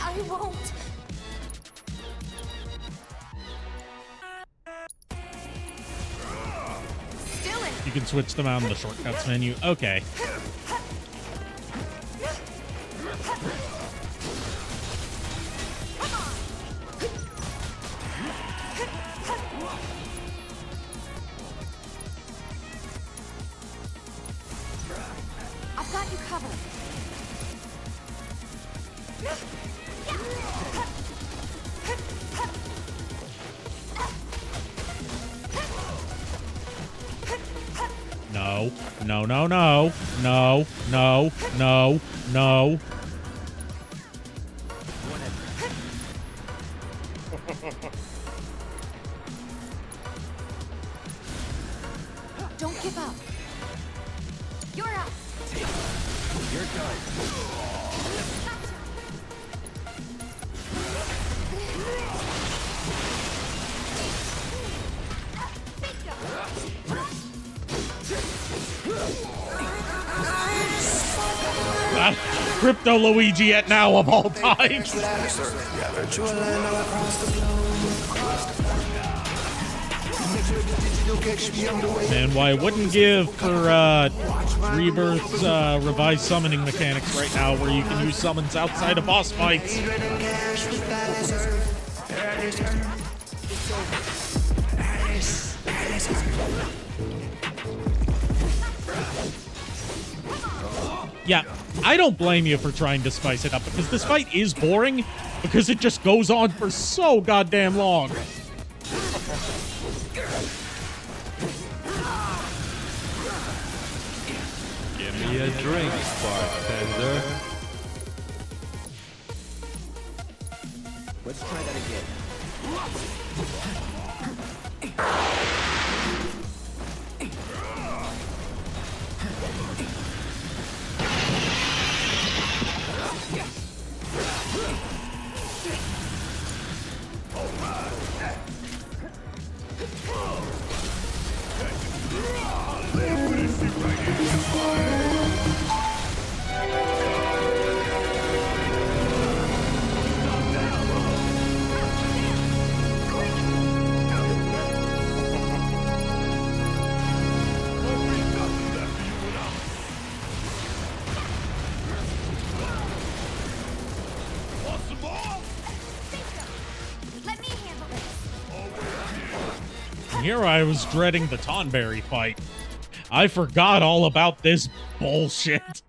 I won't. Still in. You can switch them out in the shortcuts menu. Okay. I've got you covered. No. No, no, no. No, no, no, no. Don't give up. You're up. You're done. Crypto Luigi at now of all times. And why I wouldn't give for Rebirth's revised summoning mechanics right now, where you can use summons outside of boss fights. Yeah, I don't blame you for trying to spice it up, because this fight is boring, because it just goes on for so goddamn long. Give me a drink, bartender. Let's try that again. Let me handle this. Here I was dreading the Tonberry fight. I forgot all about this bullshit. Watch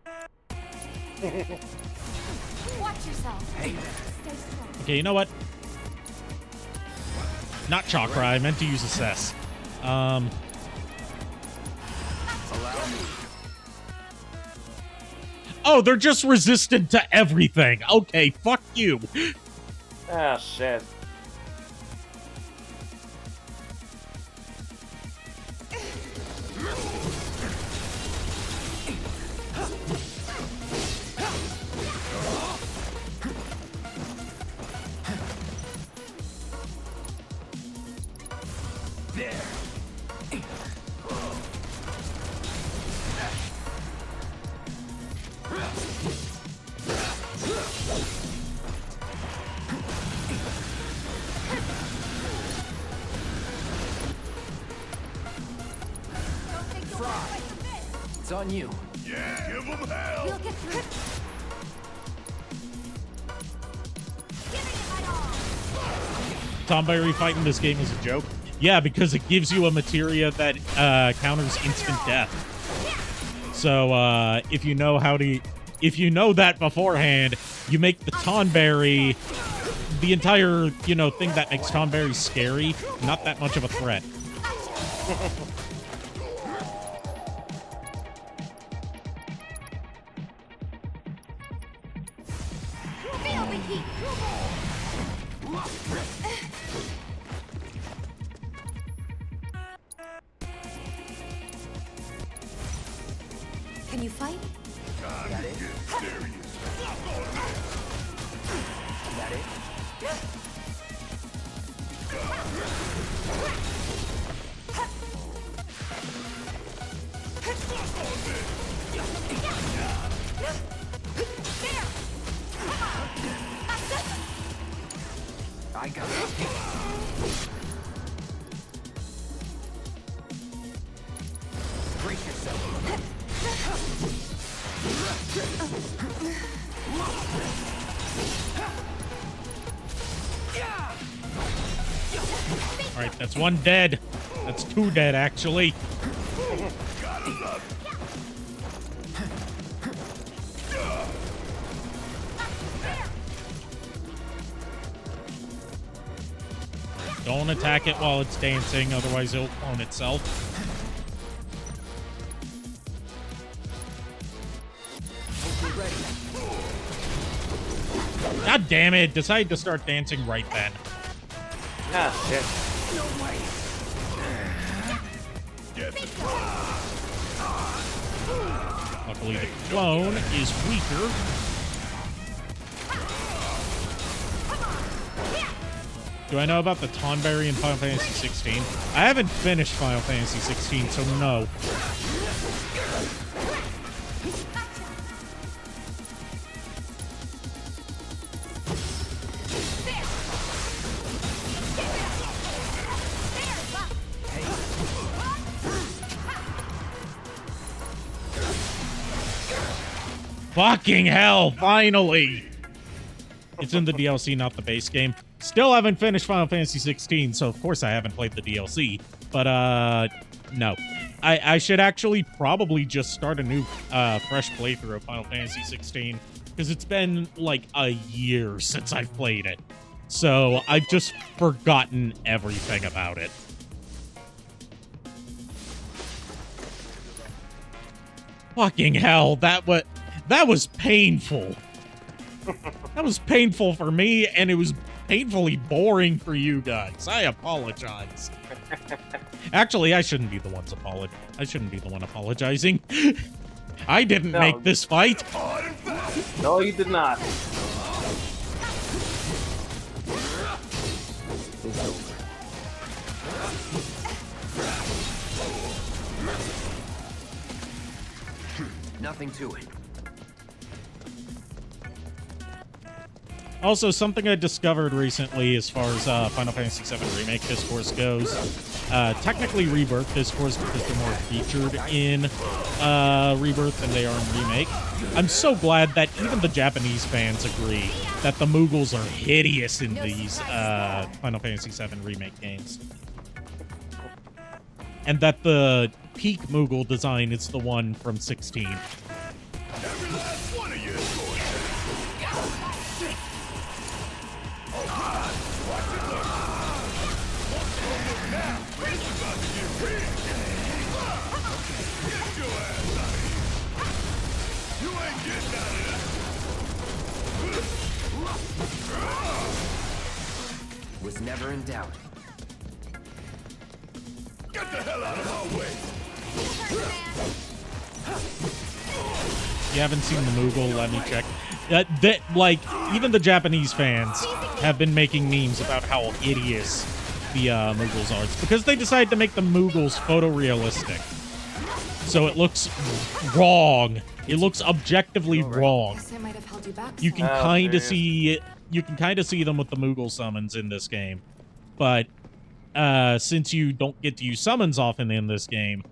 yourself. Stay strong. Okay, you know what? Not Chakra, I meant to use Assess. Oh, they're just resistant to everything. Okay, fuck you. Ah, shit. It's on you. Yeah, give them hell! We'll get through. Giving it my all. Tomberry fight in this game is a joke? Yeah, because it gives you a materia that counters instant death. So if you know that beforehand, you make the Tonberry, the entire, thing that makes Tonberry scary, not that much of a threat. Feel the heat. Can you fight? Got it. Got it. I got it. Brace yourself. All right, that's one dead. That's two dead, actually. Don't attack it while it's dancing, otherwise it'll clone itself. God damn it! Decided to start dancing right then. Ah, shit. Luckily, the clone is weaker. Do I know about the Tonberry in Final Fantasy 16? I haven't finished Final Fantasy 16, so no. Fucking hell, finally! It's in the DLC, not the base game. Still haven't finished Final Fantasy 16, so of course I haven't played the DLC. But, no. I should actually probably just start a new, fresh playthrough of Final Fantasy 16, because it's been, like, a year since I've played it. So, I've just forgotten everything about it. Fucking hell, that was painful. That was painful for me, and it was painfully boring for you guys. I apologize. Actually, I shouldn't be the one apologizing. I didn't make this fight. No, you did not. It's over. Nothing to it. Also, something I discovered recently as far as Final Fantasy VII Remake discourse goes. Technically Rebirth discourse, because they're more featured in Rebirth than they are in Remake. I'm so glad that even the Japanese fans agree that the Moogles are hideous in these Final Fantasy VII Remake games. And that the peak Moogle design is the one from 16. Every last one of you is going Was never in doubt. Get the hell out of my way! You haven't seen the Moogle? Let me check. Even the Japanese fans have been making memes about how hideous the Moogles are. It's because they decided to make the Moogles photorealistic. So it looks wrong. It looks objectively wrong. Guess I might have held you back. You can kind of see them with the Moogle summons in this game. But since you don't get to use summons often in this game,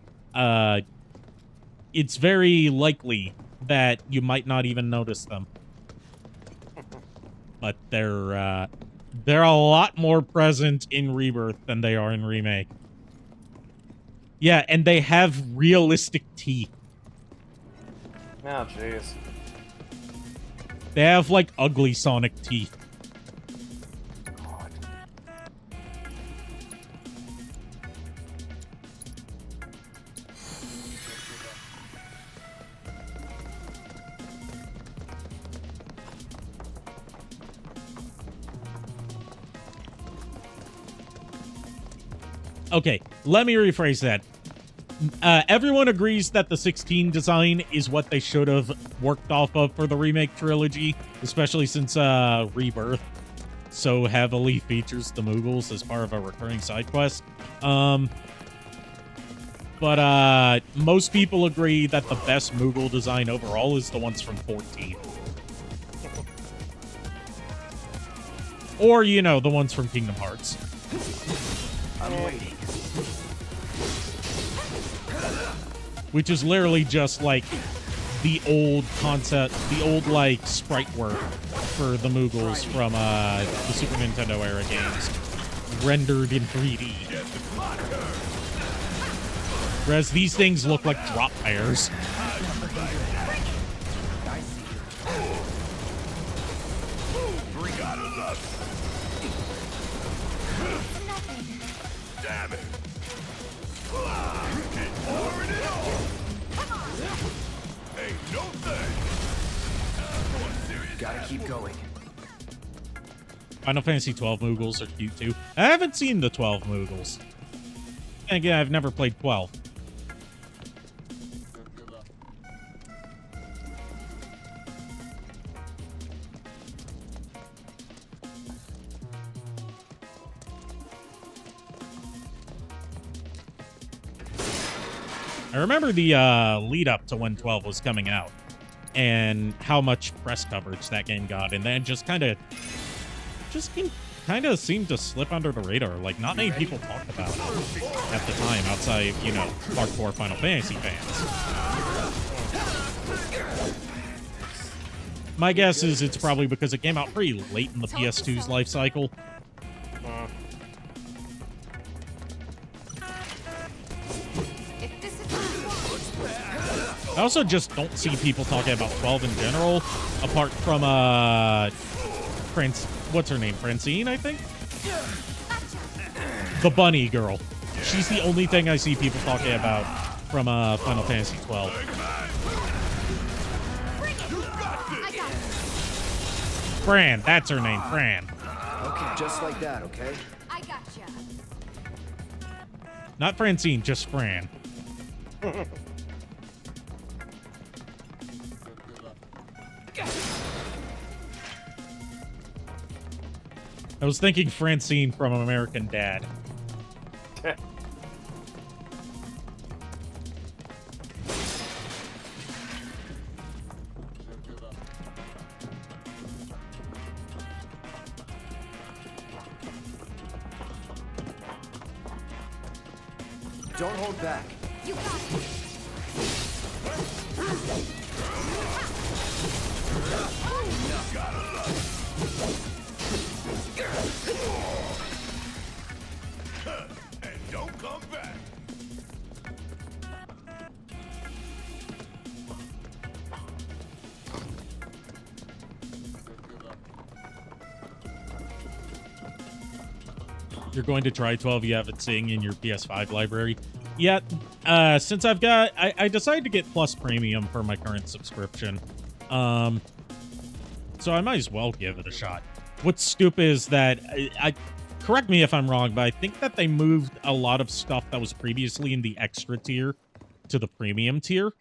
it's very likely that you might not even notice them. But they're They're a lot more present in Rebirth than they are in Remake. Yeah, and they have realistic teeth. Oh, jeez. They have, like, ugly Sonic teeth. Okay, let me rephrase that. Everyone agrees that the 16 design is what they should have worked off of for the Remake trilogy, especially since Rebirth so heavily features the Moogles as part of a recurring side quest. But most people agree that the best Moogle design overall is the ones from 14. Or, you know, the ones from Kingdom Hearts. I'm waiting. Which is literally just, like, the old concept, the old, like, sprite work for the Moogles from the Super Nintendo era games, rendered in 3D. Whereas these things look like drop pairs. Damn it! Ain't no thing. Gotta keep going. Final Fantasy 12 Moogles are cute too. I haven't seen the 12 Moogles. And again, I've never played 12. I remember the lead up to when 12 was coming out and how much press coverage that game got, and then just kind of seemed to slip under the radar. Like, not many people talked about it at the time outside, you know, hardcore Final Fantasy fans. My guess is it's probably because it came out pretty late in the PS2's life cycle. I also just don't see people talking about 12 in general, apart from, what's her name? Francine, I think? The bunny girl. She's the only thing I see people talking about from, Final Fantasy 12. Fran, that's her name, Fran. Okay, just like that, okay? I gotcha. Not Francine, just Fran. I was thinking Francine from American Dad. Don't hold back. You got it. And don't come back. You're going to try 12 you haven't seen in your PS5 library. Yeah, since I've got... I decided to get Plus Premium for my current subscription. So I might as well give it a shot. What's stupid is that... correct me if I'm wrong, but I think that they moved a lot of stuff that was previously in the extra tier to the premium tier.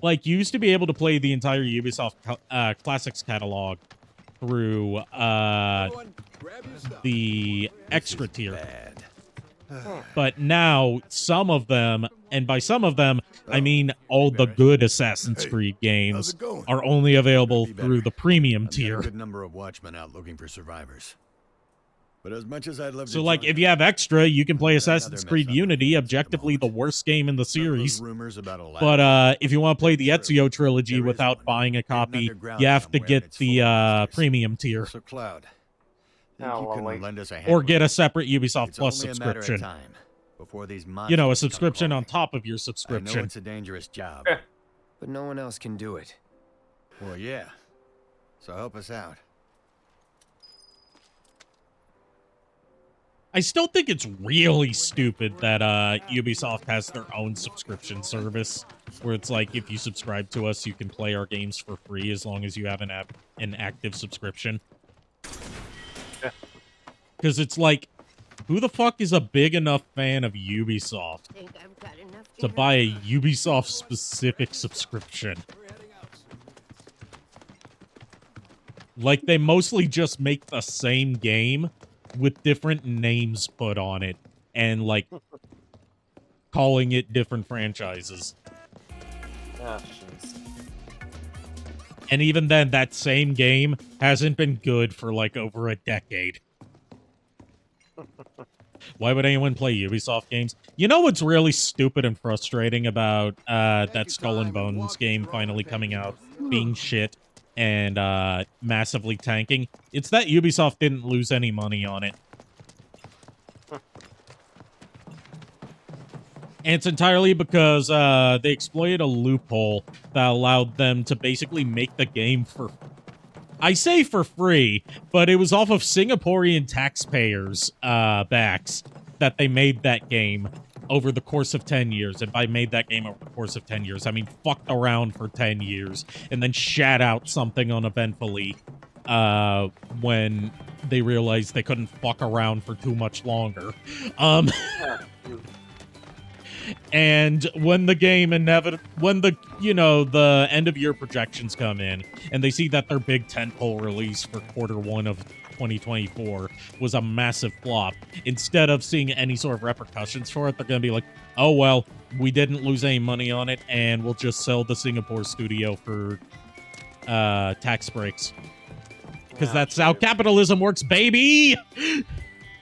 Like, you used to be able to play the entire Ubisoft Classics catalog through the extra tier. But now, some of them, and by some of them, I mean all the good Assassin's Creed games, are only available through the premium tier. A good number of watchmen out looking for survivors. But as much as I'd love So, to like, if you have extra, you can play Assassin's Creed Unity, objectively the worst game in the series. But if you want to play the Ezio trilogy without buying a copy, you have to get the premium tier. So, Cloud, How you long? can lend us a hand? Or get a separate Ubisoft It's Plus only a matter of subscription. time before these You know, a monsters come subscription calling. on top of your I know subscription. it's a dangerous job. But no one else can do it. Well, yeah. So help us out. I still think it's really stupid that Ubisoft has their own subscription service, where it's like, if you subscribe to us, you can play our games for free as long as you have an active subscription. Because it's like, who the fuck is a big enough fan of Ubisoft to buy a Ubisoft-specific subscription? Like, they mostly just make the same game with different names put on it and, like, calling it different franchises. Oh, jeez. And even then, that same game hasn't been good for, like, over a decade. Why would anyone play Ubisoft games? You know what's really stupid and frustrating about that Skull and Bones game finally coming out being shit and massively tanking? It's that Ubisoft didn't lose any money on it. And it's entirely because they exploited a loophole that allowed them to basically make the game for... I say for free, but it was off of Singaporean taxpayers' backs that they made that game over the course of 10 years. And by made that game over the course of 10 years, I mean fucked around for 10 years and then shat out something uneventfully when they realized they couldn't fuck around for too much longer. And when the game when the, you know, the end of year projections come in and they see that their big tentpole release for Q1 of 2024 was a massive flop, instead of seeing any sort of repercussions for it, they're going to be like, oh, well, we didn't lose any money on it and we'll just sell the Singapore studio for tax breaks. Because that's how capitalism works, baby!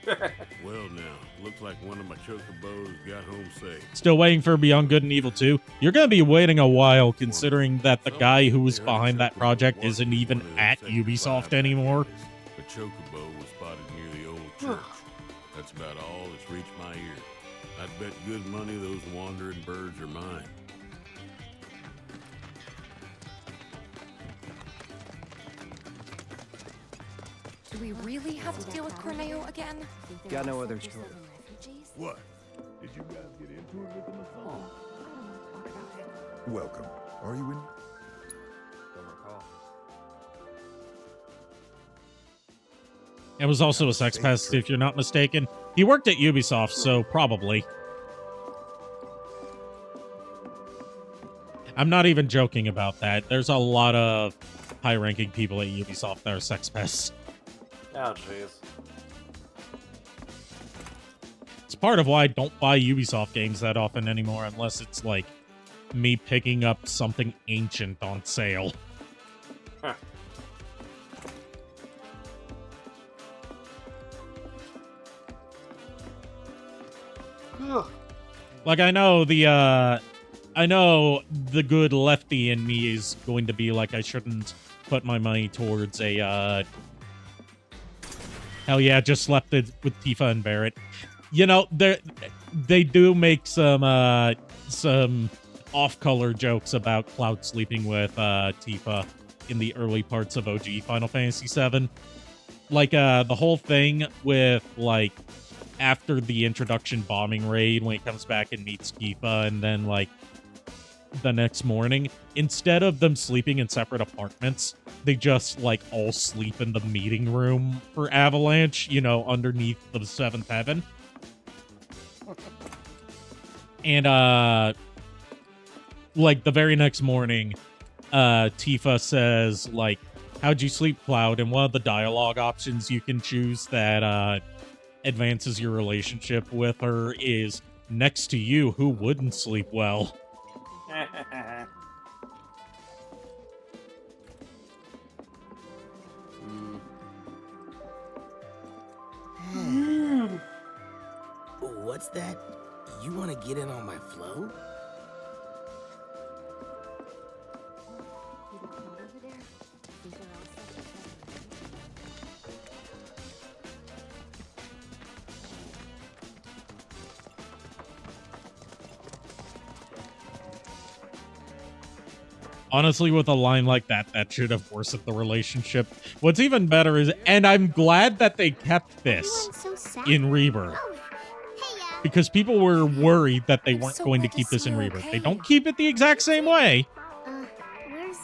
Well, now. Looks like one of my chocobos got home safe. Still waiting for Beyond Good and Evil 2? You're going to be waiting a while, considering that the guy who was behind that project isn't even at Ubisoft anymore. A chocobo was spotted near the old church. That's about all that's reached my ear. I'd bet good money those wandering birds are mine. Do we really have to deal with Corneo again? Got no other choice. What? Did you guys get into it with them or something? Welcome. Are you in? Don't recall. It was also a sex pest, if you're not mistaken. He worked at Ubisoft, so probably. I'm not even joking about that. There's a lot of high-ranking people at Ubisoft that are sex pests. Oh, jeez. It's part of why I don't buy Ubisoft games that often anymore, unless it's, like, me picking up something ancient on sale. Huh. Like, I know the good lefty in me is going to be like, I shouldn't put my money towards a, hell yeah, just slept it with Tifa and Barrett. You know, they do make some off-color jokes about Cloud sleeping with Tifa in the early parts of OG Final Fantasy VII. Like, the whole thing with, like, after the introduction bombing raid, when he comes back and meets Tifa, and then, like, the next morning, instead of them sleeping in separate apartments, they just, like, all sleep in the meeting room for Avalanche, you know, underneath the seventh heaven. And, like, the very next morning, Tifa says, like, how'd you sleep, Cloud? And one of the dialogue options you can choose that, advances your relationship with her is, next to you, who wouldn't sleep well? What's that? You want to get in on my flow? Honestly, with a line like that, that should have worsened the relationship. What's even better is, and I'm glad that they kept this in Rebirth. Because people were worried that they weren't going to keep this in Rebirth. They don't keep it the exact same way.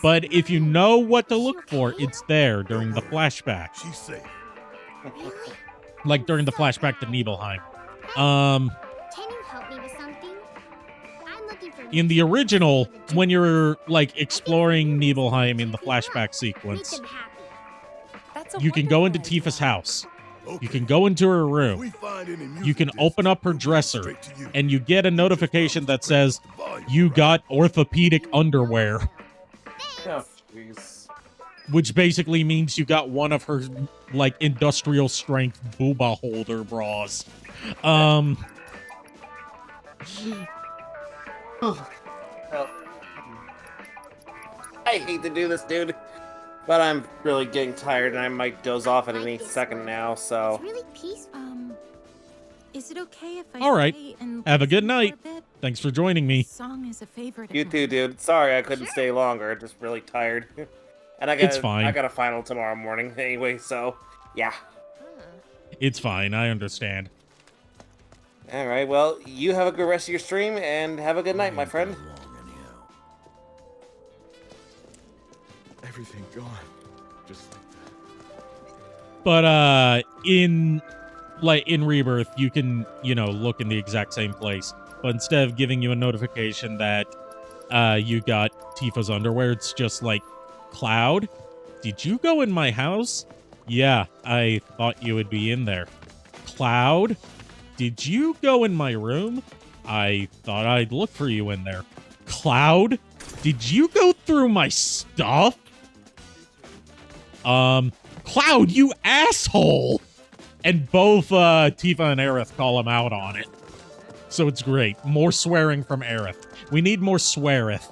But if you know what to look for, it's there during the flashback. She's safe. Like during the flashback to Nibelheim. Can you help me with something? I'm looking for In the original, when you're like exploring Nibelheim in the flashback sequence, you can go into Tifa's house. You can go into her room. You can open up her dresser, and you get a notification that says, "You got orthopedic underwear." Oh, jeez. Which basically means you got one of her, like, industrial strength booba holder bras. Well, I hate to do this, dude, but I'm really getting tired, and I might doze off at any second now. So. Really peaceful. Is it okay if I All right. stay and Have a good listen for night. bit? Thanks for joining me. This song is a favorite. You of too, mine. dude. Sorry I couldn't stay longer. Just really tired. And It's fine. I got a final tomorrow morning anyway, so yeah. It's fine. I understand. All right. Well, you have a good rest of your stream and have a good night, my friend. Everything gone. Just like that. But, in Rebirth, you can, look in the exact same place. But instead of giving you a notification that, you got Tifa's underwear, it's just like, Cloud, did you go in my house? Yeah, I thought you would be in there. Cloud, did you go in my room? I thought I'd look for you in there. Cloud, did you go through my stuff? Cloud, you asshole! And both Tifa and Aerith call him out on it. So it's great. More swearing from Aerith. We need more sweareth.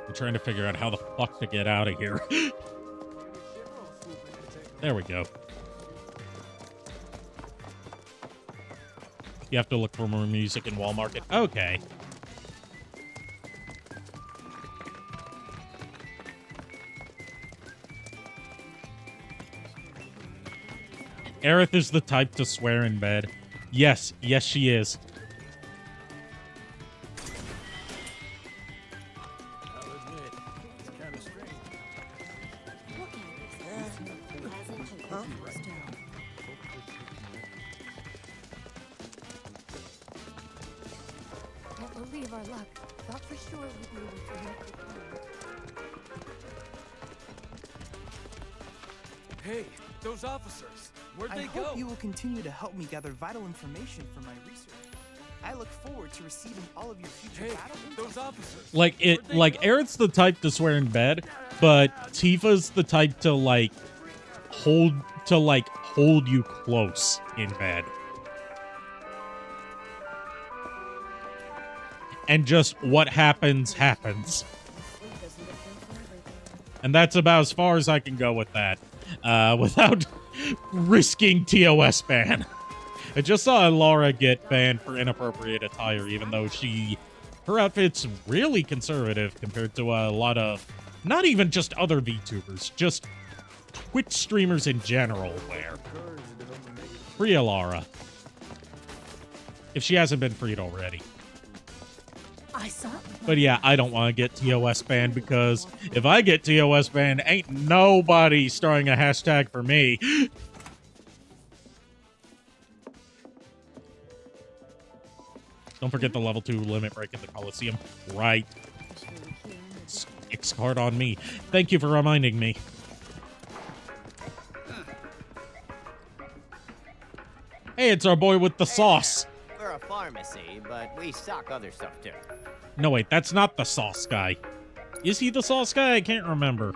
I'm trying to figure out how the fuck to get out of here. There we go. You have to look for more music in Wall Market. Okay. Aerith is the type to swear in bed. Yes, yes she is. Can't believe our luck. Thought for sure we'd be able to make it home. Hey, those officers, where'd they go? I hope you will continue to help me gather vital information for my research. I look forward to receiving all of your future battle info. Those officers. Like Aerith's the type to swear in bed, but Tifa's the type to hold you close in bed. And just what happens, happens. And that's about as far as I can go with that. Without risking TOS ban. I just saw Laura get banned for inappropriate attire, even though her outfit's really conservative compared to a lot of, not even just other VTubers, just Twitch streamers in general wear. Free Laura. If she hasn't been freed already. But yeah, I don't want to get TOS banned because if I get TOS banned, ain't nobody starting a hashtag for me. Don't forget the level 2 limit break in the Coliseum. Right. X card on me. Thank you for reminding me. Hey, it's our boy with the sauce. We're a pharmacy, but we stock other stuff too. No, wait, that's not the sauce guy. Is he the sauce guy? I can't remember.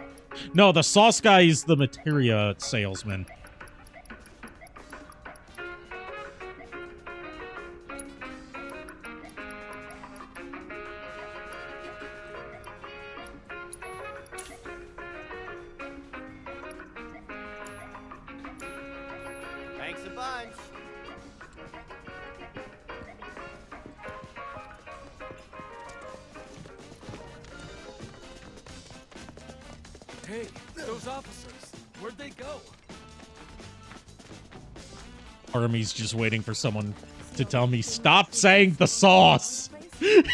No, the sauce guy is the materia salesman. As it binds. Hey, those officers, where'd they go? Army's just waiting for someone to tell me, stop saying the sauce. The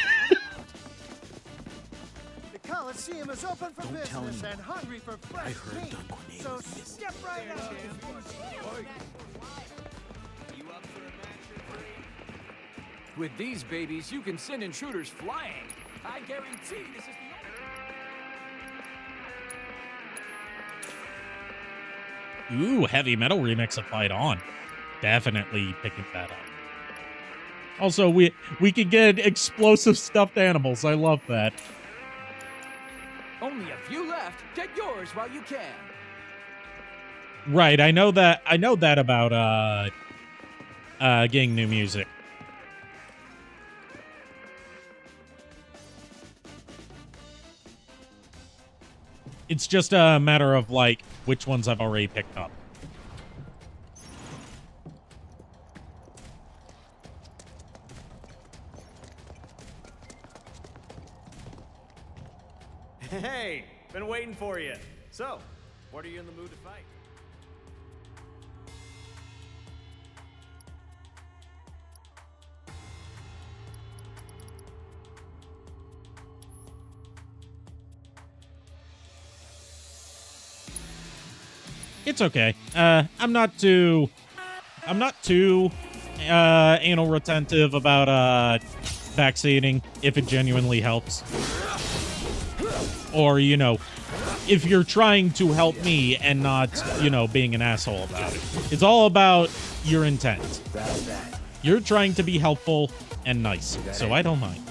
Coliseum is open for business and hungry for fresh meat. So step right up. With these babies, you can send intruders flying. I guarantee this is the Ooh, heavy metal remix of Fight On. Definitely picking that up. Also, we can get explosive stuffed animals. I love that. only a few left. Get yours while you can. Right, I know that about getting new music. It's just a matter of like which ones I've already picked up. Hey, been waiting for you. So, what are you in the mood to fight? It's okay. I'm not too anal retentive about vaccinating if it genuinely helps. Or, you know, if you're trying to help me and not, you know, being an asshole about it. It's all about your intent. You're trying to be helpful and nice, so I don't mind.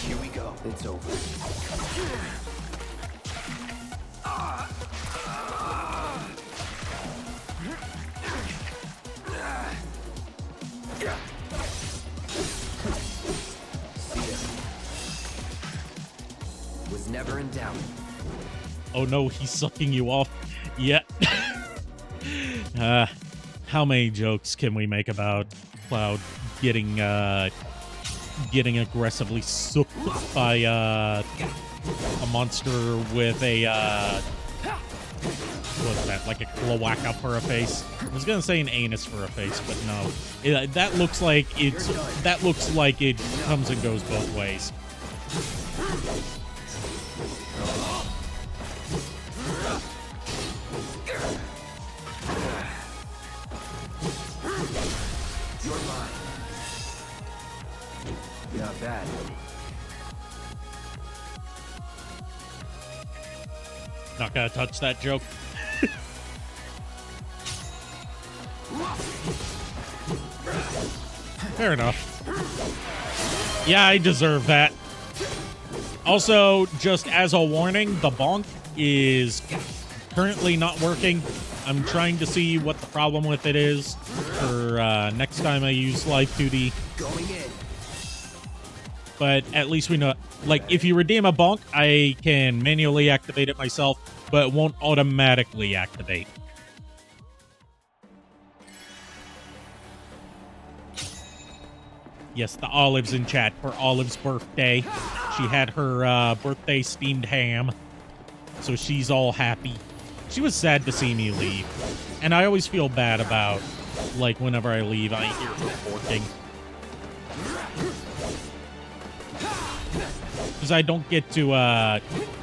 Here we go. It's over. Was never in doubt. Oh no, he's sucking you off. Yeah. How many jokes can we make about Cloud getting aggressively sucked by a monster with a what's that, like a cloaca for a face? I was gonna say an anus for a face, but no. That looks like it comes and goes both ways. You're mine. Not bad. Not gonna touch that joke. Fair enough. Yeah, I deserve that. Also, just as a warning, the bonk is currently not working. I'm trying to see what the problem with it is for next time I use Live 2D. Going in. But at least we know, like, if you redeem a bonk, I can manually activate it myself, but it won't automatically activate. Yes, the Olive's in chat for Olive's birthday. She had her birthday steamed ham, so she's all happy. She was sad to see me leave, and I always feel bad about, like, whenever I leave, I hear her working. Because I don't get to,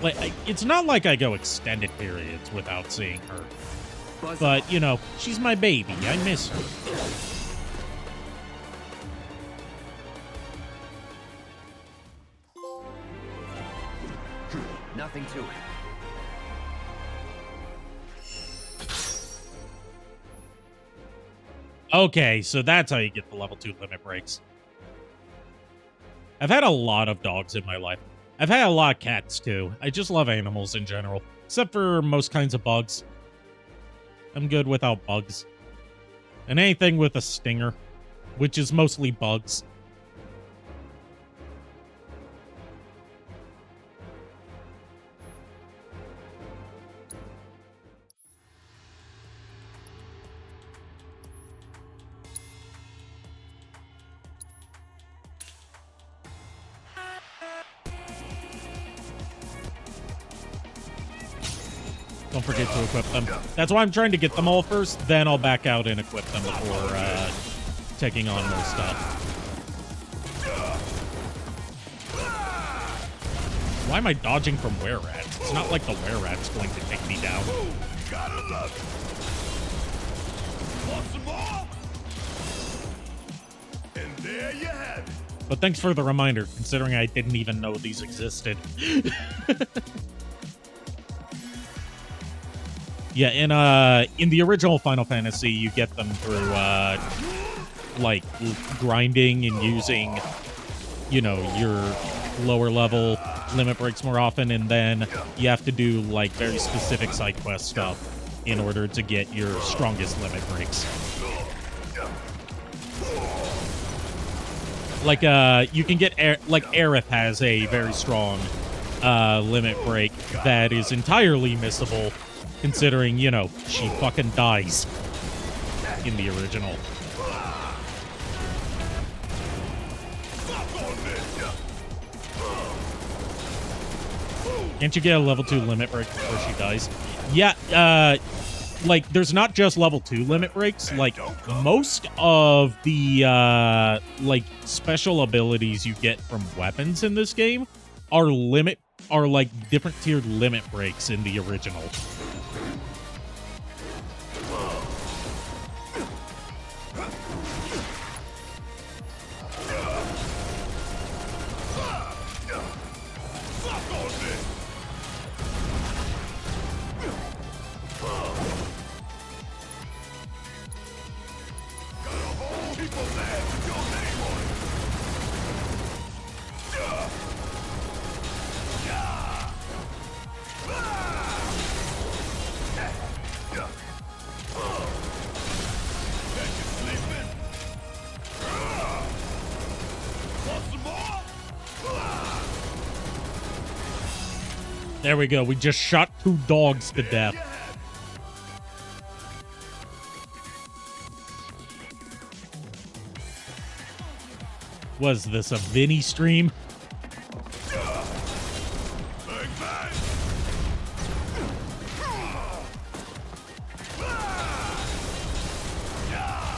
like, it's not like I go extended periods without seeing her. But, you know, she's my baby. I miss her. Nothing to it. Okay, so that's how you get the level 2 limit breaks. I've had a lot of dogs in my life. I've had a lot of cats, too. I just love animals in general. Except for most kinds of bugs. I'm good without bugs. And anything with a stinger. which is mostly bugs. Don't forget to equip them. That's why I'm trying to get them all first, then I'll back out and equip them before taking on more stuff. Why am I dodging from were-rats? It's not like the were-rat's going to take me down. Gotta love it. Want some more? And there you have it. But thanks for the reminder, considering I didn't even know these existed. Yeah, in the original Final Fantasy, you get them through, like, grinding and using, you know, your lower level limit breaks more often, and then you have to do, like, very specific side quest stuff in order to get your strongest limit breaks. Like, you can get, like, Aerith has a very strong, limit break that is entirely missable, considering, you know, she fucking dies in the original. Can't you get a level 2 limit break before she dies? Yeah, like, there's not just level 2 limit breaks. Like, most of the, like, special abilities you get from weapons in this game are like, different tiered limit breaks in the original. There we go. We just shot 2 dogs to death. Was this a Vinny stream?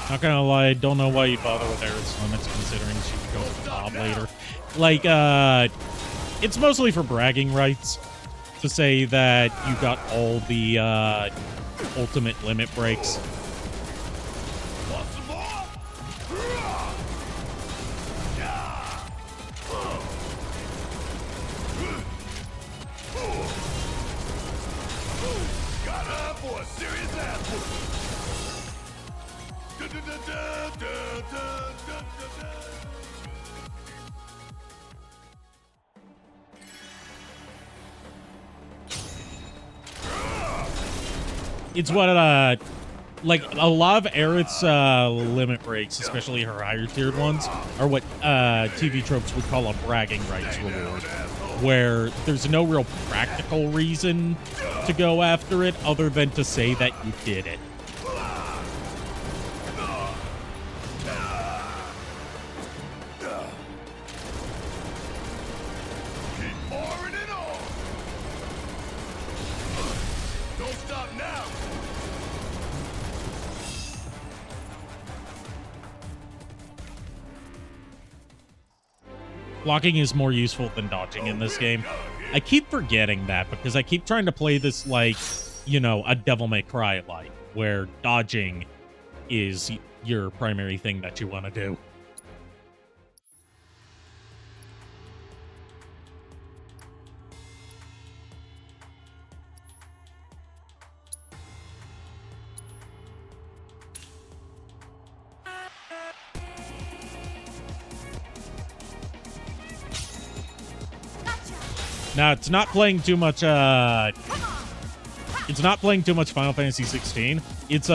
Not gonna lie, I don't know why you bother with Aerith's limits, considering she could go for the Bob later. Like, it's mostly for bragging rights. To say that you got all the ultimate limit breaks. It's what, like, a lot of Aerith's limit breaks, especially her higher tiered ones, are what TV tropes would call a bragging rights reward, where there's no real practical reason to go after it other than to say that you did it. Blocking is more useful than dodging in this game. I keep forgetting that because I keep trying to play this like, you know, a Devil May Cry like, where dodging is your primary thing that you want to do. Now, it's not playing too much, It's not playing too much Final Fantasy 16. It's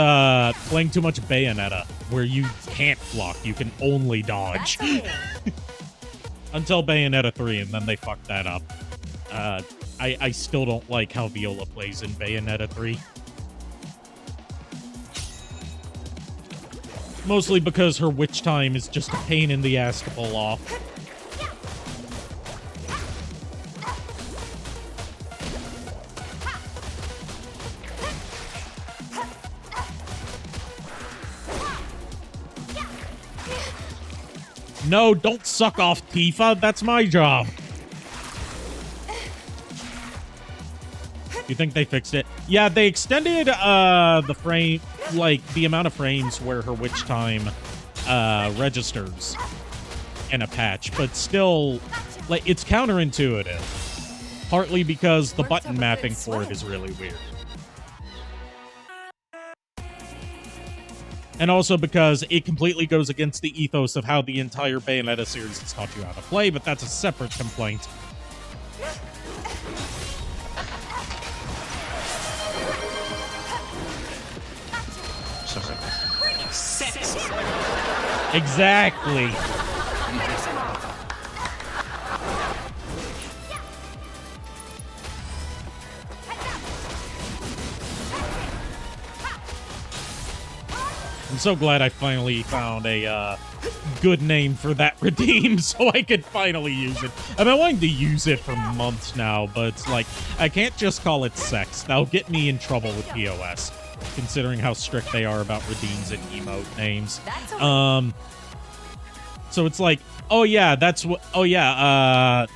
playing too much Bayonetta, where you can't block. You can only dodge. Until Bayonetta 3, and then they fucked that up. I still don't like how Viola plays in Bayonetta 3. Mostly because her witch time is just a pain in the ass to pull off. No, don't suck off Tifa. That's my job. You think they fixed it? Yeah, they extended the frame, like the amount of frames where her witch time registers in a patch, but still, like, it's counterintuitive. Partly because the button mapping for it is really weird. And also because it completely goes against the ethos of how the entire Bayonetta series has taught you how to play, but that's a separate complaint. Exactly. I'm so glad I finally found a good name for that redeem so I could finally use it. I've been wanting to use it for months now, but it's like, I can't just call it sex. That'll get me in trouble with POS, considering how strict they are about redeems and emote names. So it's like, oh yeah, that's what, oh yeah,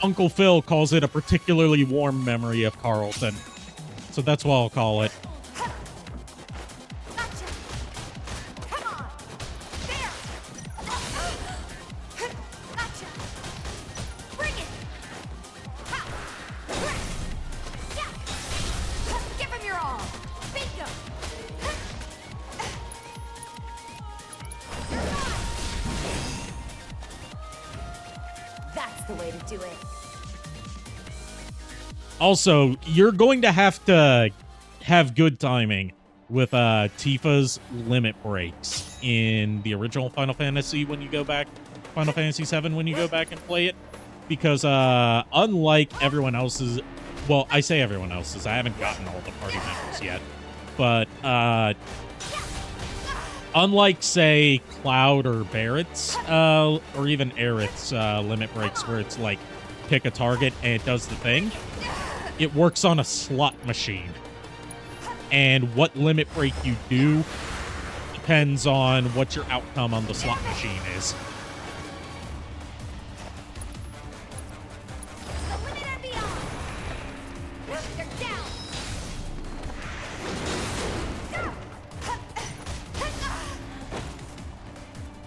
Uncle Phil calls it a particularly warm memory of Carlton. So that's what I'll call it. Also, you're going to have good timing with Tifa's limit breaks in the original Final Fantasy when you go back, Final Fantasy VII when you go back and play it. Because unlike everyone else's, well, I say everyone else's, I haven't gotten all the party members yet. But unlike, say, Cloud or Barrett's, or even Aerith's limit breaks where it's like, pick a target and it does the thing, it works on a slot machine. And what limit break you do depends on what your outcome on the slot machine is.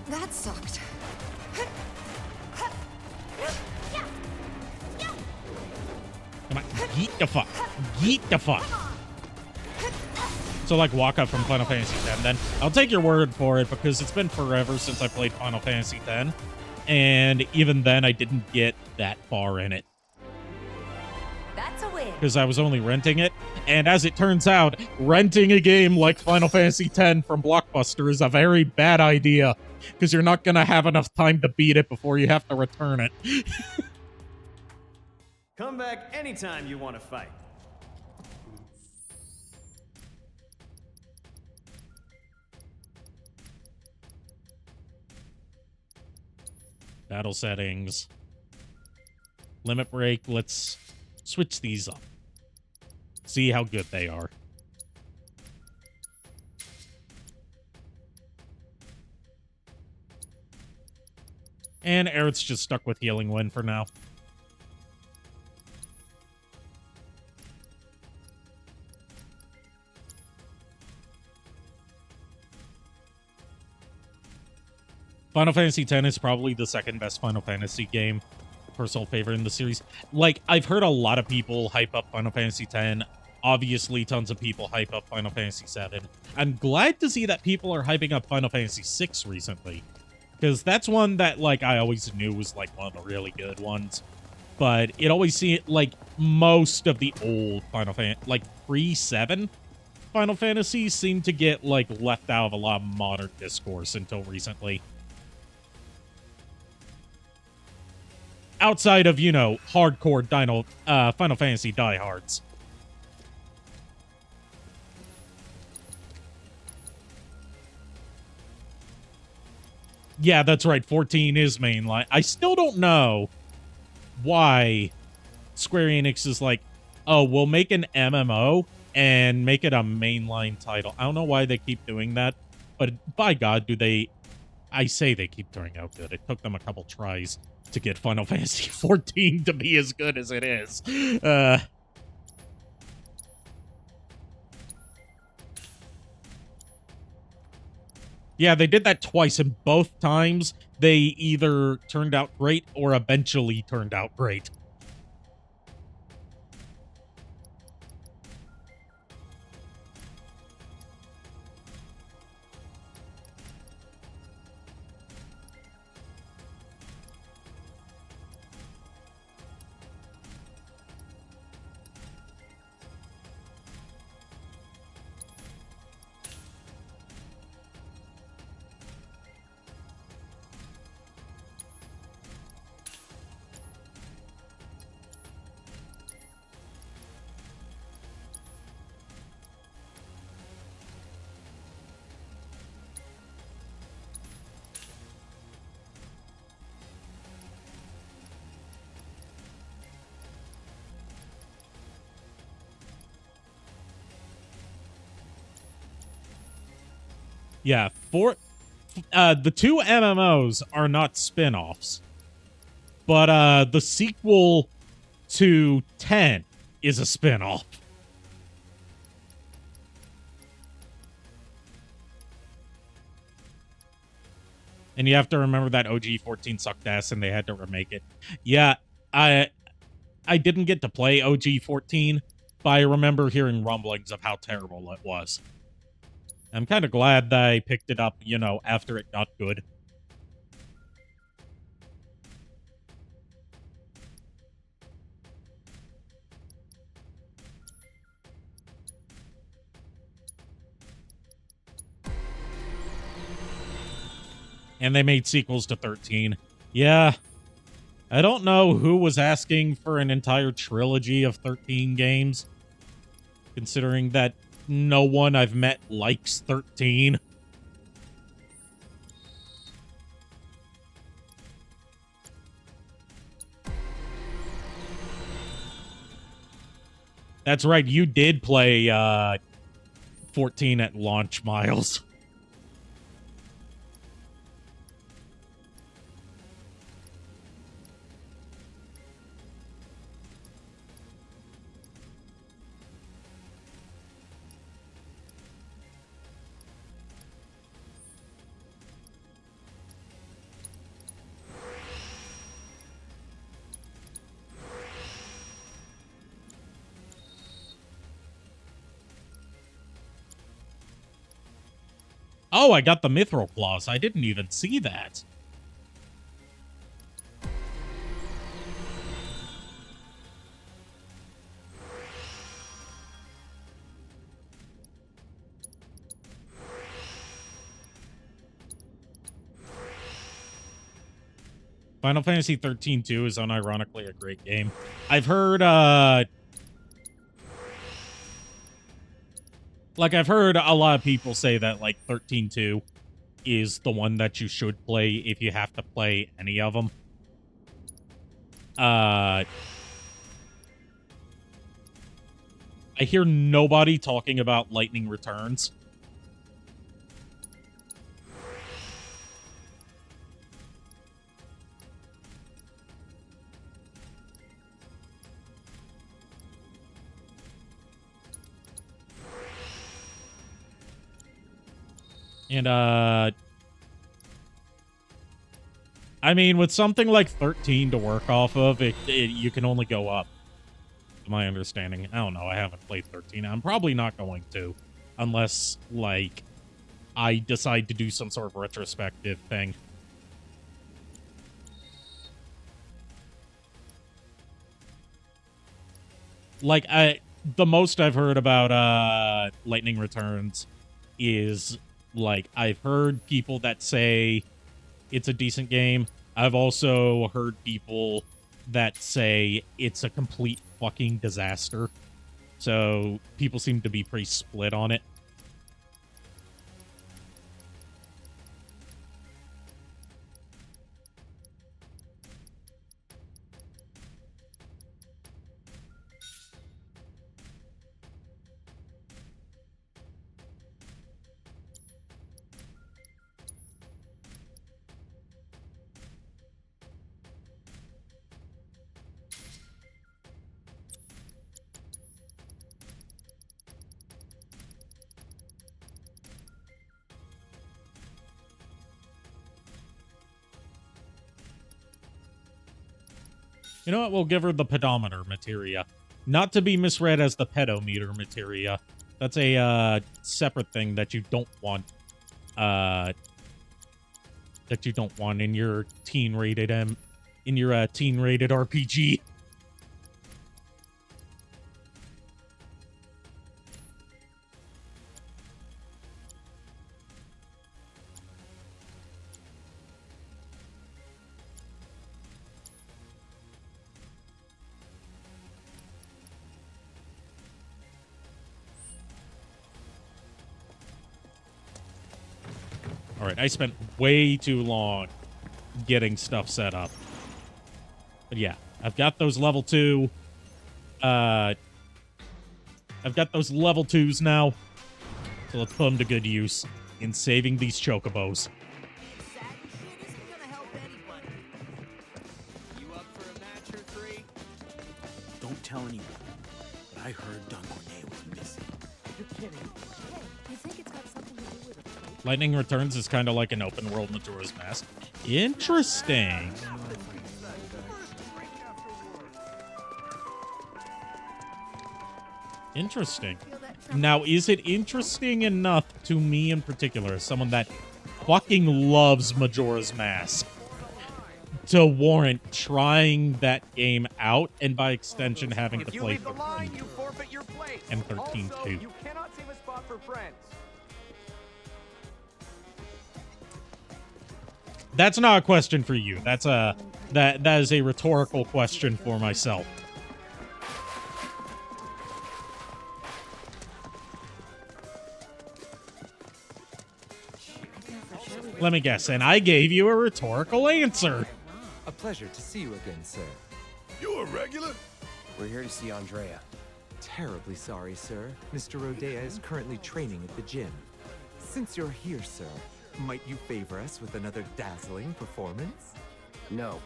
That sucked. Come on, yeet the fuck. Yeet the fuck. So, like, Waka from Final Fantasy X, then. I'll take your word for it, because it's been forever since I played Final Fantasy X. And even then, I didn't get that far in it. That's a win. Because I was only renting it. And as it turns out, renting a game like Final Fantasy X from Blockbuster is a very bad idea. Because you're not going to have enough time to beat it before you have to return it. Come back anytime you want to fight. Battle settings. Limit break. Let's switch these up. See how good they are. And Aerith's just stuck with Healing Wind for now. Final Fantasy X is probably the second best Final Fantasy game. Personal favorite in the series. Like, I've heard a lot of people hype up Final Fantasy X. Obviously, tons of people hype up Final Fantasy VII. I'm glad to see that people are hyping up Final Fantasy VI recently. Because that's one that, like, I always knew was, like, one of the really good ones. but it always seemed like most of the old Final Fantasy, like pre-7 Final Fantasy, seemed to get like left out of a lot of modern discourse until recently. Outside of, you know, hardcore Final Fantasy diehards. Yeah, that's right. 14 is mainline. I still don't know why Square Enix is like, oh, we'll make an MMO and make it a mainline title. I don't know why they keep doing that, but by God, do they... I say they keep turning out good. It took them a couple tries to get Final Fantasy 14 to be as good as it is. Yeah, they did that twice, and both times they either turned out great or eventually turned out great. Yeah, the two MMOs are not spin-offs, but the sequel to 10 is a spin-off. And you have to remember that OG 14 sucked ass and they had to remake it. Yeah, I didn't get to play OG 14, but I remember hearing rumblings of how terrible it was. I'm kind of glad that I picked it up, you know, after it got good. And they made sequels to 13. Yeah. I don't know who was asking for an entire trilogy of 13 games, considering that no one I've met likes 13. That's right, you did play 14 at launch, Miles. Oh, I got the Mithril Claws. I didn't even see that. Final Fantasy 13-2 is unironically a great game. I've heard, I've heard a lot of people say that, 13-2 is the one that you should play if you have to play any of them. I hear nobody talking about Lightning Returns. And, I mean, with something like 13 to work off of, you can only go up, to my understanding. I don't know, I haven't played 13. I'm probably not going to, unless, I decide to do some sort of retrospective thing. Like, the most I've heard about Lightning Returns is, like, I've heard people that say it's a decent game. I've also heard people that say it's a complete fucking disaster. So people seem to be pretty split on it. You know what? We'll give her the pedometer materia. Not to be misread as the pedometer materia. That's a separate thing that you don't want. That you don't want in your teen-rated teen-rated RPG. All right, I spent way too long getting stuff set up. But yeah, I've got those level 2. I've got those level 2s now. So let's put them to good use in saving these chocobos. Don't tell anyone. But I heard Don Cornet was missing. You're kidding. You think it's got something to do with it? Lightning Returns is kind of like an open world Majora's Mask. Interesting. Interesting. Now, is it interesting enough to me in particular, as someone that fucking loves Majora's Mask, to warrant trying that game out and by extension having to play 13 and 13 too? You cannot save a spot for friends. That's not a question for you. That's that is a rhetorical question for myself. Let me guess, and I gave you a rhetorical answer. A pleasure to see you again, sir. You a regular? We're here to see Andrea. Terribly sorry, sir. Mr. Rodea is currently training at the gym. Since you're here, sir, might you favor us with another dazzling performance? No.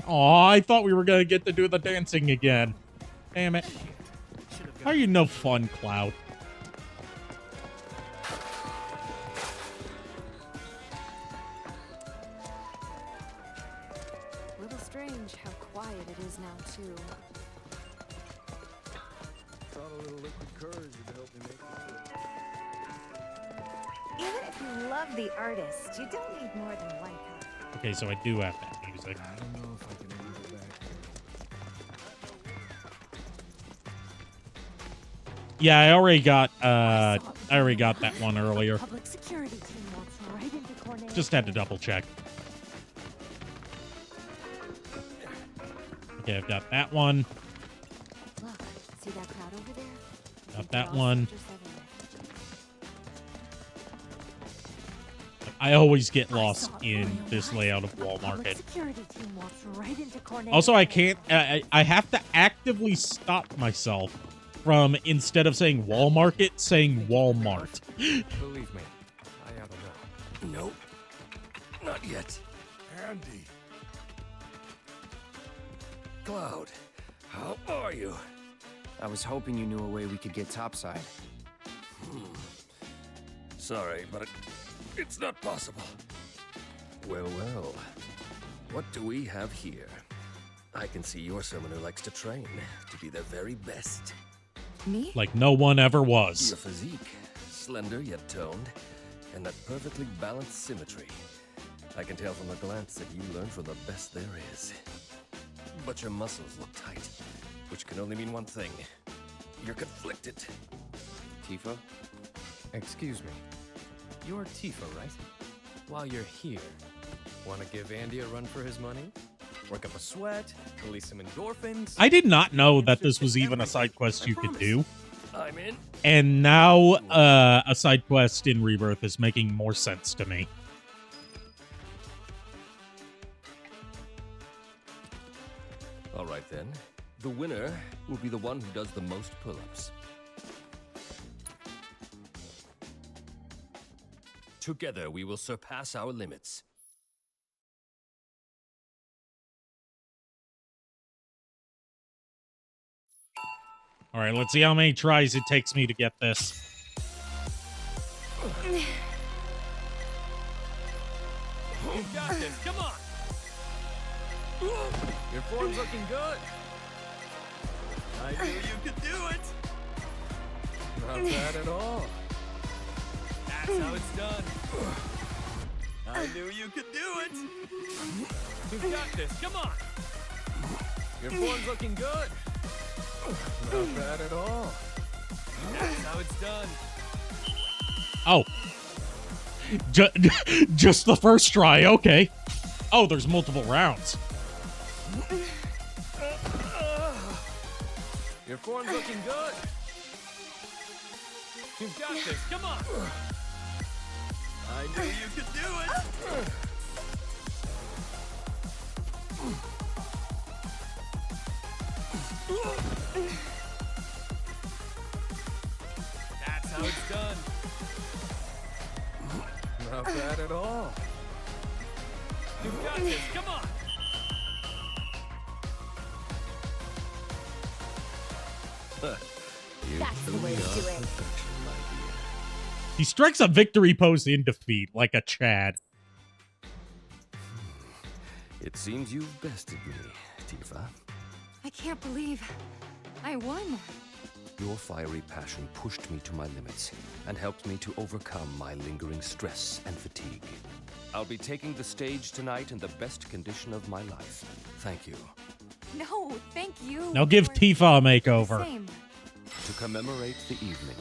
Aw, I thought we were gonna get to do the dancing again. Damn it. How are you no fun, Cloud? Little strange how quiet it is now, too. Thought a little liquid courage would help me make it. Even if you love the artist, you don't need more than one cup. Okay, so I do have that music. I don't know if I can ever go back. Yeah, I already got that one earlier. Public security team walks right into Cornelius. Just had to double check. Okay, I've got that one. Look, see that crowd over there? Got that one. I always get lost in this layout of Walmart. Also, I can't. I have to actively stop myself from, instead of saying Walmart, saying Walmart. Believe me, I ought to know. Nope. Not yet. Andy. Cloud, how are you? I was hoping you knew a way we could get topside. Sorry, but it's not possible. Well, well. What do we have here? I can see you're someone who likes to train to be their very best. Me? Like no one ever was. Your physique, slender yet toned, and that perfectly balanced symmetry. I can tell from a glance that you learn from the best there is. But your muscles look tight, which can only mean one thing. You're conflicted. Tifa? Excuse me. You're Tifa, right? While you're here, want to give Andy a run for his money? Work up a sweat, release some endorphins? I did not know that this was even a side quest you could do. I'm in. And now a side quest in Rebirth is making more sense to me. All right then. The winner will be the one who does the most pull-ups. Together we will surpass our limits. All right, let's see how many tries it takes me to get this. You got this, come on! Your form's looking good. I knew you could do it. Not bad at all. That's how it's done. I knew you could do it. You got this, come on! Your form's looking good. Not bad at all. That's how it's done. Oh. Just the first try, okay. Oh, there's multiple rounds. Your form's looking good. You got this, come on! I knew you could do it. That's how it's done. Not bad at all. You got this, come on! That's the way to do it. He strikes a victory pose in defeat, like a Chad. It seems you've bested me, Tifa. I can't believe I won. Your fiery passion pushed me to my limits and helped me to overcome my lingering stress and fatigue. I'll be taking the stage tonight in the best condition of my life. Thank you. No, thank you. Now give Tifa a makeover. Same. To commemorate the evening,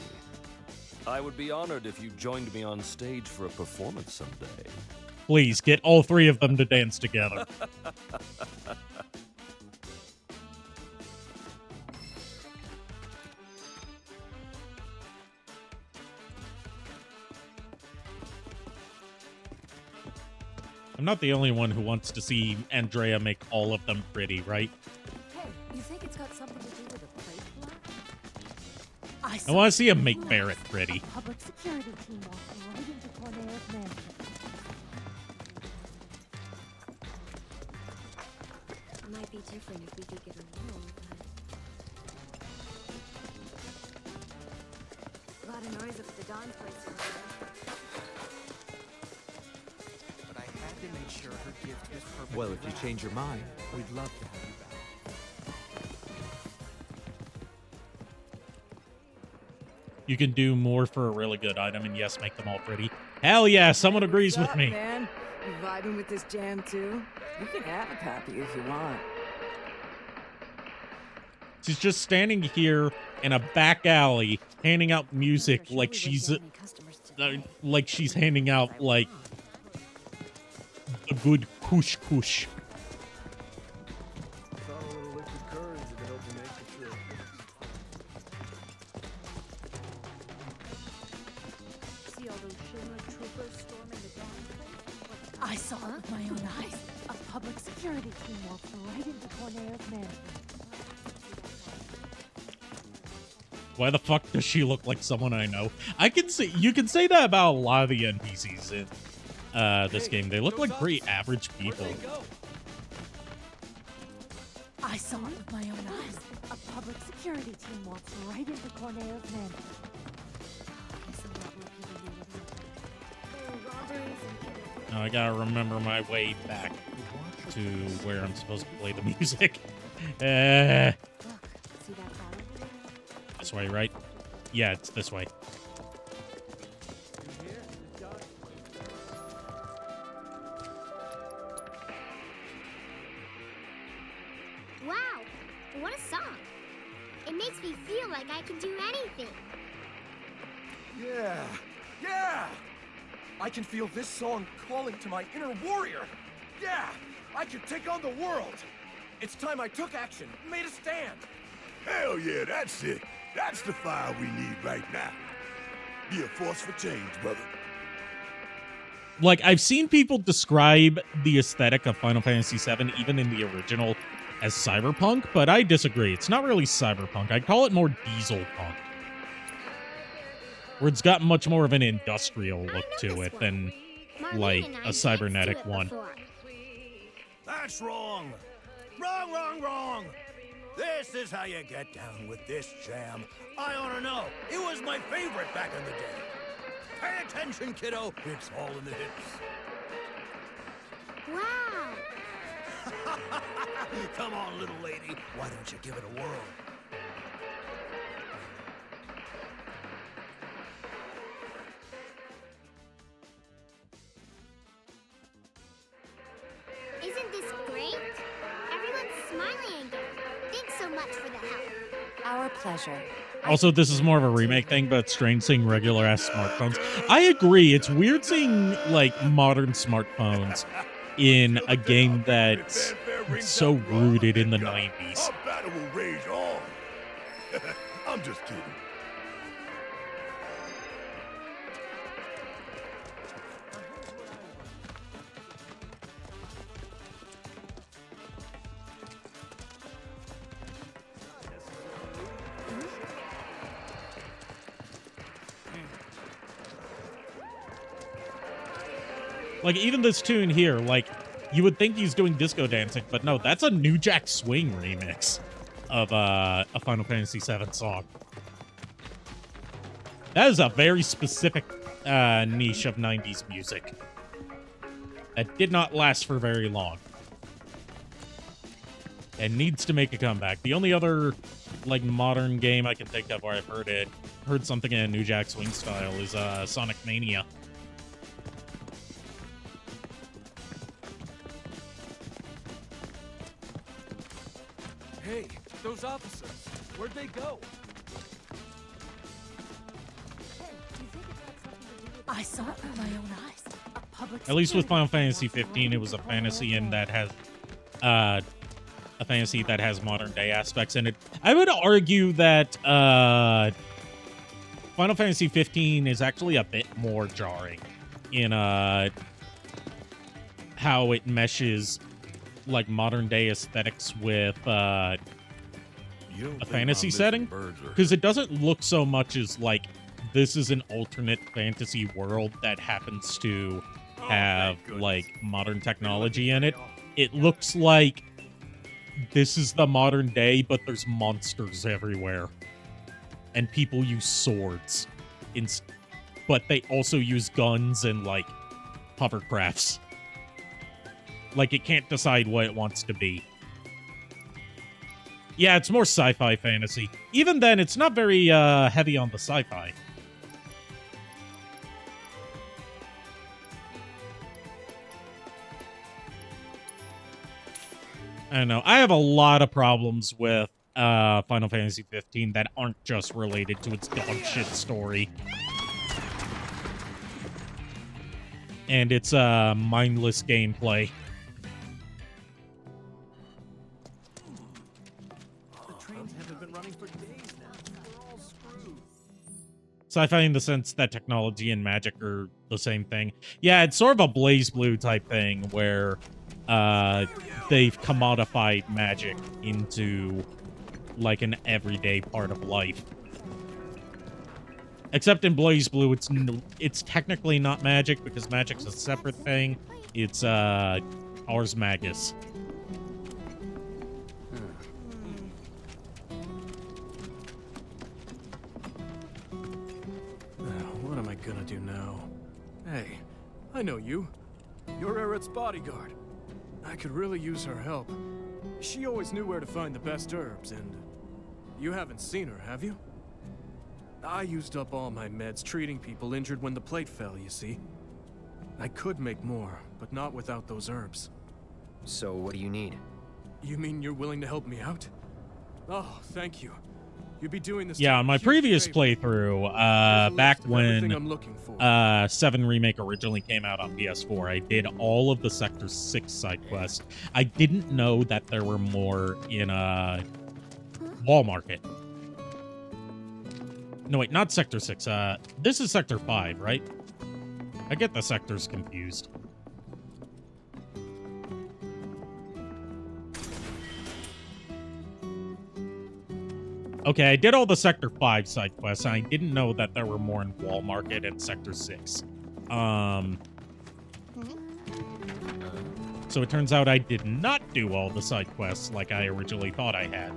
I would be honored if you joined me on stage for a performance someday. Please, get all three of them to dance together. I'm not the only one who wants to see Andrea make all of them pretty, right? Hey, you think it's got something to do with a plate block? I want to see him make Barrett pretty. Public security team walking right into Corneo's mansion. It might be different if we could get along, but... A lot of noise up at the Dawn's place. But I had to make sure her gift was perfect. Well, if you change your mind, we'd love to have you back. You can do more for a really good item, and yes, make them all pretty. Hell yeah, someone agrees with me. Man, you vibing with this jam too? You can have a copy if you want. She's just standing here in a back alley, handing out music like she's handing out like a good kush kush. I saw it with my own eyes. A public security team walked right into Corneo's mansion. Why the fuck does she look like someone I know? I can say you can say that about a lot of the NPCs in this game. They look like pretty average people. I saw it with my own eyes. A public security team walked right into Corneo's mansion. Now I gotta remember my way back to where I'm supposed to play the music. This way, right? Yeah, it's this way. What a song. It makes me feel like I can do anything. Yeah, yeah! I can feel this song calling to my inner warrior. Yeah, I can take on the world. It's time I took action, made a stand. Hell yeah, that's it. That's the fire we need right now. Be a force for change, brother. Like, I've seen people describe the aesthetic of Final Fantasy VII, even in the original, as cyberpunk, but I disagree. It's not really cyberpunk. I'd call it more diesel punk, where it's got much more of an industrial look to it than, like, a cybernetic one. That's wrong. Wrong, wrong, wrong. This is how you get down with this jam. I ought to know. It was my favorite back in the day. Pay attention, kiddo. It's all in the hits. Wow. Come on, little lady. Why don't you give it a whirl? Isn't this great? Everyone's smiling again. Thanks so much for the help. Our pleasure. Also, this is more of a remake thing, but it's strange seeing regular-ass smartphones. I agree. It's weird seeing, like, modern smartphones in a game that's so rooted in the 90s. Our battle will rage on. I'm just kidding. Like, even this tune here, like, you would think he's doing disco dancing, but no, that's a New Jack Swing remix of a Final Fantasy VII song. That is a very specific niche of 90s music that did not last for very long and needs to make a comeback. The only other, like, modern game I can think of where I've heard something in a New Jack Swing style is Sonic Mania. Hey, those officers, where'd they go? I saw it with my own eyes. A public At least with security Final Fantasy 15, it was a fantasy in that has a fantasy that has modern day aspects in it. I would argue that Final Fantasy 15 is actually a bit more jarring in how it meshes like modern day aesthetics with a fantasy setting, because it doesn't look so much as like this is an alternate fantasy world that happens to have like modern technology in it. It looks like this is the modern day, but there's monsters everywhere and people use swords but they also use guns and like hovercrafts. Like, it can't decide what it wants to be. Yeah, it's more sci-fi fantasy. Even then, it's not very heavy on the sci-fi. I don't know. I have a lot of problems with Final Fantasy 15 that aren't just related to its dog shit story. And its mindless gameplay. Sci-fi in the sense that technology and magic are the same thing. Yeah, it's sort of a Blaze Blue type thing where they've commodified magic into like an everyday part of life. Except in Blaze Blue, it's technically not magic because magic's a separate thing. It's Ars Magus. What am I gonna do now? Hey, I know you. You're Aerith's bodyguard. I could really use her help. She always knew where to find the best herbs, and you haven't seen her, have you? I used up all my meds treating people injured when the plate fell, you see. I could make more, but not without those herbs. So what do you need? You mean you're willing to help me out? Oh, thank you. You'd be doing this. Yeah, on my previous playthrough, back when I'm looking for. 7 Remake originally came out on PS4, I did all of the Sector 6 side quests. I didn't know that there were more in Wall Market. No, wait, not Sector 6. This is Sector 5, right? I get the sectors confused. Okay, I did all the Sector 5 side quests, and I didn't know that there were more in Wall Market and Sector 6. So it turns out I did not do all the side quests like I originally thought I had.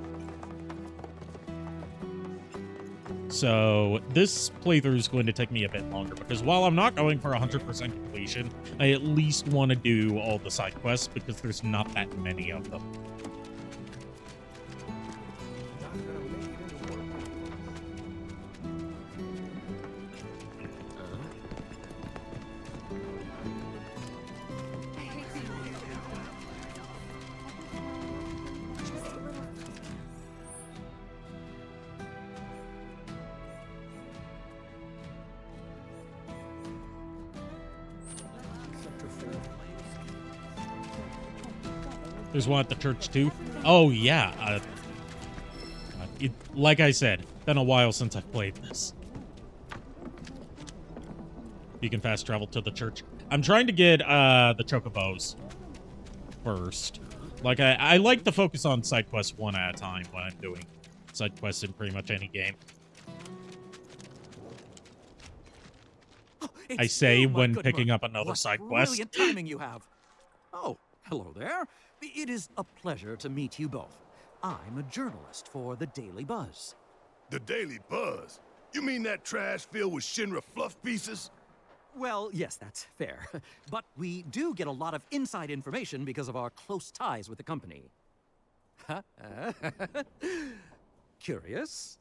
So this playthrough is going to take me a bit longer, because while I'm not going for 100% completion, I at least want to do all the side quests, because there's not that many of them. There's one at the church, too. Oh, yeah. Like I said, been a while since I've played this. You can fast travel to the church. I'm trying to get the chocobos first. Like, I like to focus on side quests one at a time when I'm doing side quests in pretty much any game. I say when picking up another side quest. Brilliant timing you have. Oh, hello there. It is a pleasure to meet you both. I'm a journalist for the Daily Buzz. The Daily Buzz? You mean that trash filled with Shinra fluff pieces? Well, yes, that's fair. But we do get a lot of inside information because of our close ties with the company. Curious?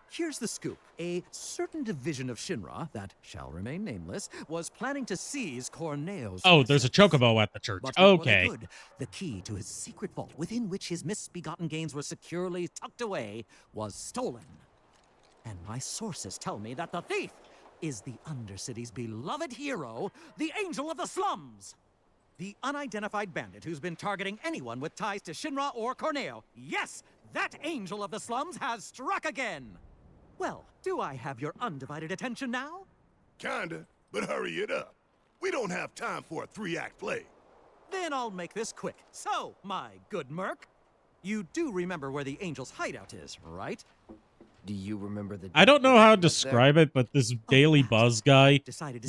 Here's the scoop. A certain division of Shinra, that shall remain nameless, was planning to seize Corneo's... Oh, there's a chocobo at the church. But okay. before they could, the key to his secret vault, within which his misbegotten gains were securely tucked away, was stolen. And my sources tell me that the thief is the Undercity's beloved hero, the Angel of the Slums. The unidentified bandit who's been targeting anyone with ties to Shinra or Corneo. Yes, that Angel of the Slums has struck again. Well, do I have your undivided attention now? Kinda, but hurry it up. We don't have time for a 3-act play. Then I'll make this quick. So, my good merc, you do remember where the Angel's hideout is, right? Do you remember the... I don't know how to describe it, but this Daily Buzz guy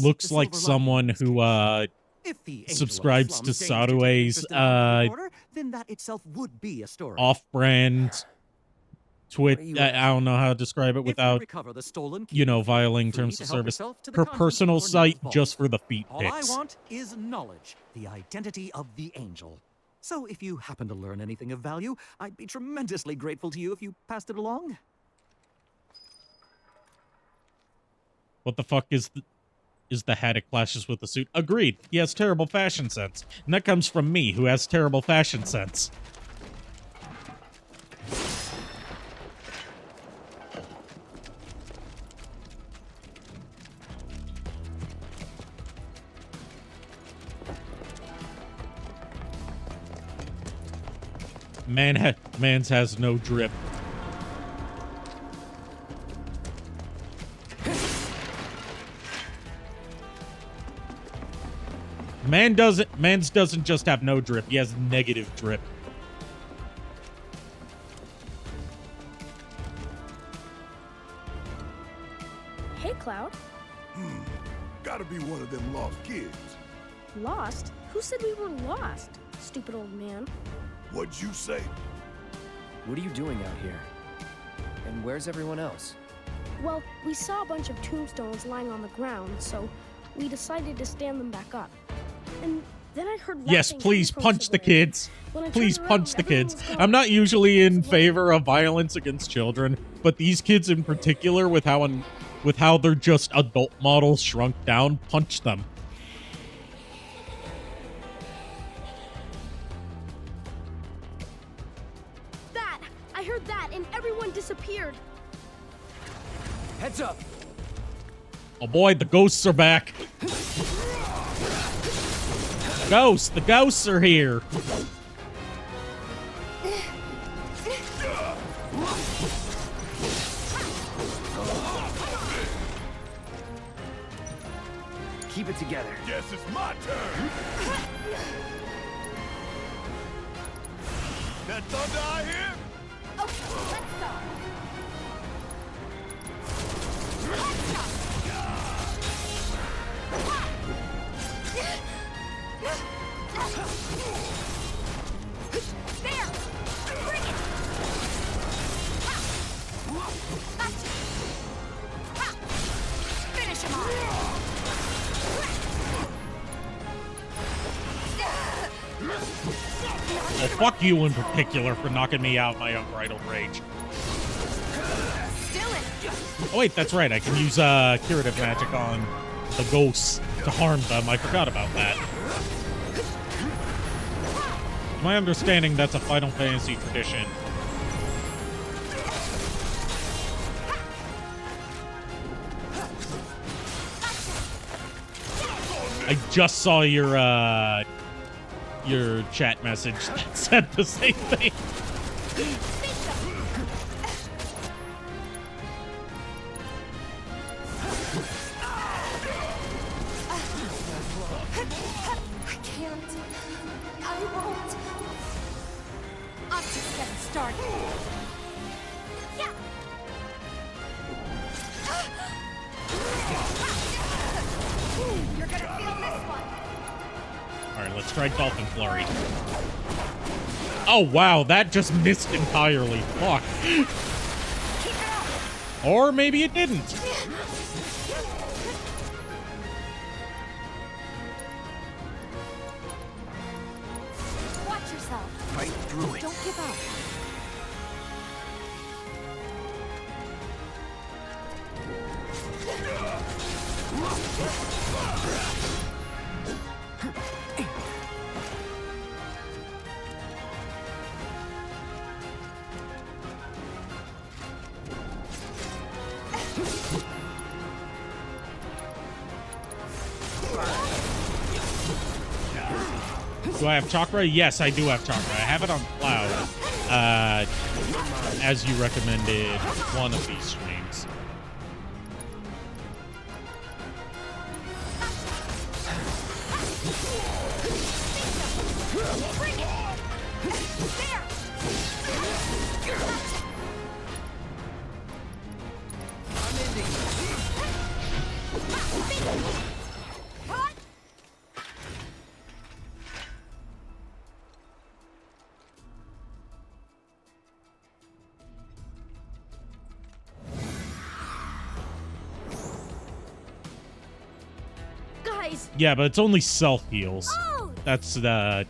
looks like someone who, subscribes to Sadoe's, then that itself would be a story. off-brand I don't know how to describe it without, you know, violating terms of service. Her personal site just for the feet All pics. I want is knowledge, the identity of the Angel. So if you happen to learn anything of value, I'd be tremendously grateful to you if you passed it along. What the fuck is the hat? It clashes with the suit. Agreed. He has terrible fashion sense. And that comes from me, who has terrible fashion sense. Mans has no drip. Mans doesn't just have no drip, he has negative drip. Hey, Cloud. Gotta be one of them lost kids. Lost? Who said we were lost? Stupid old man. What'd you say? What are you doing out here? And where's everyone else? Well, we saw a bunch of tombstones lying on the ground, so we decided to stand them back up. And then I heard Yes, laughing please coming from punch the somewhere. kids. When I Please turned punch around, the everyone kids. was gone. I'm not usually in favor of violence against children, but these kids in particular, with how they're just adult models shrunk down, punch them. That! I I heard that, and everyone disappeared. Heads up. Oh boy, the ghosts are back. The ghosts are here. Keep it together. Guess it's my turn. That thunder I hear? Okay, let's go. There! Bring it! Gotcha! Finish him off! Oh, fuck you in particular for knocking me out my unbridled rage. Oh wait, that's right. I can use curative magic on the ghosts to harm them. I forgot about that. My understanding, that's a Final Fantasy tradition. I just saw your chat message that said the same thing. I can't. I won't. I'm just getting started. Yeah. You're gonna feel this one. All right, let's try Dolphin Flurry. Oh, wow, that just missed entirely. Fuck. Or maybe it didn't. Watch yourself. Fight through it. Don't give up. Do I have chakra? Yes, I do have chakra. I have it on Cloud, as you recommended one of these streams. Bring it! There! I'm ending Guys! Yeah, but it's only self heals. Oh! That's the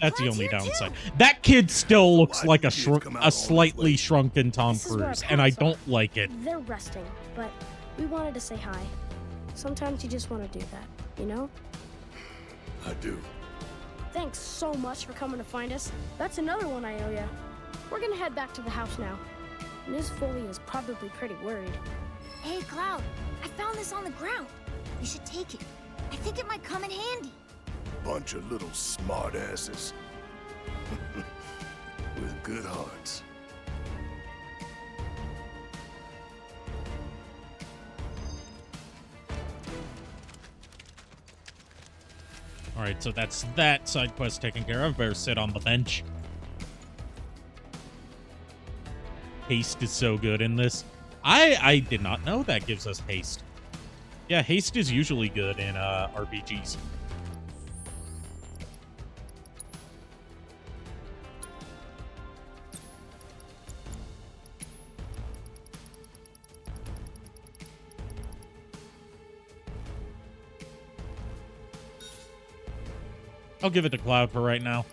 only here downside. That kid still looks like a slightly shrunken Tom This is where our Cruise, and I parents don't like it. They're resting, but we wanted to say hi. Sometimes you just want to do that, you know? I do. Thanks so much for coming to find us. That's another one I owe ya. We're gonna head back to the house now. Ms. Foley is probably pretty worried. Hey, Cloud. I found this on the ground. You should take it. I think it might come in handy. Bunch of little smartasses. With good hearts. All right, so that's that side quest taken care of. Better sit on the bench. Haste is so good in this. I did not know that gives us haste. Yeah, haste is usually good in RPGs. I'll give it to Cloud for right now.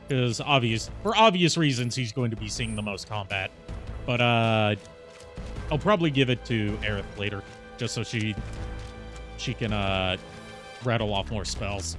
Because for obvious reasons, he's going to be seeing the most combat. But I'll probably give it to Aerith later, just so she can rattle off more spells.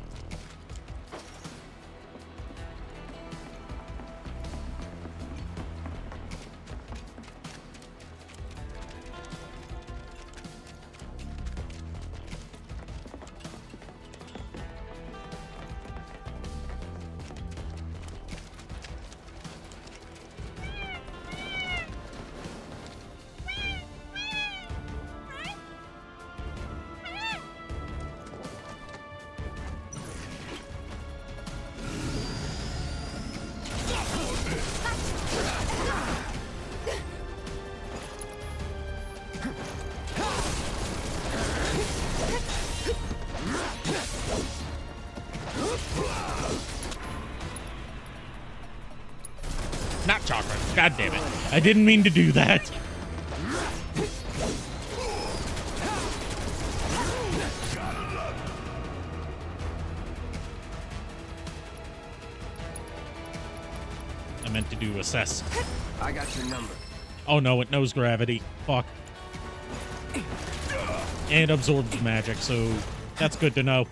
Not chocolate. God damn it. I didn't mean to do that. I meant to do assess. I got your number. Oh no, it knows gravity. Fuck. And absorbs magic, so that's good to know.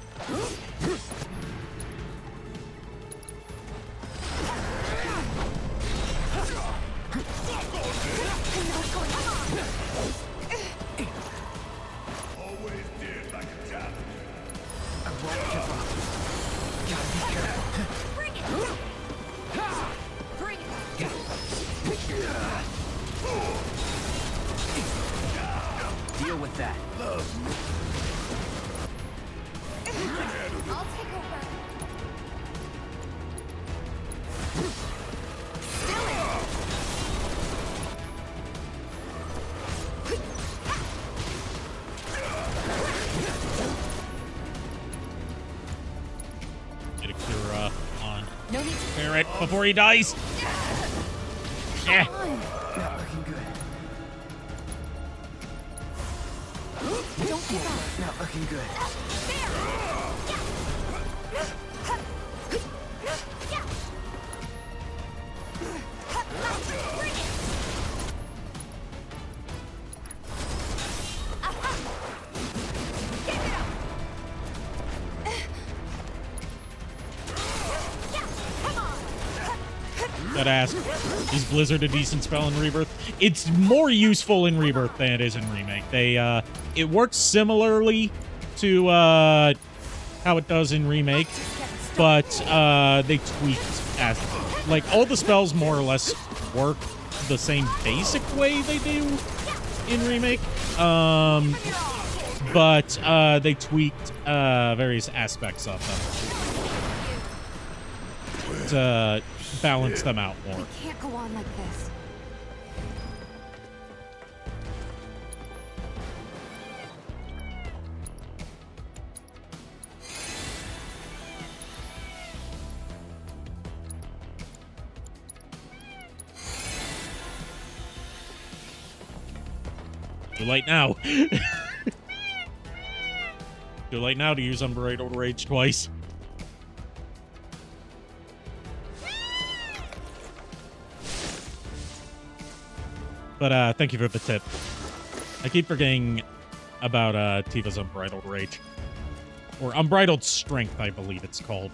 Deal with that. I'll take over. Get a cure on No need to Barrett before he dies. Yeah. Not looking good. Don't give up. Not looking good. Gotta ask, is Blizzard a decent spell in Rebirth? It's more useful in Rebirth than it is in Remake. It works similarly to how it does in Remake, but they tweaked like all the spells more or less work the same basic way they do in Remake. But they tweaked various aspects of them to balance them out more. We can't go on like this. Too late now. Too late now to use Unbridled Rage twice. But thank you for the tip. I keep forgetting about Tifa's Unbridled Rage. Or Unbridled Strength, I believe it's called.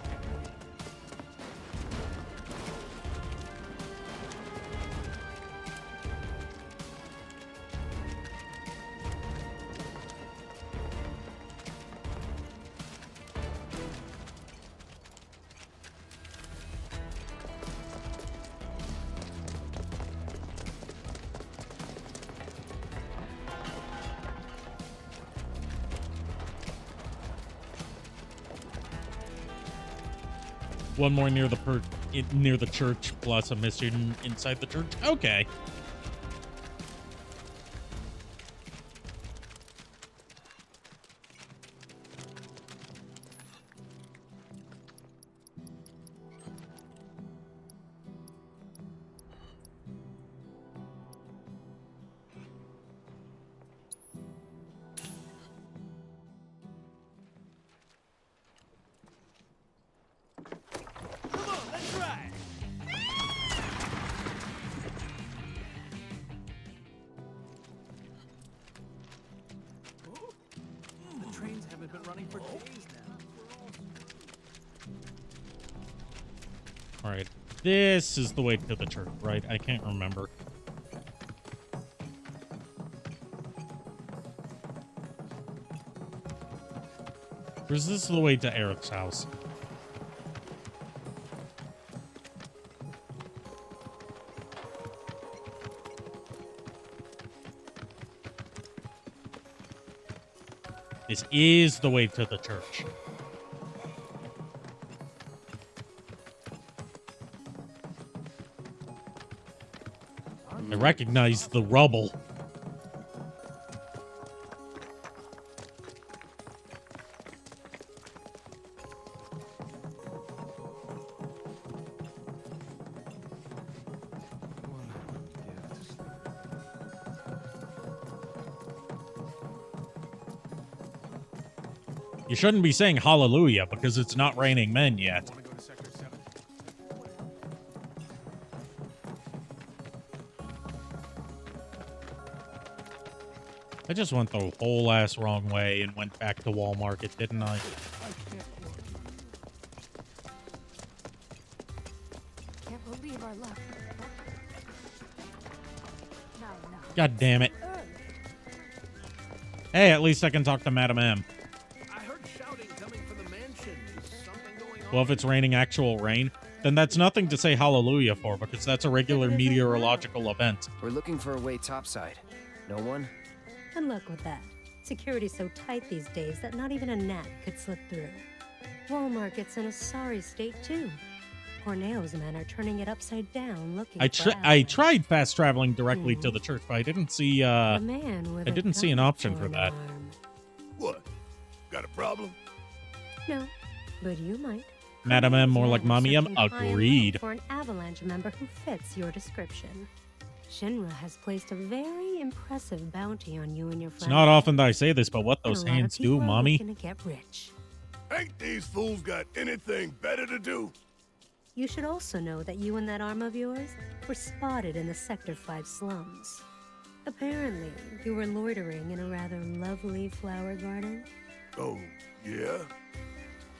One more near the church, plus a mission inside the church. Okay. Alright. This is the way to the church, right? I can't remember. Or is this the way to Eric's house? This is the way to the church. I recognize the rubble. You shouldn't be saying hallelujah because it's not raining men yet. I just went the whole ass wrong way and went back to Wall Market, didn't I? Can't believe our luck. God damn it. Hey, at least I can talk to Madam M. I heard shouting coming from the mansion. Is something going on? Well, if it's raining actual rain, then that's nothing to say hallelujah for because that's a regular meteorological event. We're looking for a way topside. No one? And look with that. Security's so tight these days that not even a gnat could slip through. Wall Market's in a sorry state, too. Corneo's men are turning it upside down looking for I tried fast traveling directly to the church, but I didn't see a man with I didn't see an option for that. What? Got a problem? No, but you might. Madam M, more like Mommy M, Searching high and low agreed. for an avalanche member who fits your description. Shinra has placed a very impressive bounty on you and your friends. It's not often that I say this, but what those And a lot of hands do, people are Mommy. looking to get rich. Ain't these fools got anything better to do? You should also know that you and that arm of yours were spotted in the Sector 5 slums. Apparently, you were loitering in a rather lovely flower garden. Oh, yeah?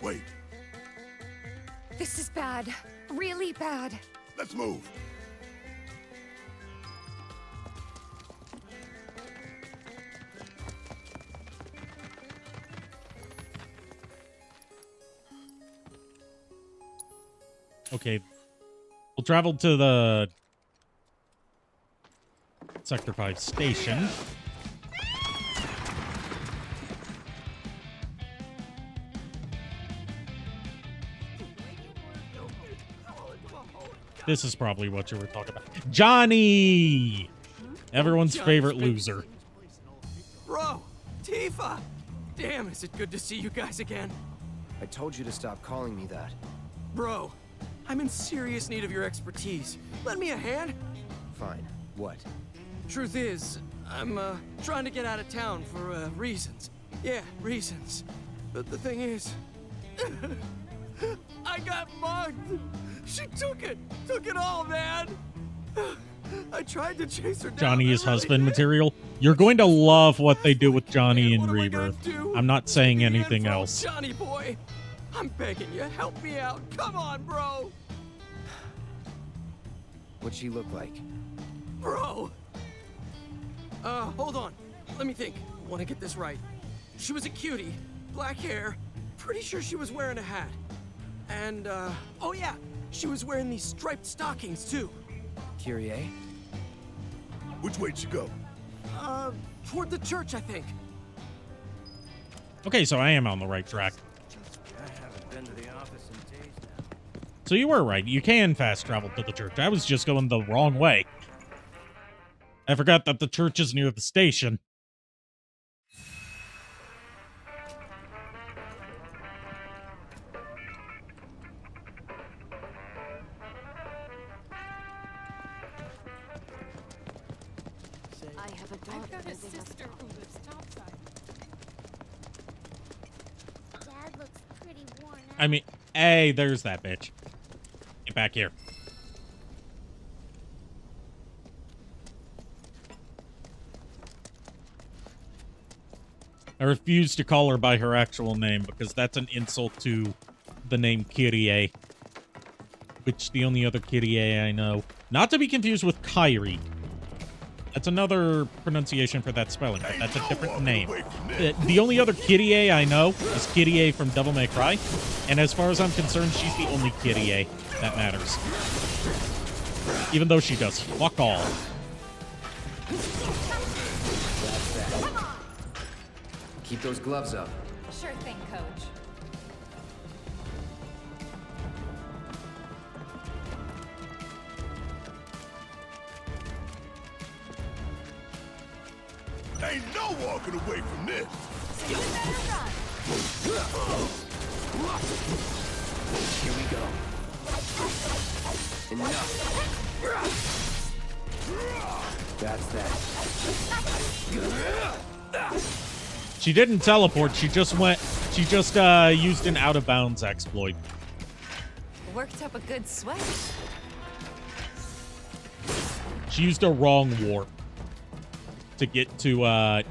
Wait, This is bad. Really bad. let's move. Okay. We'll travel to the Sector 5 station. This is probably what you were talking about. Johnny! Everyone's favorite loser. Bro, Tifa! Damn, is it good to see you guys again. I told you to stop calling me that. Bro, I'm in serious need of your expertise. Lend me a hand? Fine. What? Truth is, I'm trying to get out of town for reasons. Yeah, reasons. But the thing is, I got mugged. She took it all, man. I tried to chase her down. Johnny is husband material. You're going to love what they do with Johnny in Rebirth. I'm not saying anything else. Johnny boy, I'm begging you, help me out. Come on, bro. What'd she look like? Bro. Hold on. Let me think. Want to get this right. She was a cutie, black hair. Pretty sure she was wearing a hat. And, oh yeah, she was wearing these striped stockings too. Kyrie? Which way'd she go? Toward the church, I think. Okay, so I am on the right track. I haven't been to the office in days now. So you were right. You can fast travel to the church. I was just going the wrong way. I forgot that the church is near the station. I have a daughter. I've got a sister who lives topside. Dad looks pretty worn out. I mean, hey, there's that bitch. Get back here. I refuse to call her by her actual name because that's an insult to the name Kyrie, which the only other Kyrie I know. Not to be confused with Kyrie. That's another pronunciation for that spelling, but that's a different name. The only other Kyrie I know is Kyrie from Devil May Cry, and as far as I'm concerned, she's the only Kyrie that matters. Even though she does fuck all. Keep those gloves up. Sure thing, Coach. Ain't no walking away from this. You better run. Here we go. Enough. That's that. She didn't teleport, she She just used an out-of-bounds exploit. Worked up a good sweat. She used a wrong warp to get to a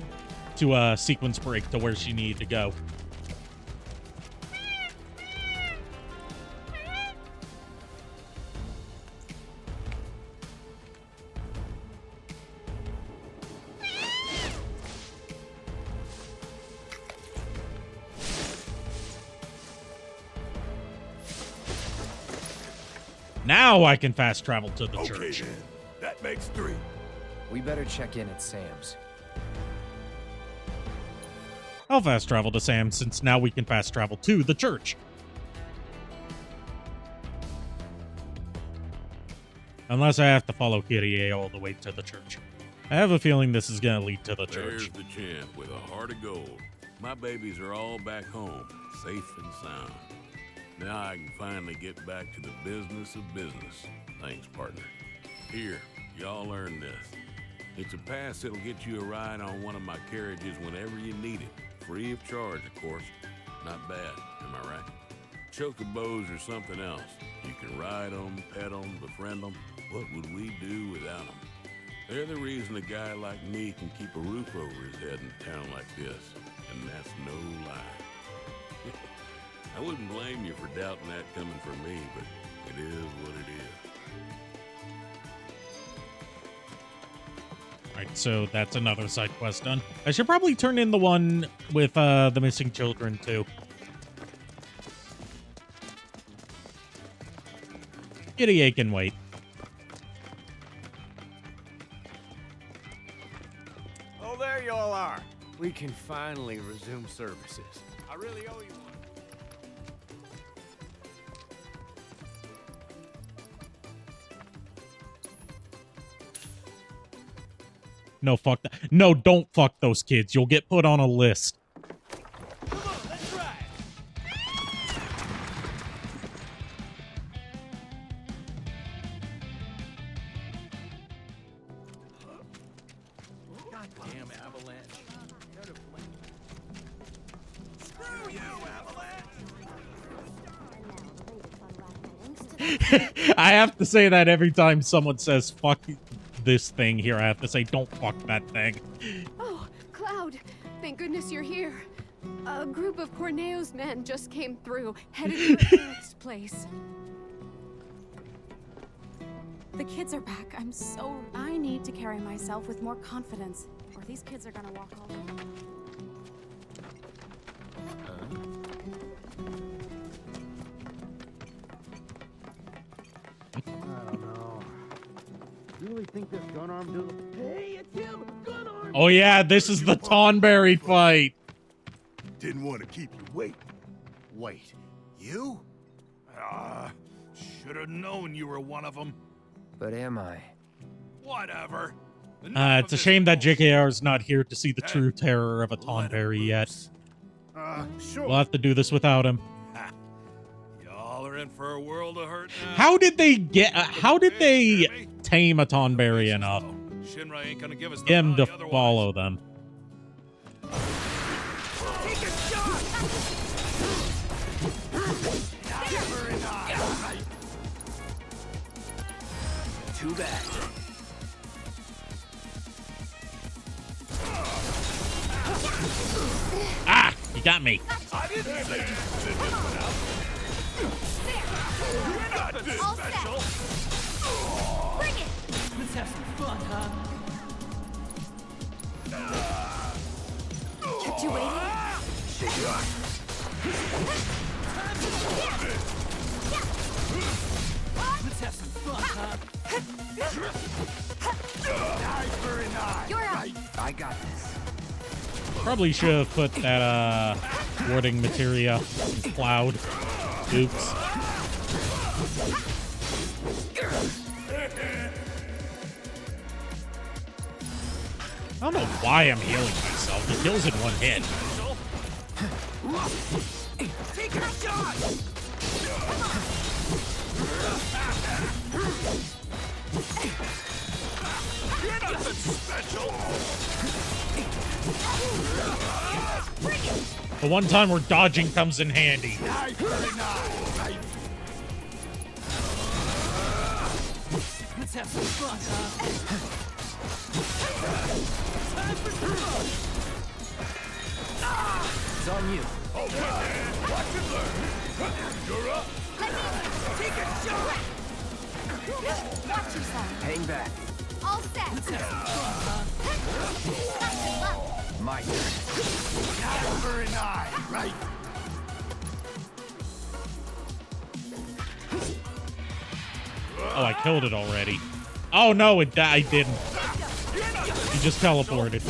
sequence break to where she needed to go. Now I can fast travel to the church. Then. That makes 3. We better check in at Sam's. I'll fast travel to Sam since now we can fast travel to the church. Unless I have to follow Kyrie all the way to the church. I have a feeling this is going to lead to the church. There's the champ with a heart of gold. My babies are all back home, safe and sound. Now I can finally get back to the business of business. Thanks, partner. Here, y'all earn this. It's a pass that'll get you a ride on one of my carriages whenever you need it. Free of charge, of course. Not bad, am I right? Chocobos or something else. You can ride them, pet them, befriend them. What would we do without them? They're the reason a guy like me can keep a roof over his head in a town like this. And that's no lie. I wouldn't blame you for doubting that coming from me, but it is what it is. Alright, so that's another side quest done. I should probably turn in the one with the missing children, too. Kyrie can wait. Oh, there you all are. We can finally resume services. I really owe you one. No, fuck that. No, don't fuck those kids. You'll get put on a list. Come on, let's ride. Goddamn avalanche. Screw you, avalanche. I have to say that every time someone says fuck this thing here, I have to say don't fuck that thing. Oh, Cloud, thank goodness you're here. A group of Corneo's men just came through, headed to Eric's place. The kids are back. I need to carry myself with more confidence, or these kids are gonna walk all over me. I don't know. You really think this gun arm dude? Hey, it's him! Gun arm! Oh yeah, this is the Tonberry fight. Didn't want to keep you waiting. Wait, you? Should have known you were one of them. But am I? Whatever. It's a shame that JKR's not here to see the true terror of a Tonberry yet. Sure. We'll have to do this without him. Y'all are in for a world of hurt now. How did they tame a Tonberry enough? Shinra ain't gonna give us the Him to money otherwise. follow them. Take a shot! Too bad. Ah! You got me. I didn't say you sit this one out. You're not this special. Bring it! Let's have some fun, huh? Kept you waiting? Let's have some fun, huh? You're up. I got this. Probably should have put that warding materia in Cloud. Oops. I don't know why I'm healing myself. He kills in one hit. Take a shot! You're nothing special! The one time where dodging comes in handy. Let's have some fun, It's on you. Watch and learn. You're up. Take a shot. Watch yourself. Hang back. All set. My turn. Not very nice, right? Oh, I killed it already. Oh no, I didn't. He just teleported.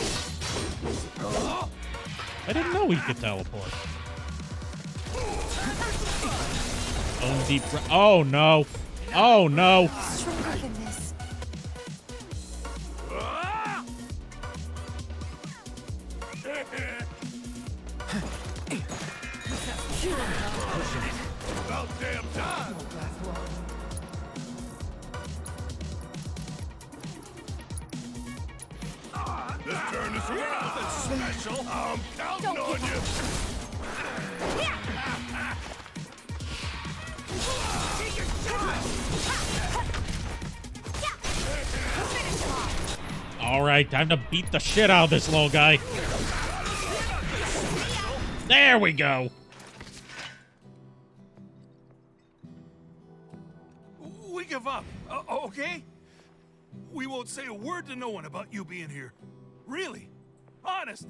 I didn't know he could teleport. Oh, deep. Oh no. Oh no. Stronger than this. About damn time. Let's turn this around. That's special. I'm counting on you. Take your shot. All right, time to beat the shit out of this little guy. There we go. We give up, okay? We won't say a word to no one about you being here. Really? Honest?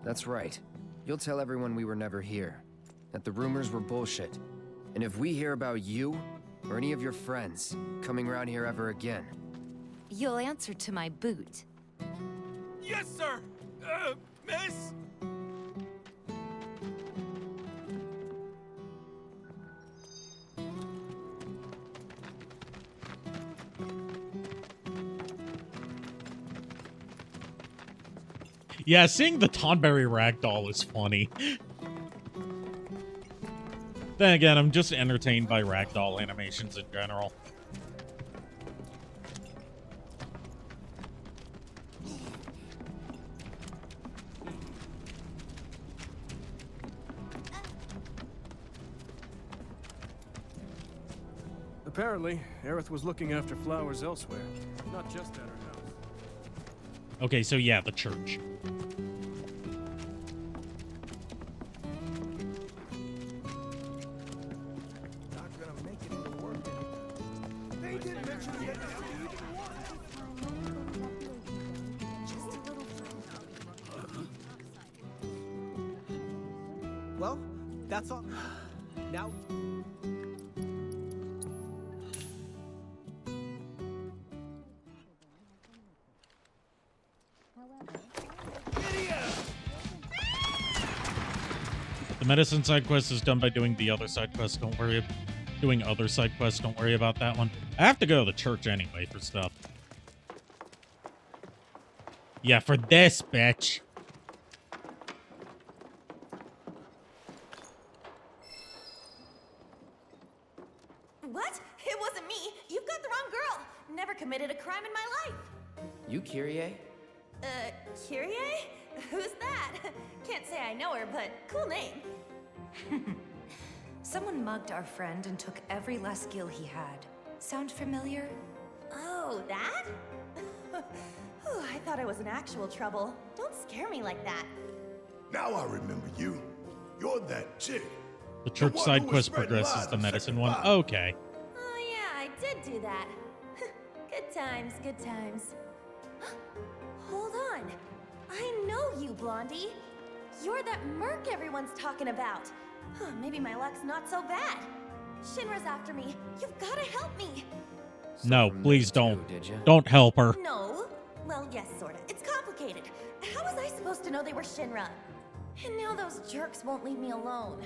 That's right. You'll tell everyone we were never here. That the rumors were bullshit. And if we hear about you, or any of your friends, coming around here ever again... You'll answer to my boot. Yes, sir! Miss? Yeah, seeing the Tonberry ragdoll is funny. Then again, I'm just entertained by ragdoll animations in general. Apparently, Aerith was looking after flowers elsewhere, not just at her house. Okay, so yeah, the church. Not gonna make it into work. They didn't mention that. Well, that's all. Now. The medicine side quest is done by doing the other side quest. Don't worry. Doing other side quests. Don't worry about that one. I have to go to the church anyway for stuff. Yeah, for this, bitch. What? It wasn't me. You've got the wrong girl. Never committed a crime in my life. You Kyrie? Kyrie? Who's that? Can't say I know her, but cool name. Someone mugged our friend and took every last skill he had. Sound familiar? Oh, that? Whew, I thought I was in actual trouble. Don't scare me like that. Now I remember you. You're that chick. The church side quest progresses the medicine one. Okay. Oh yeah, I did do that. Good times, good times. Hold on. I know you, Blondie. You're that merc everyone's talking about. Maybe my luck's not so bad. Shinra's after me. You've got to help me. No, please don't. Don't help her. No. Well, yes, sorta. It's complicated. How was I supposed to know they were Shinra? And now those jerks won't leave me alone.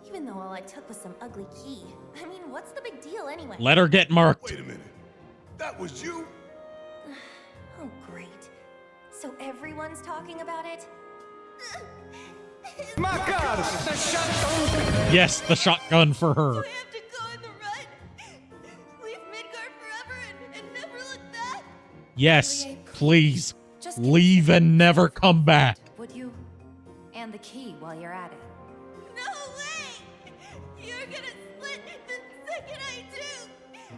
Even though all I took was some ugly key. I mean, what's the big deal anyway? Let her get marked. Wait a minute. That was you? Oh, great. So everyone's talking about it? My God! The shotgun! Yes, the shotgun for her. I have to go in the run? Leave Midgard forever and never look back? Yes, please. Just leave and never come back. would you? And the key while you're at it. No way! You're gonna split the second I do!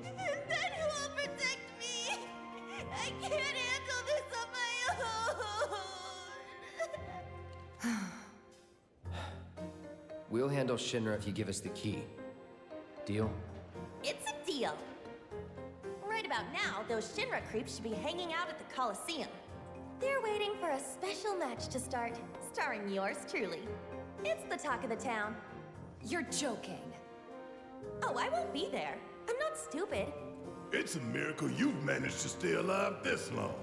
And then who will protect me? I can't handle this on my own! We'll handle Shinra if you give us the key. Deal? It's a deal. Right about now, those Shinra creeps should be hanging out at the Coliseum. They're waiting for a special match to start, starring yours truly. It's the talk of the town. You're joking. Oh, I won't be there. I'm not stupid. It's a miracle you've managed to stay alive this long.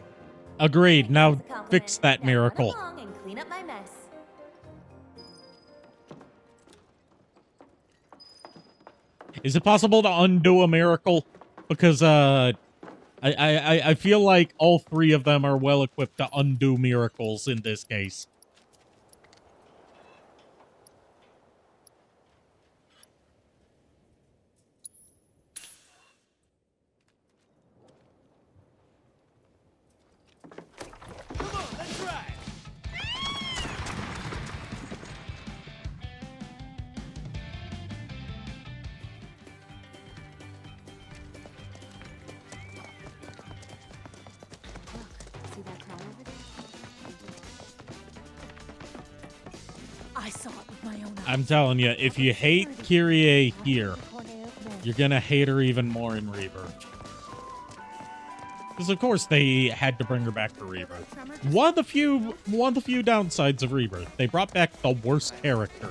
Agreed. Now It's a compliment. fix that Now miracle. run along and clean up my mess. Is it possible to undo a miracle? Because I feel like all three of them are well equipped to undo miracles in this case. Come on, let's ride. See that car over there? I saw it with my own eyes. I'm telling you, if you hate Kyrie here, you're gonna hate her even more in Rebirth. Because of course they had to bring her back for Rebirth. One of the few downsides of Rebirth, they brought back the worst character.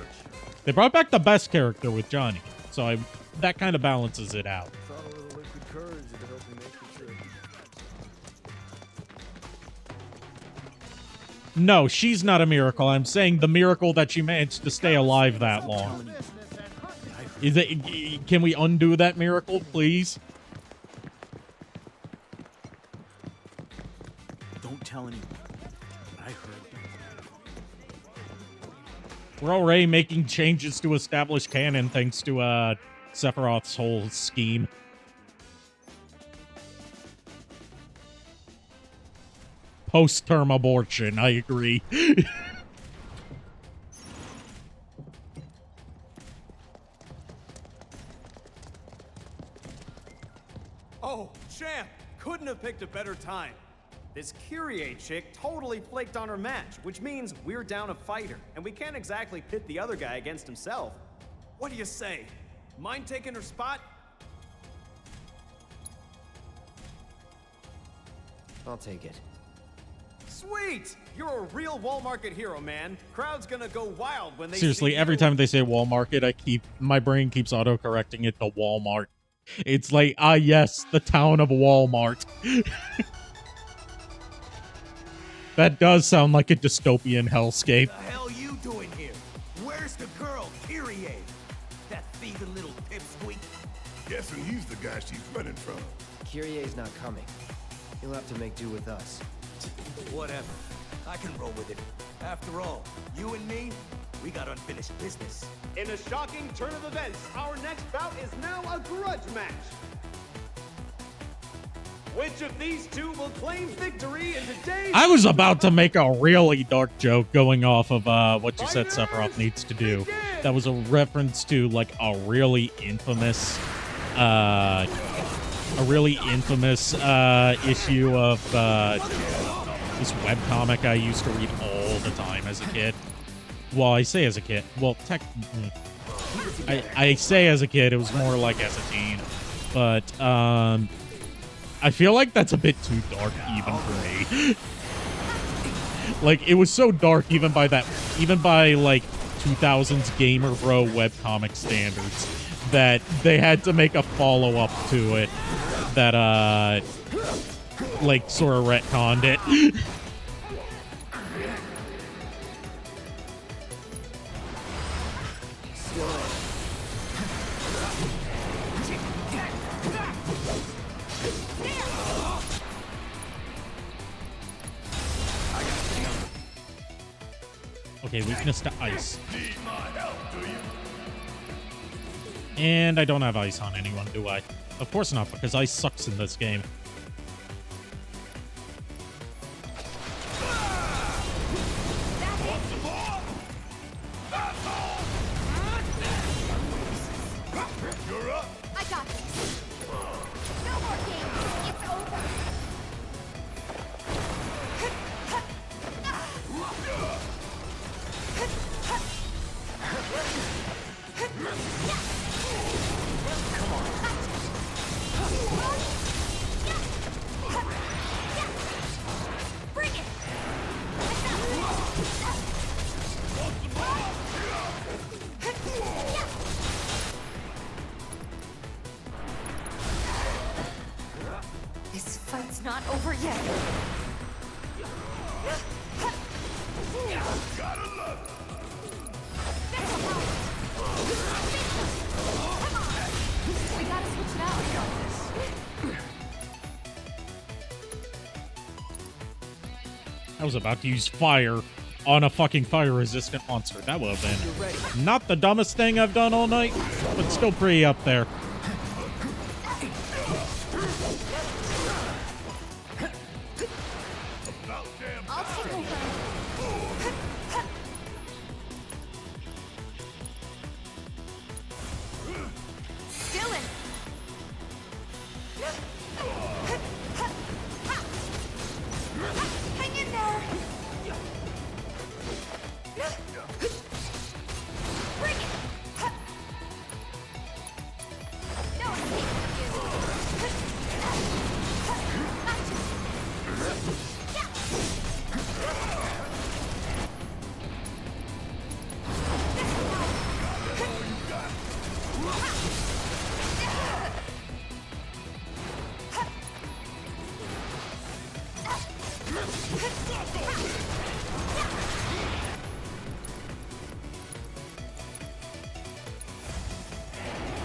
They brought back the best character with Johnny, so that kind of balances it out. Thought a little liquid courage would help me make the trip. No, she's not a miracle. I'm saying the miracle that she managed to stay alive that long. Is it? Can we undo that miracle, please? Don't tell anyone. But I heard. We're already making changes to establish canon thanks to Sephiroth's whole scheme. Post-term abortion, I agree. Oh, champ! Couldn't have picked a better time. This Kyrie chick totally flaked on her match, which means we're down a fighter, and we can't exactly pit the other guy against himself. What do you say? Mind taking her spot? I'll take it. Sweet! You're a real Wall Market hero, man. Crowd's gonna go wild when they Seriously, see every you. time they say Walmart, my brain keeps auto-correcting it to Walmart. It's like, yes, the town of Walmart. That does sound like a dystopian hellscape. What the hell you doing here? Where's the girl, Kyrie? That thieving little pipsqueak? Guessing he's the guy she's running from. Kyrie's not coming. You'll have to make do with us. Whatever. I can roll with it. After all, you and me, we got unfinished business. In a shocking turn of events, our next bout is now a grudge match. Which of these two will claim victory in today's... I was about to make a really dark joke going off of what you said Sephiroth needs to do. That was a reference to like a really infamous issue of this webcomic I used to read all the time as a kid. Well, I say as a kid. Well, I say as a kid, it was more like as a teen. But I feel like that's a bit too dark even for me. Like, it was so dark even by like 2000s Gamer Bro webcomic standards that they had to make a follow-up to it that like sort of retconned it. Okay, weakness to ice. And I don't have ice on anyone, do I? Of course not, because ice sucks in this game. party's not over yet. Gotta love it. We gotta switch it out. I was about to use fire on a fucking fire-resistant monster. That would have been not the dumbest thing I've done all night, but still pretty up there. I'll take over. Dylan! Hang in there! Bring it! No escape for you!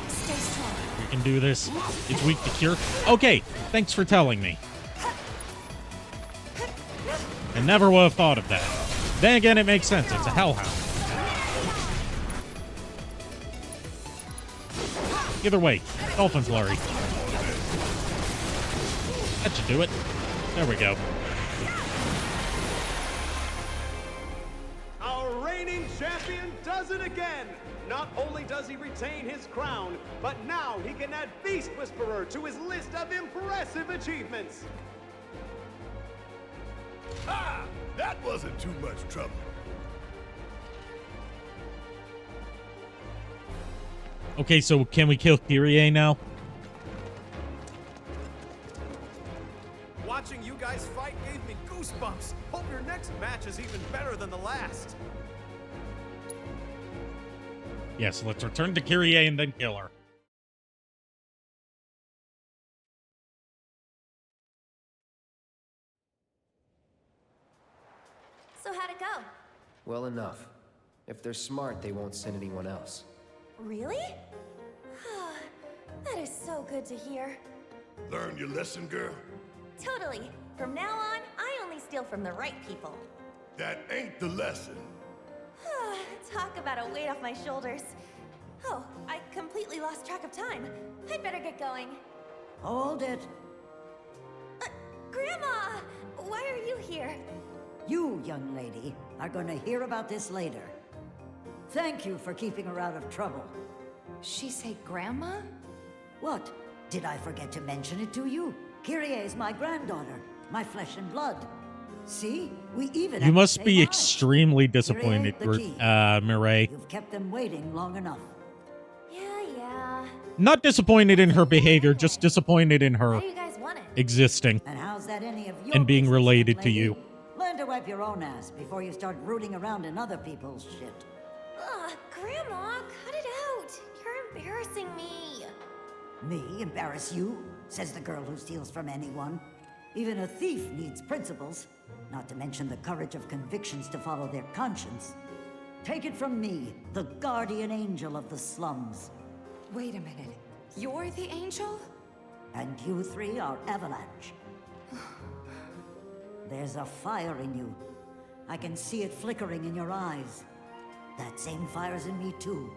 Stay strong. We can do this. It's weak to cure. Okay, thanks for telling me. I never would have thought of that. Then again, it makes sense. It's a hellhound. Either way, Dolphin Flurry. That should do it. There we go. Our reigning champion does it again! Not only does he retain his crown, but now he can add Beast Whisperer to his list of impressive achievements! Ah! That wasn't too much trouble. Okay, so can we kill Kyrie now? Watching you guys fight gave me goosebumps. Hope your next match is even better than the last. Yes, let's return to Kyrie and then kill her. So how'd it go? Well enough. If they're smart, they won't send anyone else. Really? That is so good to hear. Learn your lesson, girl? Totally. From now on, I only steal from the right people. That ain't the lesson. Talk about a weight off my shoulders. Oh, I completely lost track of time. I'd better get going. Hold it. Grandma! Why are you here? You, young lady, are going to hear about this later. Thank you for keeping her out of trouble. She say grandma? What? Did I forget to mention it to you? Kyrie is my granddaughter, my flesh and blood. See? We even You must be extremely disappointed, Mireille. You've kept them waiting long enough. Yeah. Not disappointed in her behavior, just disappointed in her How do you guys want it? And existing how's that any of your and being business, related young to lady? you. Learn to wipe your own ass before you start rooting around in other people's shit. Ugh, Grandma, cut it out. You're embarrassing me. Me embarrass you? Says the girl who steals from anyone. Even a thief needs principles, not to mention the courage of convictions to follow their conscience. Take it from me, the guardian angel of the slums. Wait a minute. You're the angel? And you three are Avalanche. There's a fire in you. I can see it flickering in your eyes. That same fire's in me too.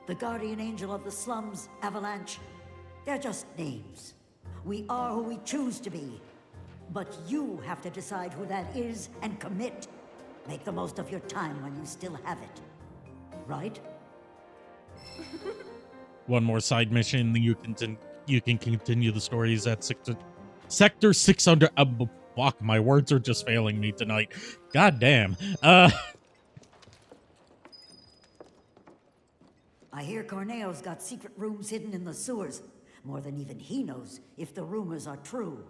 The guardian angel of the slums, Avalanche. They're just names. We are who we choose to be. But you have to decide who that is and commit. Make the most of your time when you still have it. Right? One more side mission, you can continue the stories at Sector 600. Fuck, my words are just failing me tonight. God damn. I hear Corneo's got secret rooms hidden in the sewers. More than even he knows, if the rumors are true.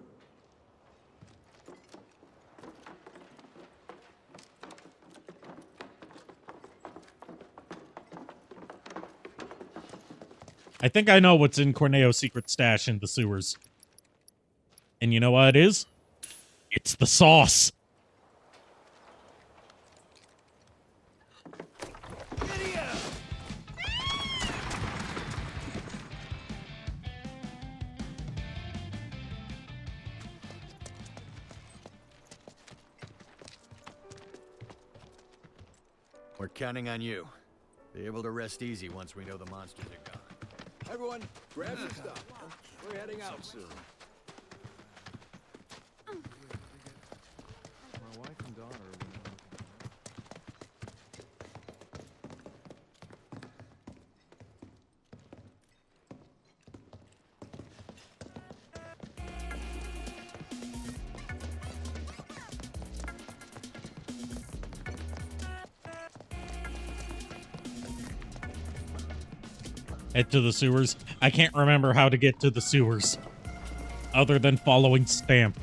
I think I know what's in Corneo's secret stash in the sewers. And you know what it is? It's the sauce. We're counting on you. Be able to rest easy once we know the monsters are gone. Everyone, grab your stuff. We're heading out soon. My wife and daughter Head to the sewers. I can't remember how to get to the sewers other than following Stamp.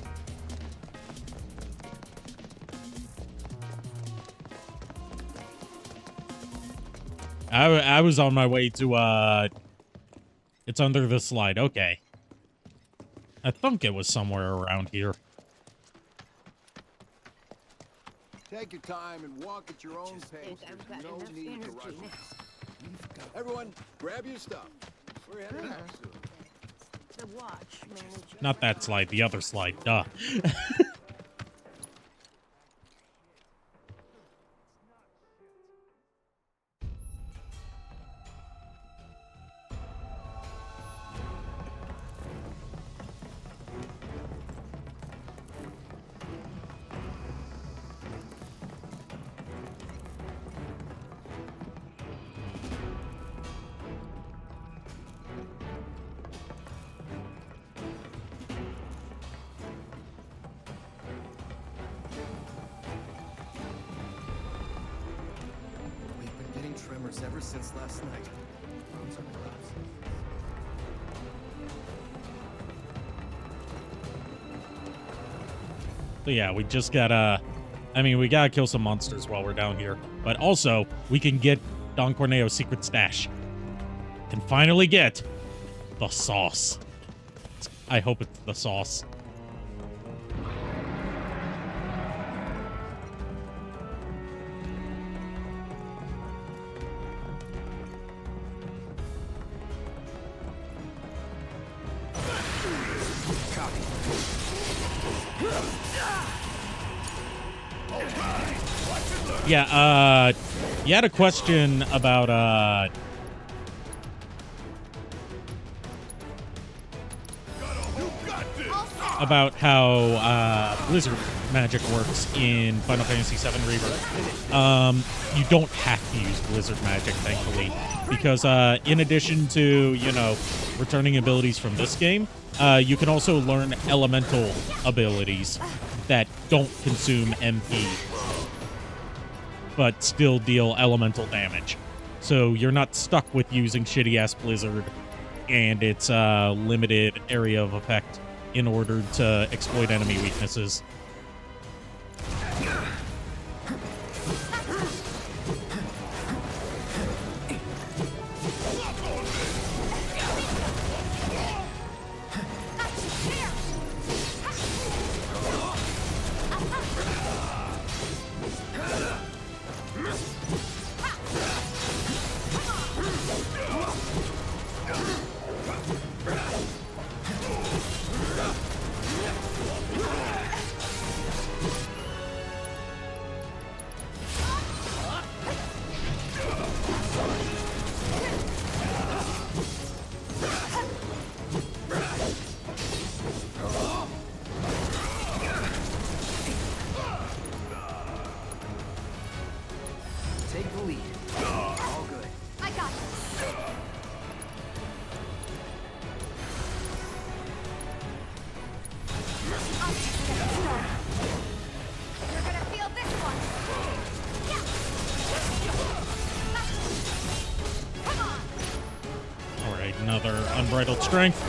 I was on my way to, it's under the slide. Okay. I think it was somewhere around here. Take your time and walk at your own pace. There's no need to rush. Everyone, grab your stuff. We're heading out soon. The watch manager. Not that slide, the other slide. Duh. Tremors ever since last night. Arms are collapsed. So yeah, we just gotta... I mean, we gotta kill some monsters while we're down here. But also, we can get Don Corneo's secret stash. And finally get the sauce. I hope it's the sauce. Yeah, you had a question about, how, Blizzard magic works in Final Fantasy VII Rebirth. You don't have to use Blizzard magic, thankfully, because, in addition to, you know, returning abilities from this game, you can also learn elemental abilities that don't consume MP, but still deal elemental damage. So you're not stuck with using shitty-ass Blizzard and its limited area of effect in order to exploit enemy weaknesses. Take the lead. All good. I got this. You're gonna feel this one. Come on. All right, another unbridled strength.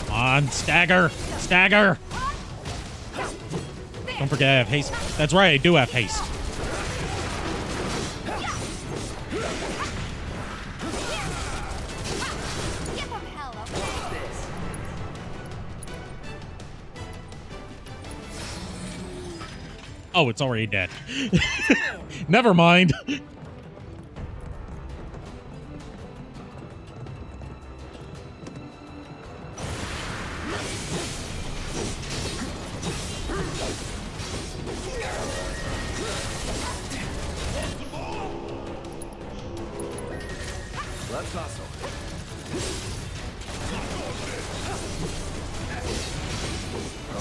Come on, stagger! Stagger! Don't forget I have haste. That's right, I do have haste. Oh, it's already dead. Never mind. Let's hustle.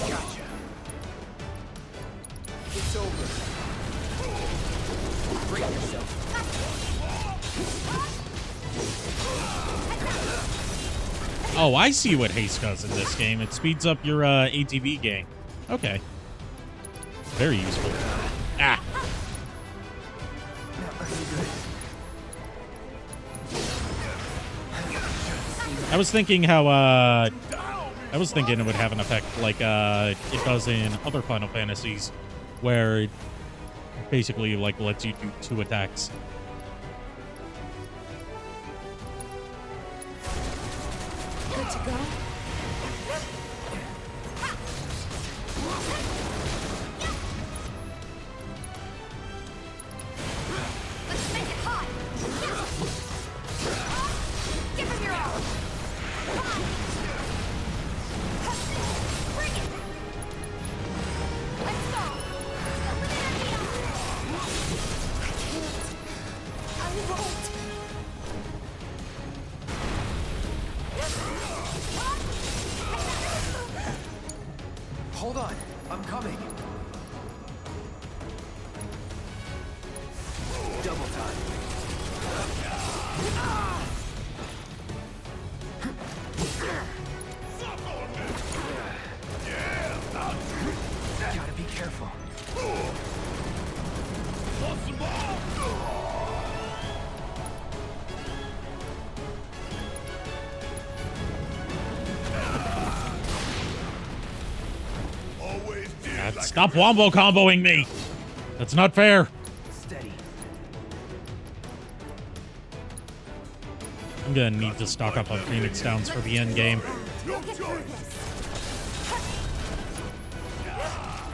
Gotcha. It's over. Break yourself. Oh, I see what haste does in this game. It speeds up your ATV gain. Okay. Very useful. Ah. I was thinking how I was thinking it would have an effect like it does in other Final Fantasies, where it basically like lets you do 2 attacks. Good to go? Let's make it hot. Give him your all. Bring it. Let's go. I won't. Hold on. I'm coming. Double time. Gotta be careful. God, stop wombo comboing me. That's not fair. Steady. I'm gonna need to stock up on Phoenix Downs for the end game.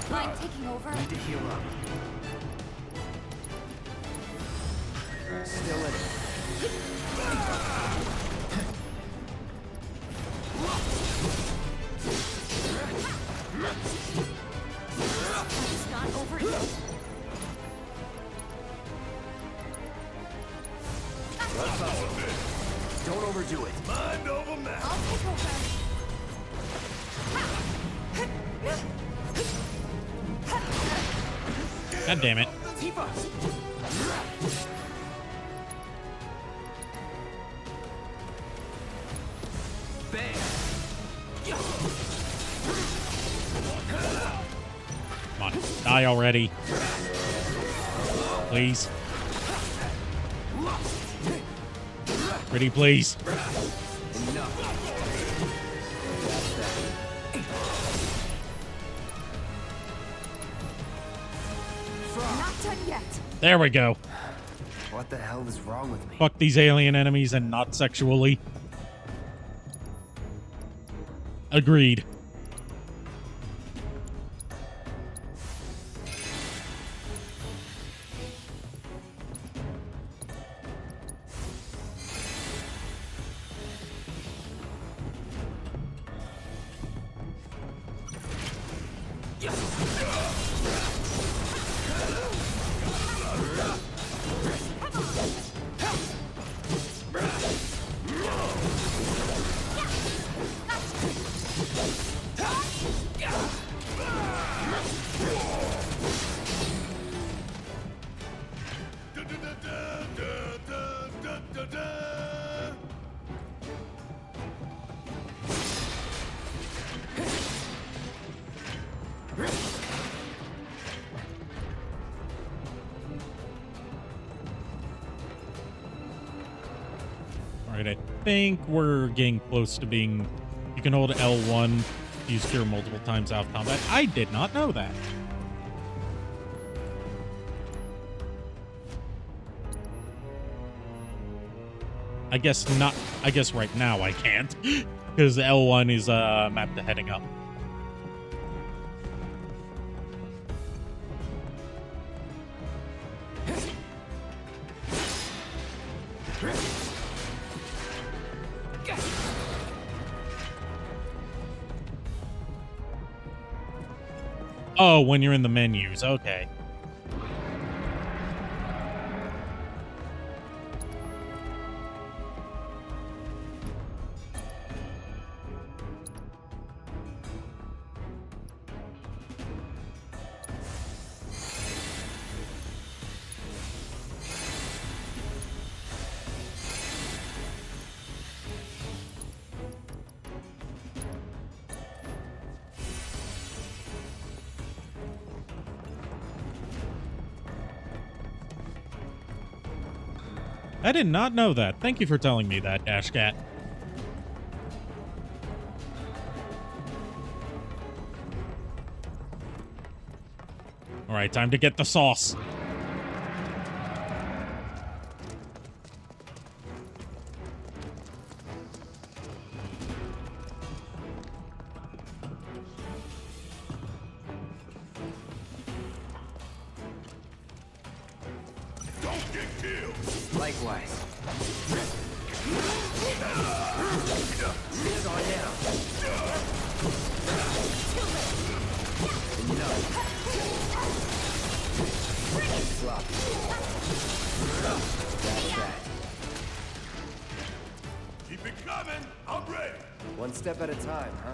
Mind taking over? Need to heal up. Still in it. It's not over yet. Let's hustle. Don't overdo it. Mind over matter. I'll take over. God damn it. Tifa! Bang! Come on, die already. Please. Pretty please. Not done yet. There we go. What the hell is wrong with me? Fuck these alien enemies and not sexually. Agreed. Alright, I think we're getting close to being... You can hold L1, use cure multiple times out of combat. I did not know that. I guess not. I guess right now I can't. Because L1 is mapped to heading up. Oh, when you're in the menus. Okay. I did not know that. Thank you for telling me that, Dash Cat. All right, time to get the sauce. Don't get killed. Likewise. It's on now. Flop. That's that. Keep it coming. I'm ready. One step at a time, huh?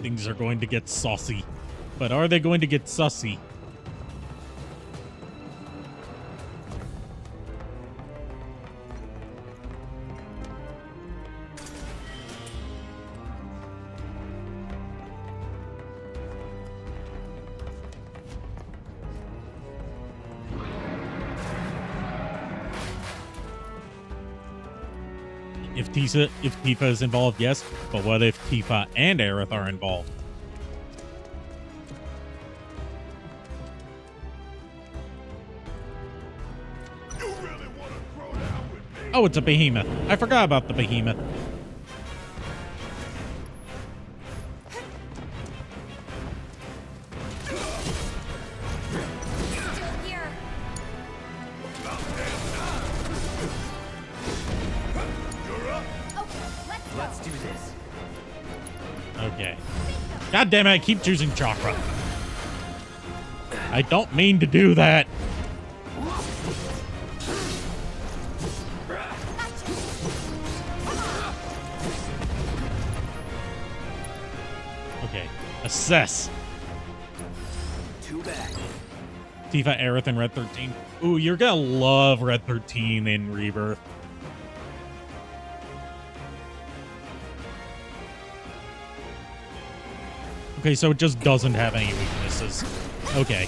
Things are going to get saucy. But are they going to get sussy? If Tifa is involved, yes. But what if Tifa and Aerith are involved? Oh, it's a behemoth. I forgot about the behemoth. Let's do this. Okay. God damn it, I keep choosing Chakra. I don't mean to do that. Okay. Assess. Too bad. Tifa, Aerith, and Red 13. Ooh, you're gonna love Red 13 in Rebirth. Okay, so it just doesn't have any weaknesses. Okay.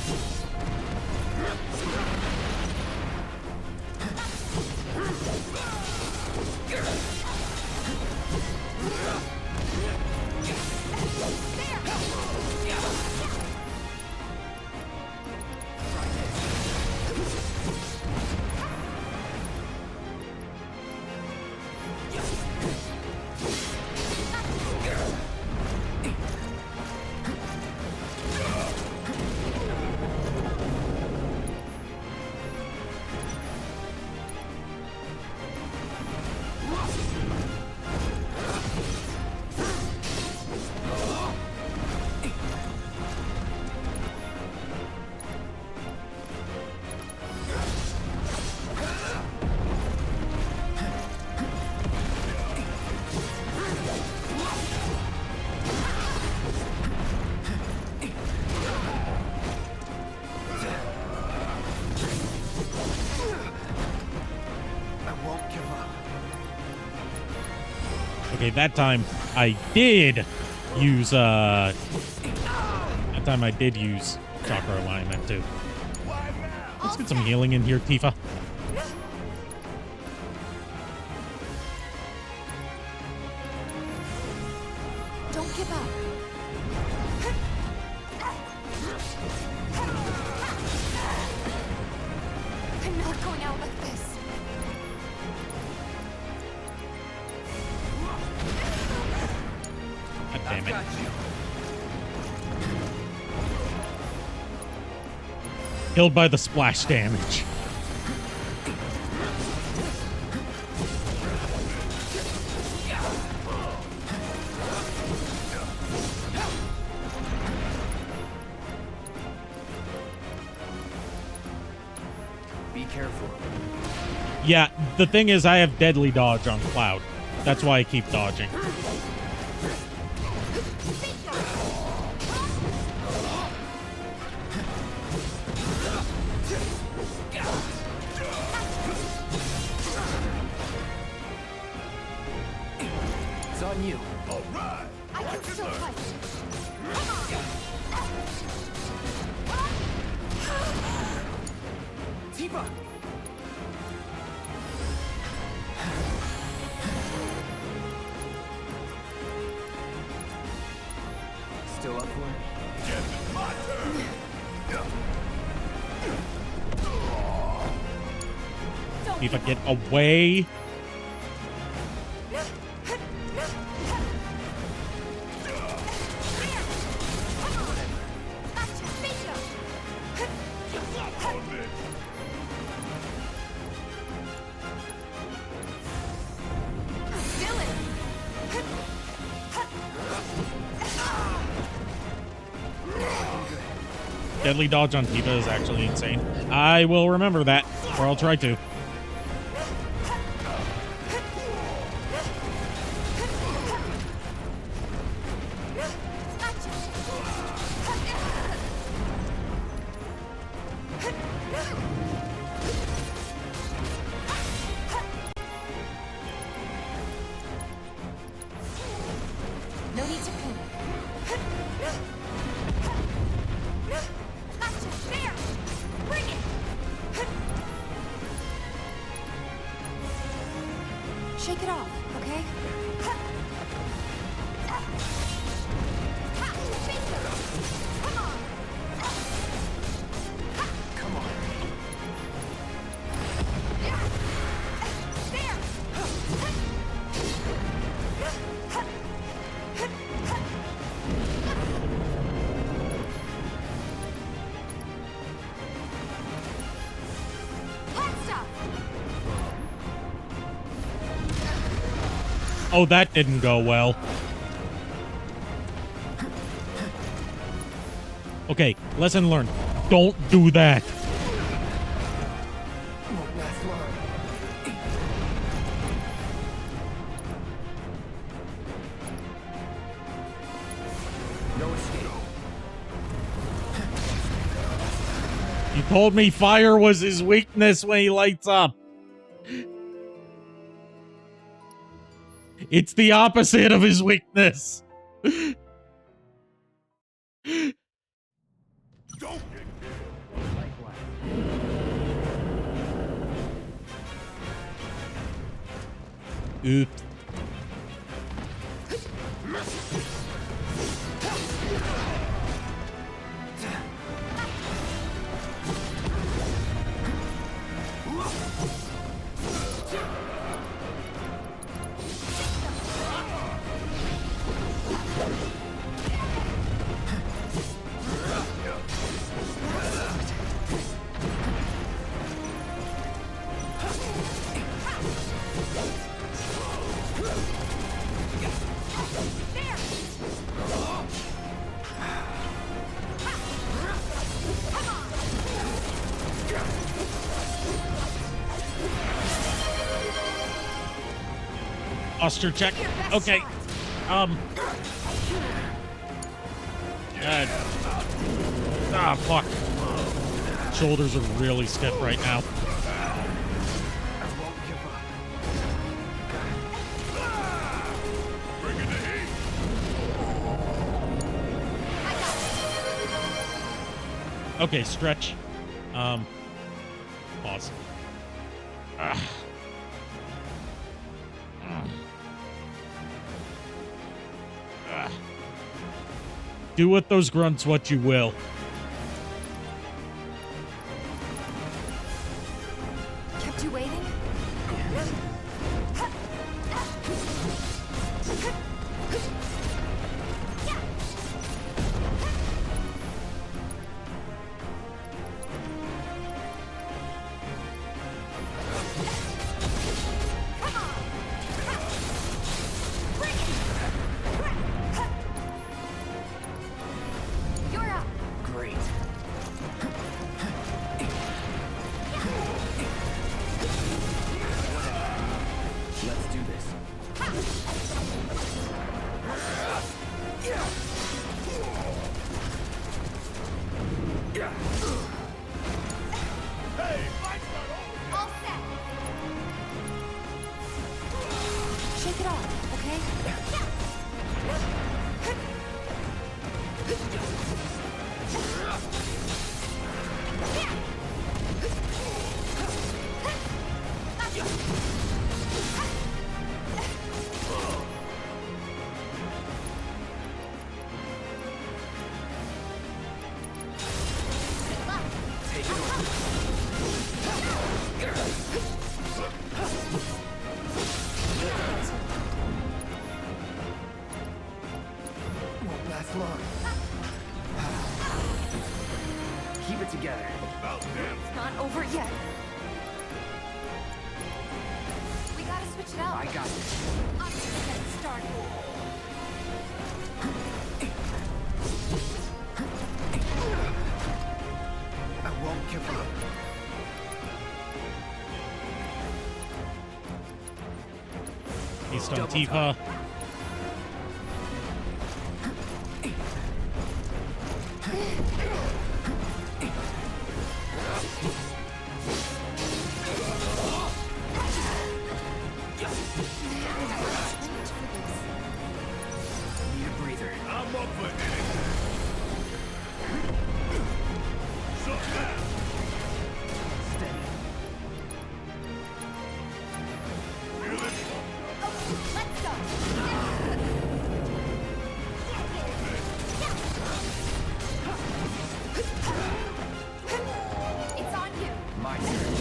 Okay, that time I did use chakra alignment too. Let's get some healing in here, Tifa. Don't give up. I'm not going out like this. God damn it. Killed by the splash damage. Be careful. Yeah, the thing is I have deadly dodge on Cloud. That's why I keep dodging. It's on you. All right. I can still punch. Tifa! Still up for it? Guess it's my turn. Tifa, get away. Deadly dodge on Tifa is actually insane. I will remember that, or I'll try to. No need to panic. There! Bring it! Shake it off, okay? Come on. Oh, that didn't go well. Okay, lesson learned. Don't do that. Won't last long. No escape. He told me fire was his weakness when he lights up. It's the opposite of his weakness. Oops. Posture check. Okay. Fuck. Shoulders are really stiff right now. Okay, stretch. Pause. Do with those grunts what you will. Kept you waiting? Won't last long. Keep it together. It's not over yet. We gotta switch it up. I got this. I'm just getting started. I won't give up. He's on Tifa. Need a breather. I'm up for anything. Shut down. Steady. Feel it? Let's go. It's on you. My turn.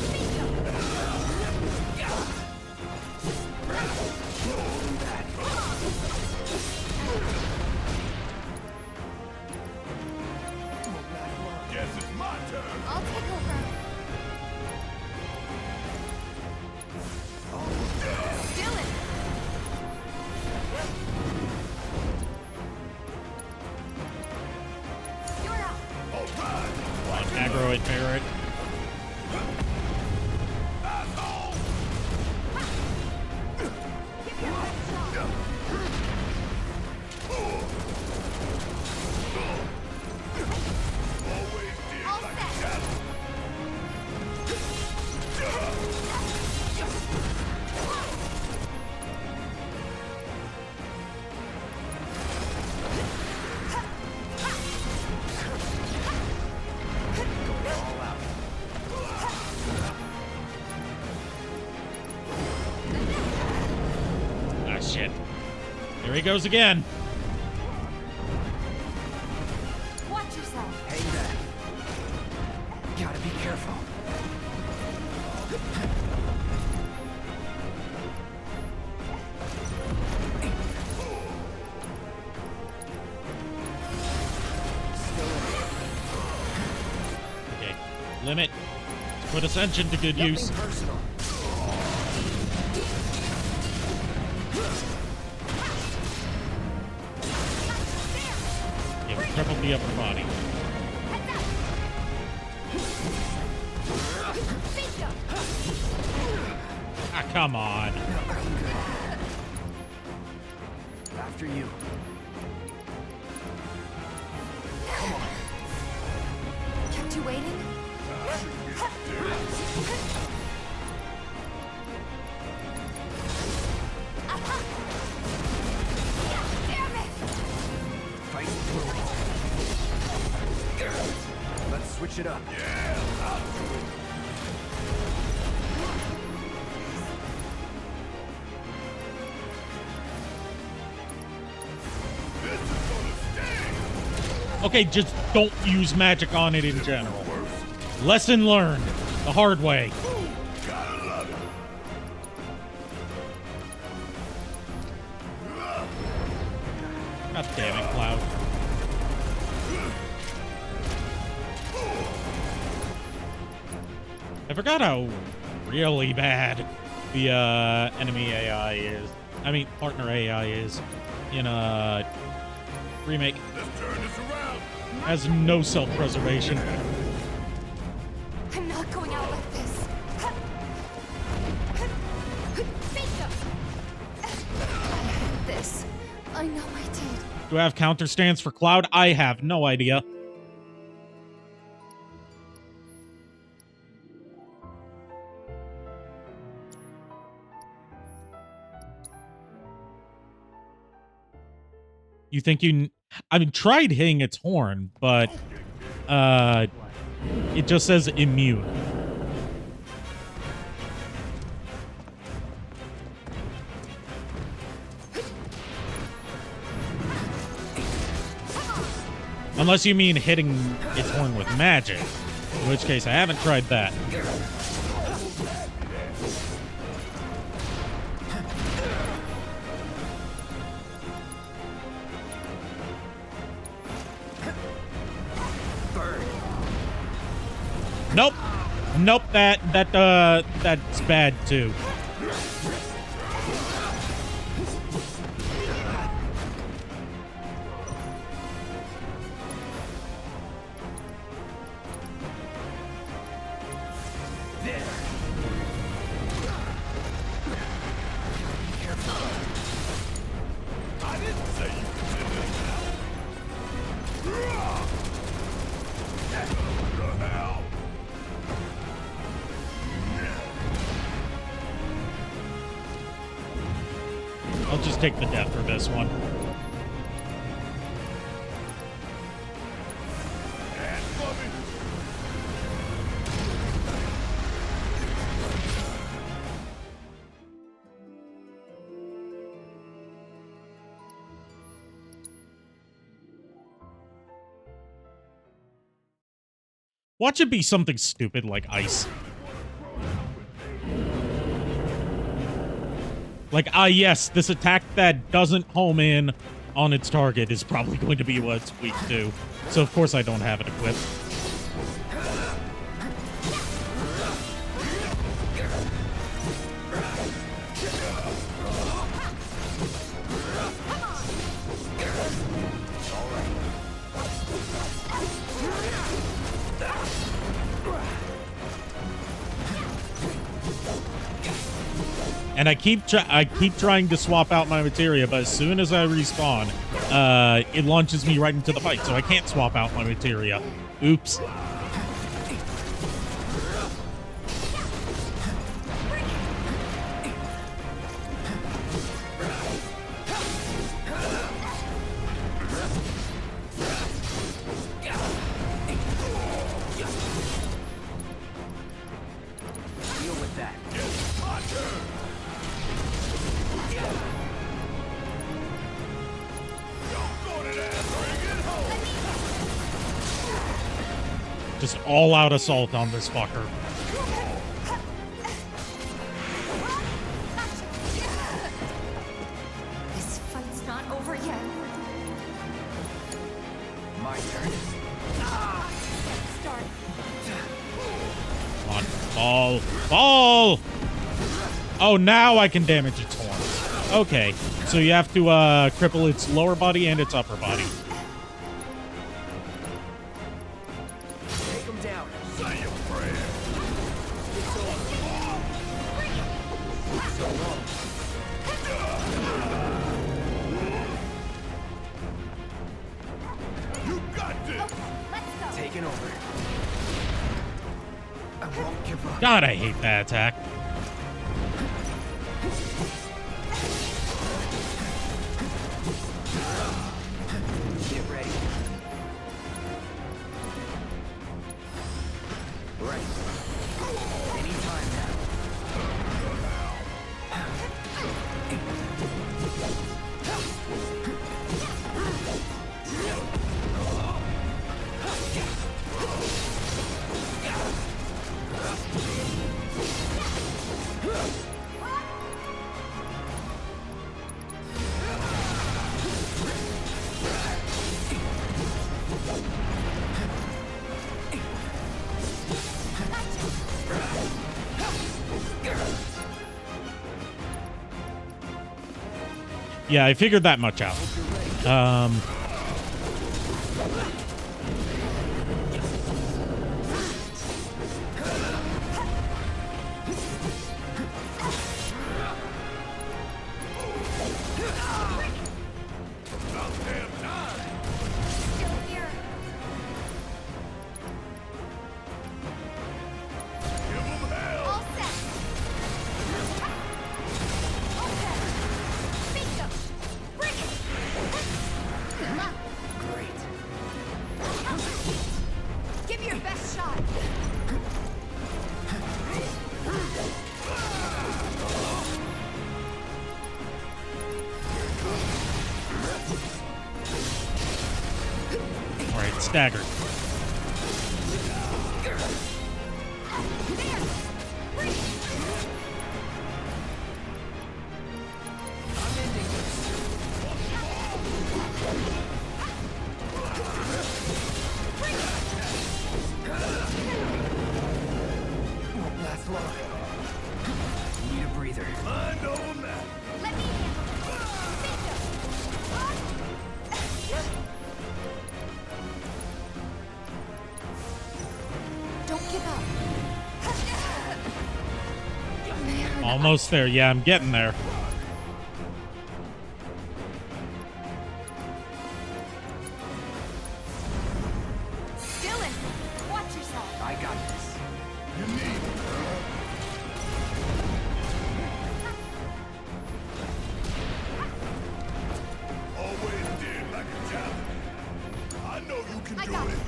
Guess it's my turn. I'll take over. Still it. You're up. All right. Aggro Barrett. Asshole. Give your best shot. Always did All like set. a shadow. All out. Ah, shit. Here he goes again. Watch yourself. Hang back. Gotta be careful. Okay. Limit. Put Ascension to good use. Nothing personal. Yeah, we crippled the upper body. Ah, come on. After you. Kept you waiting? Damn it! Fight through. Let's switch it up. Yeah, I'll do it. This is gonna sting. Okay, just don't use magic on it in general. Lesson learned. The hard way. Gotta love it. God damn it, Cloud. I forgot how really bad the enemy AI is. I mean, partner AI is in Remake. Let's turn this around. Has no self-preservation. I'm not going out like this. This. I know I did. Do I have counter stance for Cloud? I have no idea. You think you... I mean, tried hitting its horn, but it just says immune. Unless you mean hitting its horn with magic, In which case, I haven't tried that. Nope. Nope, that's bad too. I'll just take the death for this one. Watch it be something stupid like ice. Like, yes, this attack that doesn't home in on its target is probably going to be what it's weak to. So, of course, I don't have it equipped. And I keep trying to swap out my materia, but as soon as I respawn, it launches me right into the fight, so I can't swap out my materia. Oops. Just all-out assault on this fucker. This fight's not over yet. My turn. Start. Come on, ball. Ball! Oh, now I can damage its horns. Okay, so you have to cripple its lower body and its upper body. God, I hate that attack. Get ready. Right. Anytime now. Yeah, I figured that much out. Give me your best shot. All right, staggered. floor. Need a breather. Mind over matter. Let me handle it. Don't give up. Almost there. Yeah, I'm getting there. Dylan, watch yourself. I got this. You need it, always did like a challenge. I know you can do it.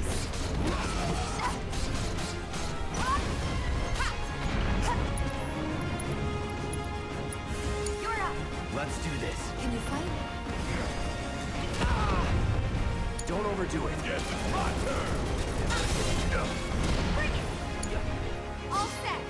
You're up. Let's do this. Can you fight? Don't overdo it. Yes, it's my turn. Bring it. All set.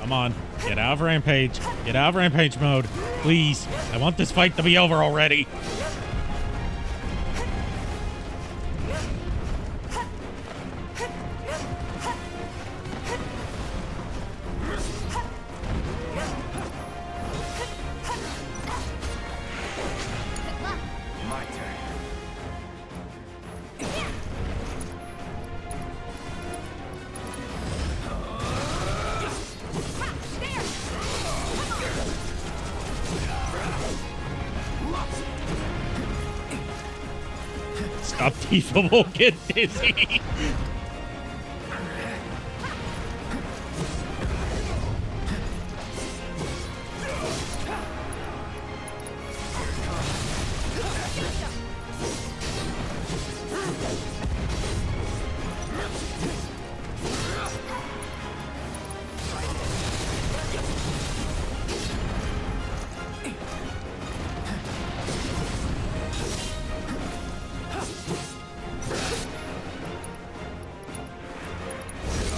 Come on. Get out of Rampage. Get out of Rampage mode. Please. I want this fight to be over already. My turn. Stop Tifa will get dizzy.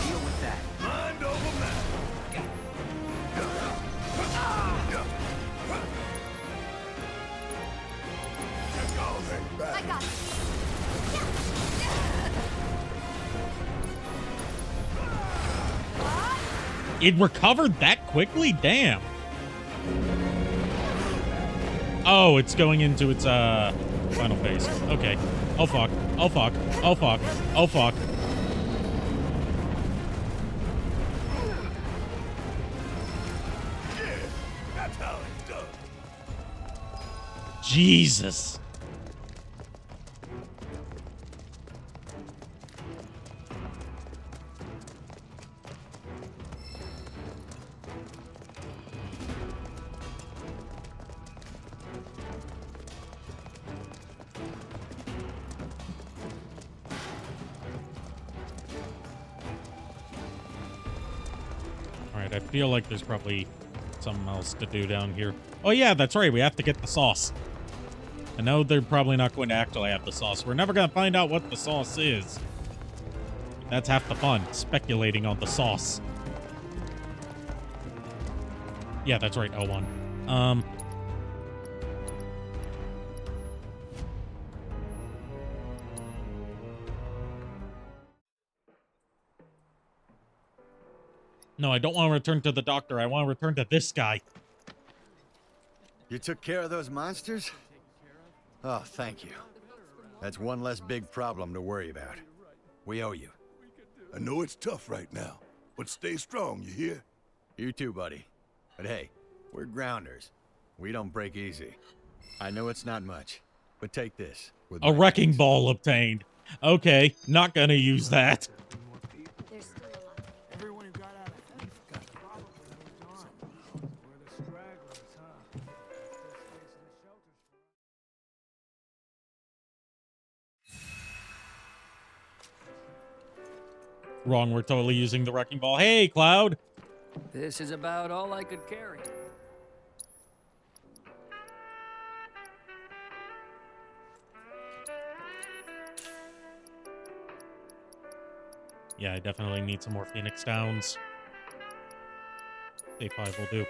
Deal with that. Mind over matter. Check all that back. I got it. It recovered that quickly? Damn. Oh, it's going into its final phase. Okay. Oh fuck. Oh fuck. Oh fuck. Oh fuck. Yeah, that's how it's done. Jesus. Alright, I feel like there's probably something else to do down here. Oh yeah, that's right, we have to get the sauce. I know they're probably not going to actually have the sauce. We're never going to find out what the sauce is. That's half the fun, speculating on the sauce. Yeah, that's right, O1. No, I don't want to return to the doctor. I want to return to this guy. You took care of those monsters? Oh, thank you. That's one less big problem to worry about. We owe you. I know it's tough right now, but stay strong, you hear? You too, buddy. But hey, we're grounders. We don't break easy. I know it's not much, but take this. A wrecking ball obtained. Okay, not gonna use that. Everyone who got out of thief got probably moved on. We're the stragglers, huh? Wrong, we're totally using the wrecking ball. Hey, Cloud! This is about all I could carry. Yeah, I definitely need some more Phoenix Downs. Day 5 will do.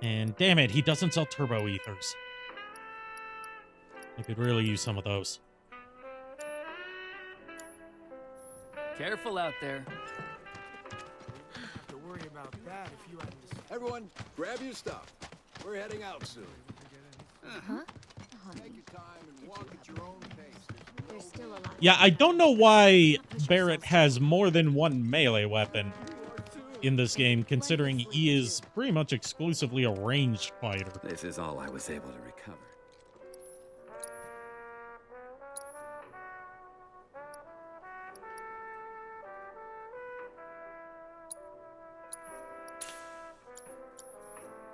And damn it, he doesn't sell turbo ethers. I could really use some of those. Careful out there. Have to worry about that if you hadn't. Everyone, grab your stuff. We're heading out soon. Huh? Take your time and walk at your own pace. There's still a lot. Yeah, I don't know why Barrett has more than one melee weapon in this game, considering he is pretty much exclusively a ranged fighter. This is all I was able to recover.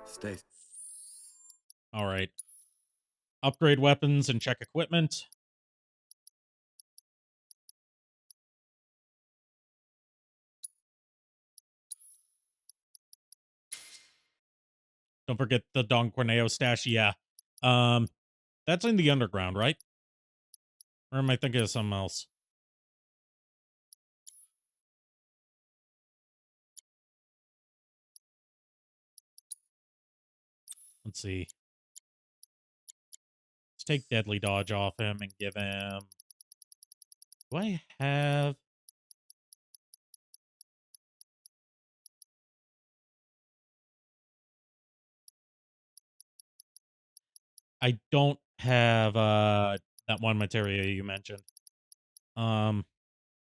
Stay. All right. Upgrade weapons and check equipment. Don't forget the Don Corneo stash. Yeah. That's in the underground, right? Or am I thinking of something else? Let's see. Let's take Deadly Dodge off him and give him... Do I have... I don't have that one materia you mentioned. I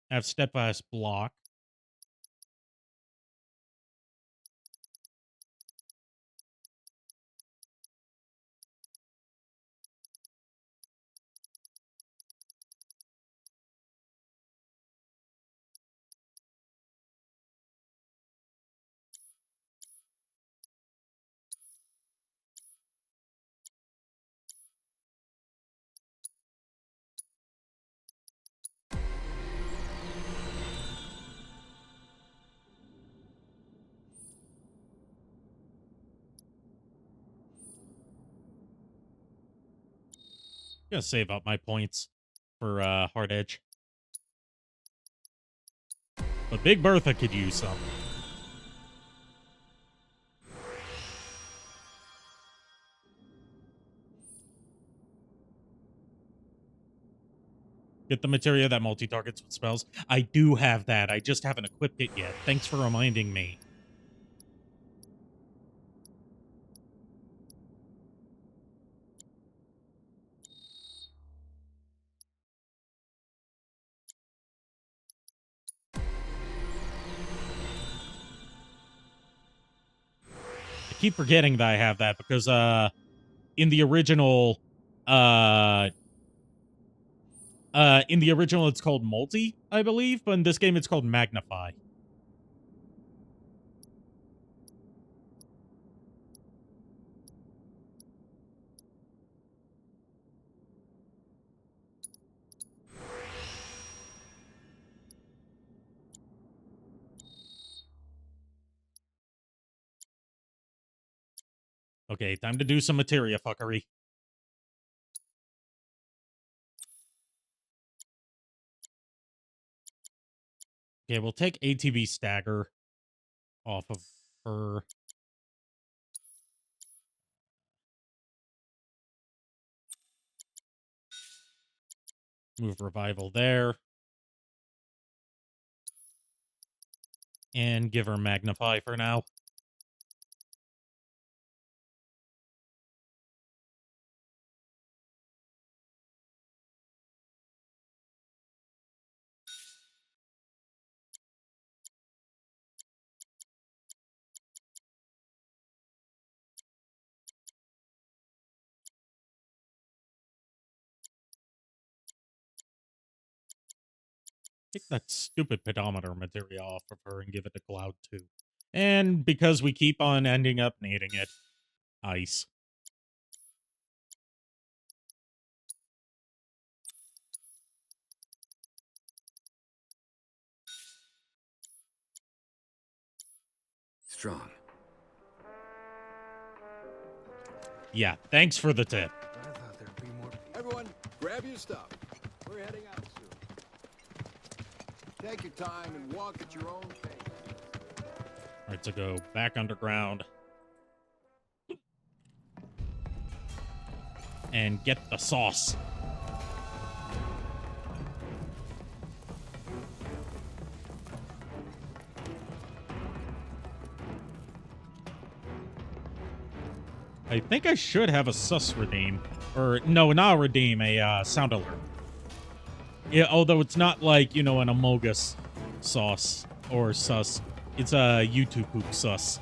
have Steadfast Block. Gonna save up my points for Hard Edge. But Big Bertha could use some. Get the materia that multi-targets with spells. I do have that. I just haven't equipped it yet. Thanks for reminding me. I keep forgetting that I have that because in the original it's called multi, I believe, but in this game it's called magnify. Okay, time to do some materia fuckery. Okay, we'll take ATB Stagger off of her. Move Revival there. And give her Magnify for now. Take that stupid pedometer materia off of her and give it to Cloud too. And because we keep on ending up needing it, ice. Strong. Yeah, thanks for the tip. Everyone, grab your stuff. We're heading out soon. Take your time and walk at your own pace. All right, so go back underground. And get the sauce. I think I should have a sus redeem. Or, no, not a redeem, a sound alert. Yeah, although it's not like, you know, an Amogus sauce or sus. It's a YouTube poop sus.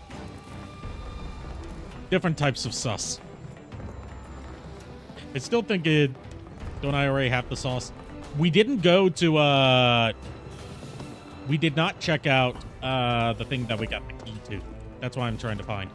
Different types of sus. I still think it... Don't I already have the sauce? We didn't go to, we did not check out, the thing that we got the key to. That's why I'm trying to find.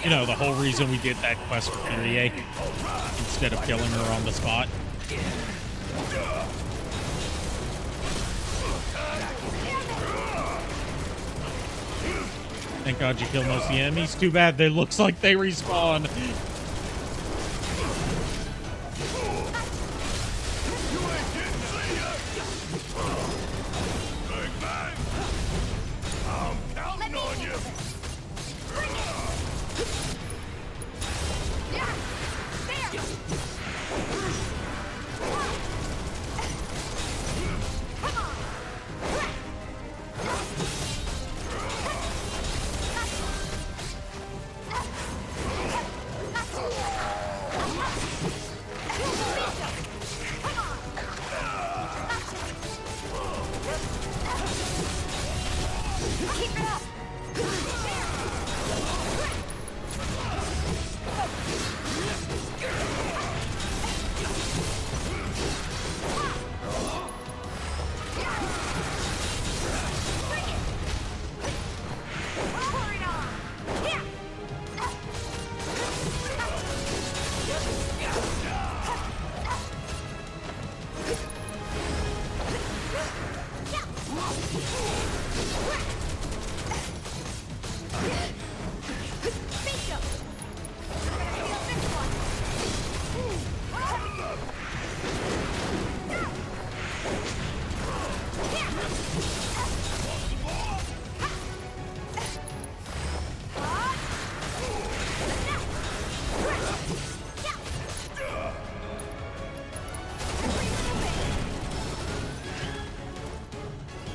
You know, the whole reason we did that quest for Kyrie instead of killing her on the spot. Thank God you killed most of the enemies. Too bad it looks like they respawn.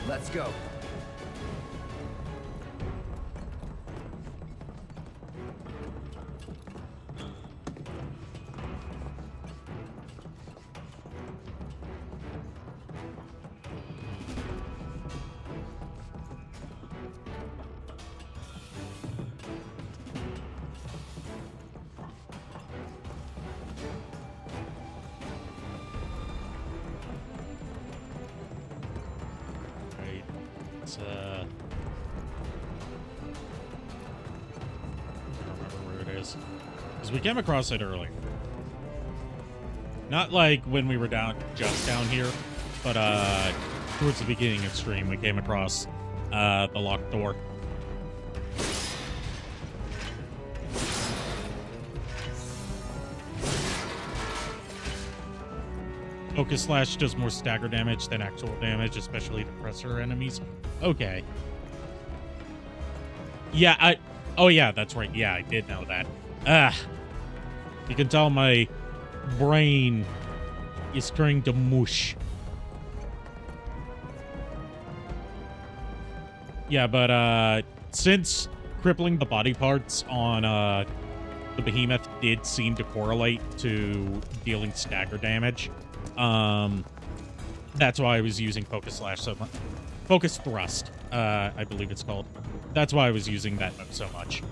Let's go. I don't remember where it is. Because we came across it earlier. Not like when we were just down here, but towards the beginning of stream, we came across the locked door. Focus Slash does more stagger damage than actual damage, especially to pressure enemies. Okay. Yeah, oh yeah, that's right. Yeah, I did know that. You can tell my brain is turning to mush. Yeah, but since crippling the body parts on the behemoth did seem to correlate to dealing stagger damage, That's why I was using focus slash so much. Focus thrust, I believe it's called. That's why I was using that move so much.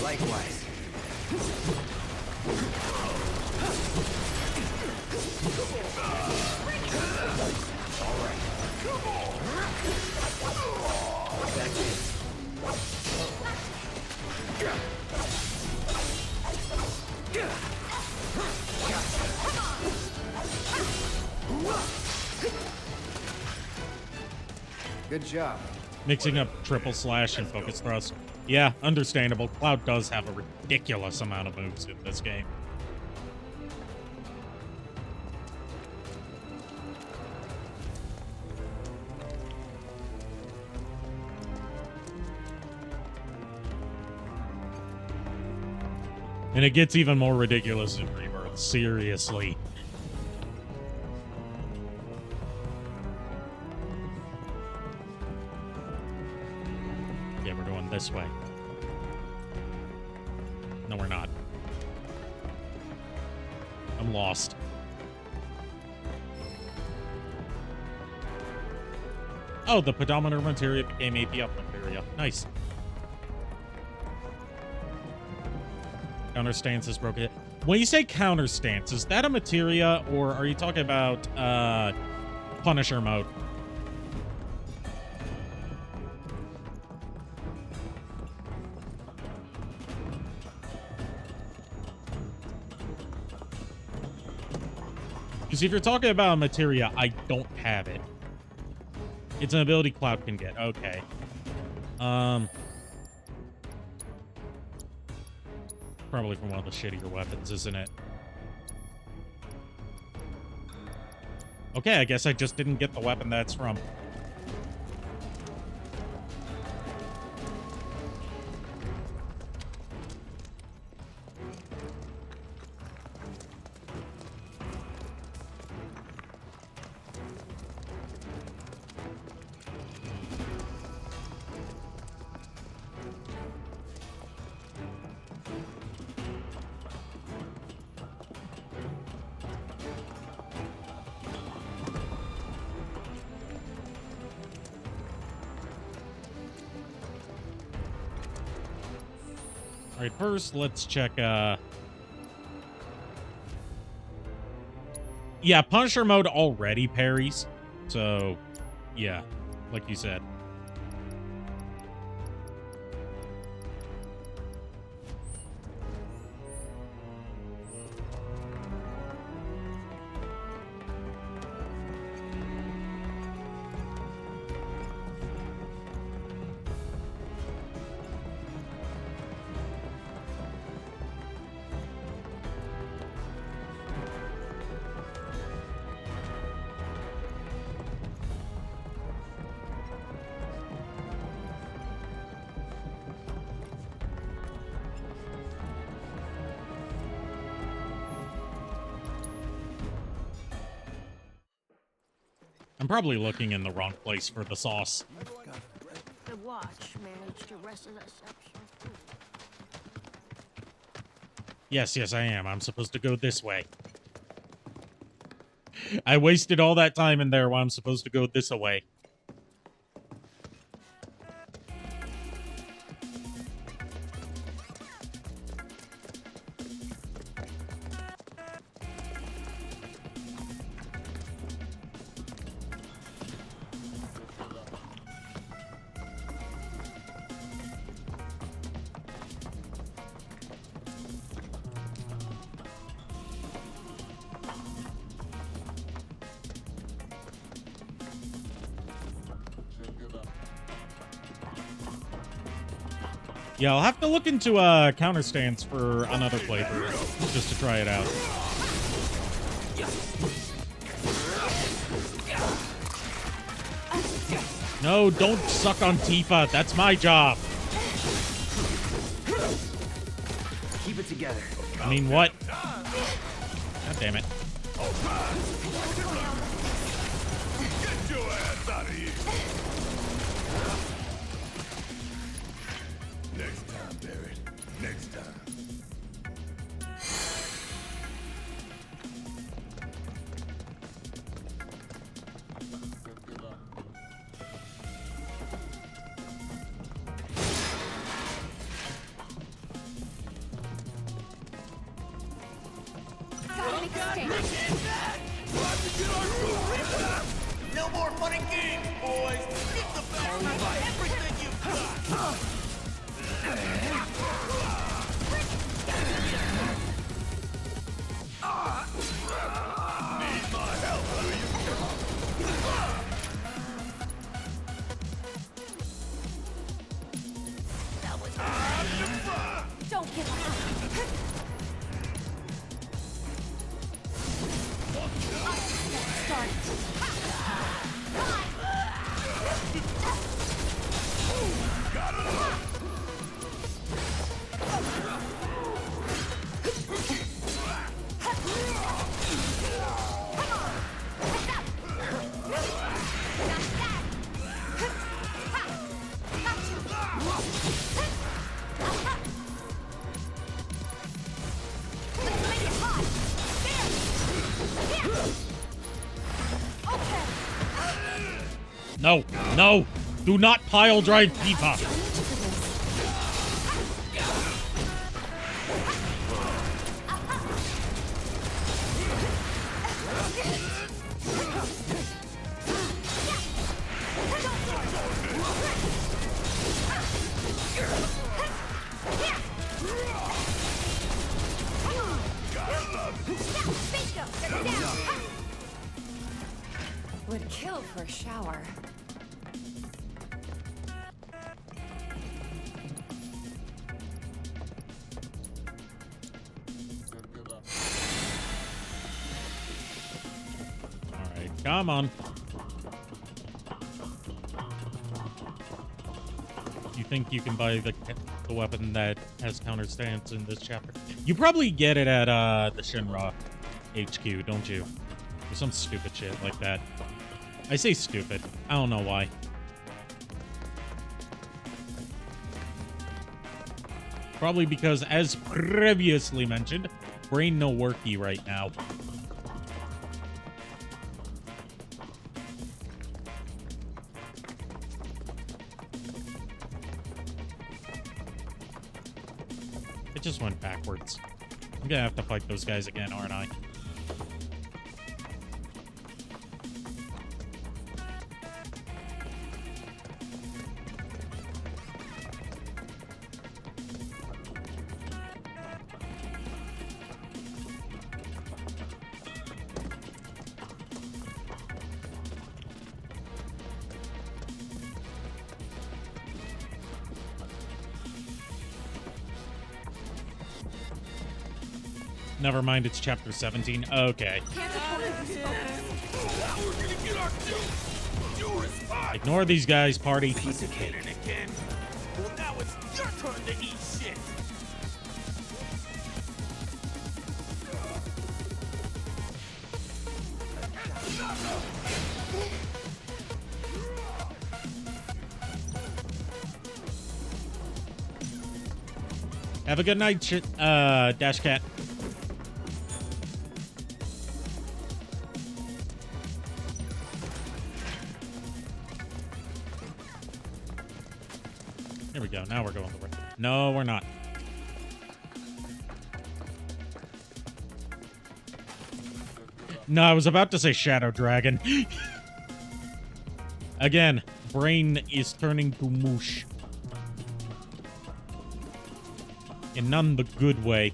Likewise. All right. That's it. Good job. Mixing up triple slash and focus thrust. Yeah, understandable. Cloud does have a ridiculous amount of moves in this game. And it gets even more ridiculous in Rebirth. Seriously. Yeah, we're going this way. No, we're not. I'm lost. Oh, the pedometer materia became AP up materia. Nice. Counter stance is broken. When you say counter stance, is that a materia or are you talking about Punisher mode? Because if you're talking about a materia, I don't have it. It's an ability Cloud can get. Okay. Probably from one of the shittier weapons, isn't it? Okay, I guess I just didn't get the weapon that's from. Alright, first, let's check, Yeah, Punisher mode already parries. So, yeah, like you said. I'm probably looking in the wrong place for the sauce. The watch managed to wrestle us up some food. Yes, I am. I'm supposed to go this way. I wasted all that time in there while I'm supposed to go this way. Yeah, I'll have to look into counter stance for another playthrough, just to try it out. No, don't suck on Tifa. That's my job. Keep it together. I mean, what? God damn it. Get your ass out of here! Next time, Barrett. Next time. No more fun and games, boys! Get the best out of everything you've got! Need my help, do you? Don't give up. No, no, do not pile drive Pipa. Would kill for a shower. Alright, come on. You think you can buy the weapon that has counter stance in this chapter? You probably get it at the Shinra HQ, don't you? Or some stupid shit like that. I say stupid. I don't know why. Probably because, as previously mentioned, brain no worky right now. It just went backwards. I'm gonna have to fight those guys again, aren't I? Never mind, it's chapter 17. Okay. Ignore these guys, party. Piece of cake. Again. Well, now it's your turn to eat shit. Have a good night, Dash Cat. Here we go. Now we're going the right. No, we're not. No, I was about to say Shadow Dragon. Again, brain is turning to mush. In none the good way.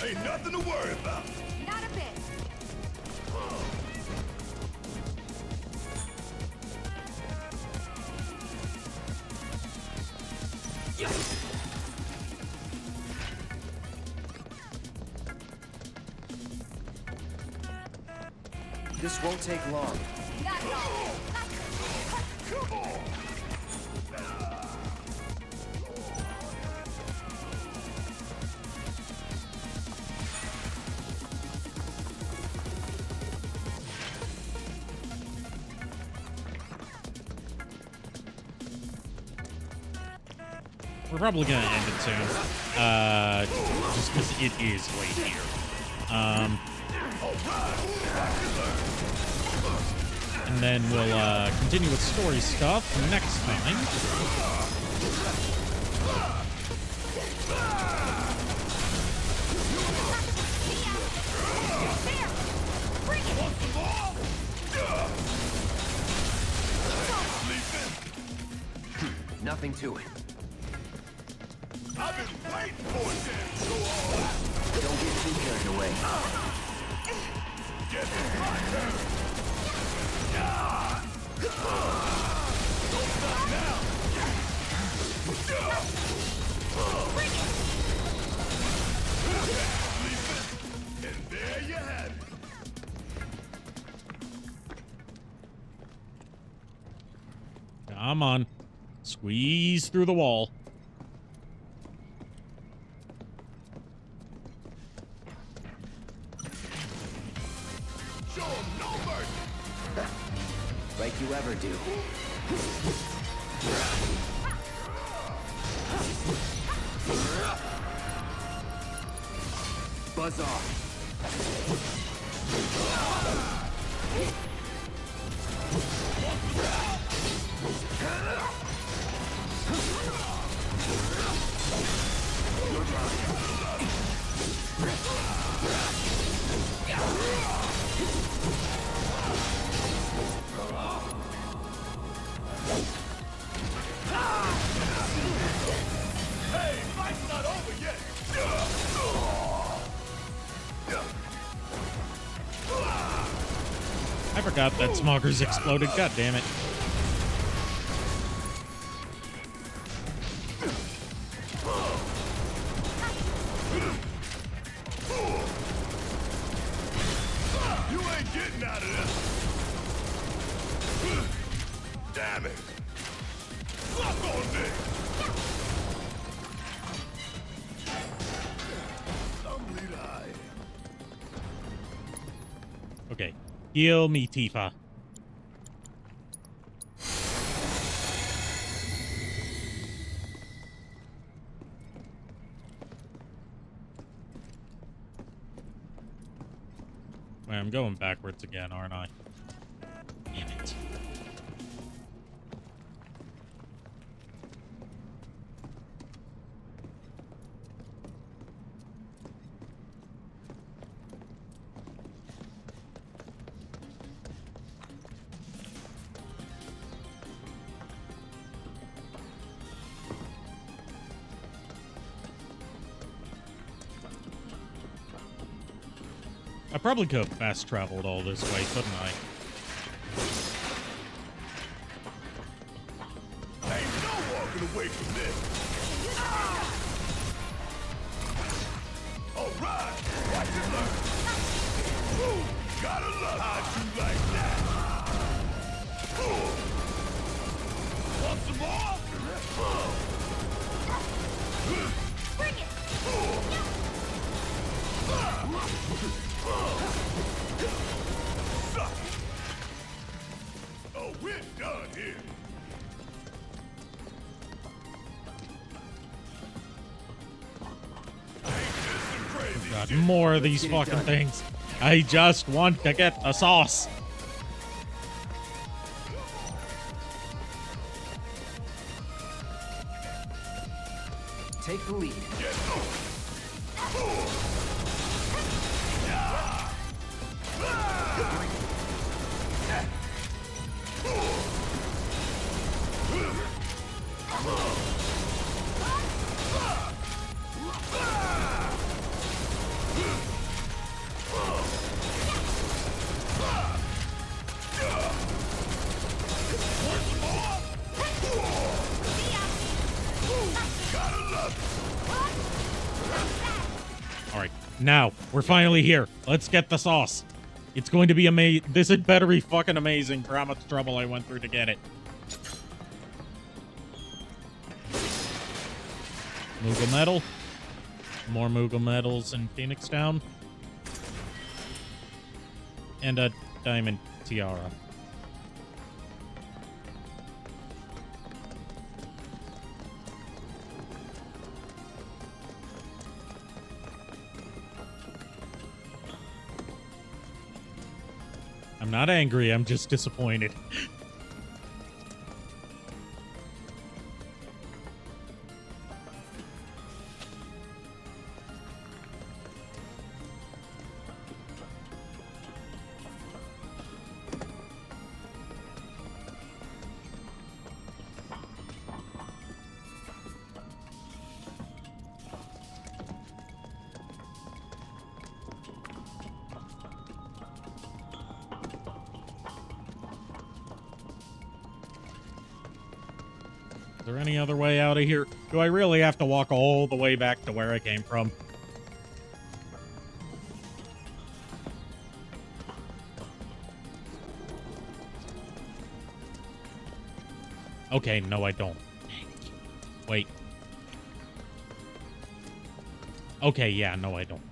Ain't nothing to worry about. Not a bit. This won't take long. We're probably gonna end it soon. Just because it is late here. And then we'll continue with story stuff next time. nothing to it. I've been waiting for it to go all out. Don't get too carried away. Get my turn. Don't stop now. And there you have it. Come on. Squeeze through the wall. Show 'em no mercy. Like you ever do. Buzz off. Hey, fight's not over yet. I forgot that Smoggers exploded. God damn it. You ain't getting out of this. Damn it. Suck on me. Lovely lie. Okay. Heal me, Tifa. Wait, I'm going backwards again, aren't I? Damn it. I probably could have fast traveled all this way, couldn't I? Ain't no walking away from this. All right, watch it learn. Ooh, gotta love how'd you like that. Ooh. Want some more? Bring it! Suck it. Oh, we're done here. God, more of these fucking things. I just want to get the sauce. Take the lead. All right, now we're finally here. Let's get the sauce. It's going to be amazing. This had better be fucking amazing for how much trouble I went through to get it. Moogle Metal. More Moogle Metals in Phoenix Town. And a Diamond Tiara. I'm not angry, I'm just disappointed. Is there any other way out of here? Do I really have to walk all the way back to where I came from? Okay, no, I don't. Wait. Okay, yeah, no, I don't.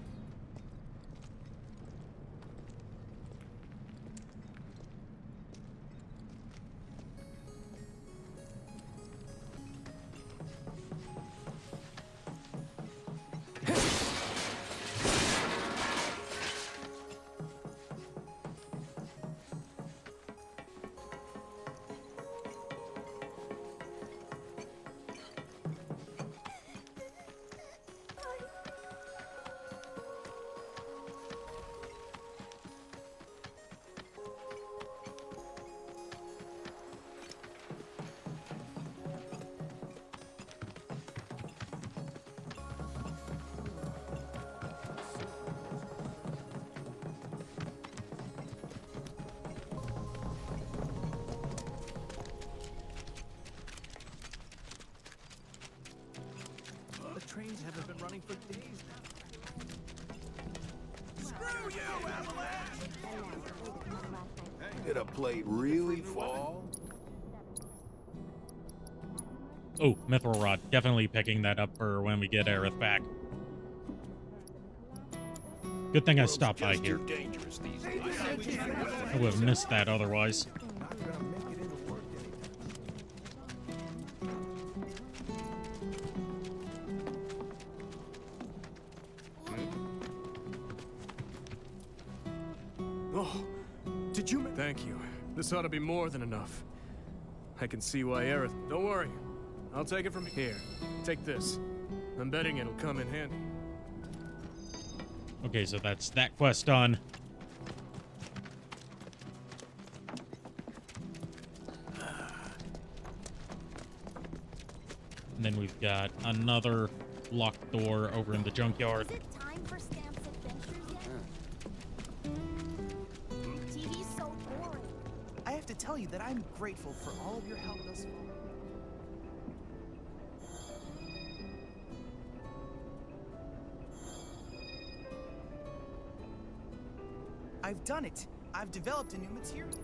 The trains haven't been running for days now. Screw you, Avalanche! Did a plate really fall? Oh, Mithril Rod. Definitely picking that up for when we get Aerith back. Good thing I stopped by here. I would have missed that otherwise. Oh, did you? Thank you. This ought to be more than enough. I can see why Aerith. Don't worry. I'll take it from here. Take this. I'm betting it'll come in handy. Okay, so that's that quest done. And then we've got another locked door over in the junkyard. Is it time for Stamp's adventures yet? TV's so boring. I have to tell you that I'm grateful for all of your help thus far. I've done it. I've developed a new material.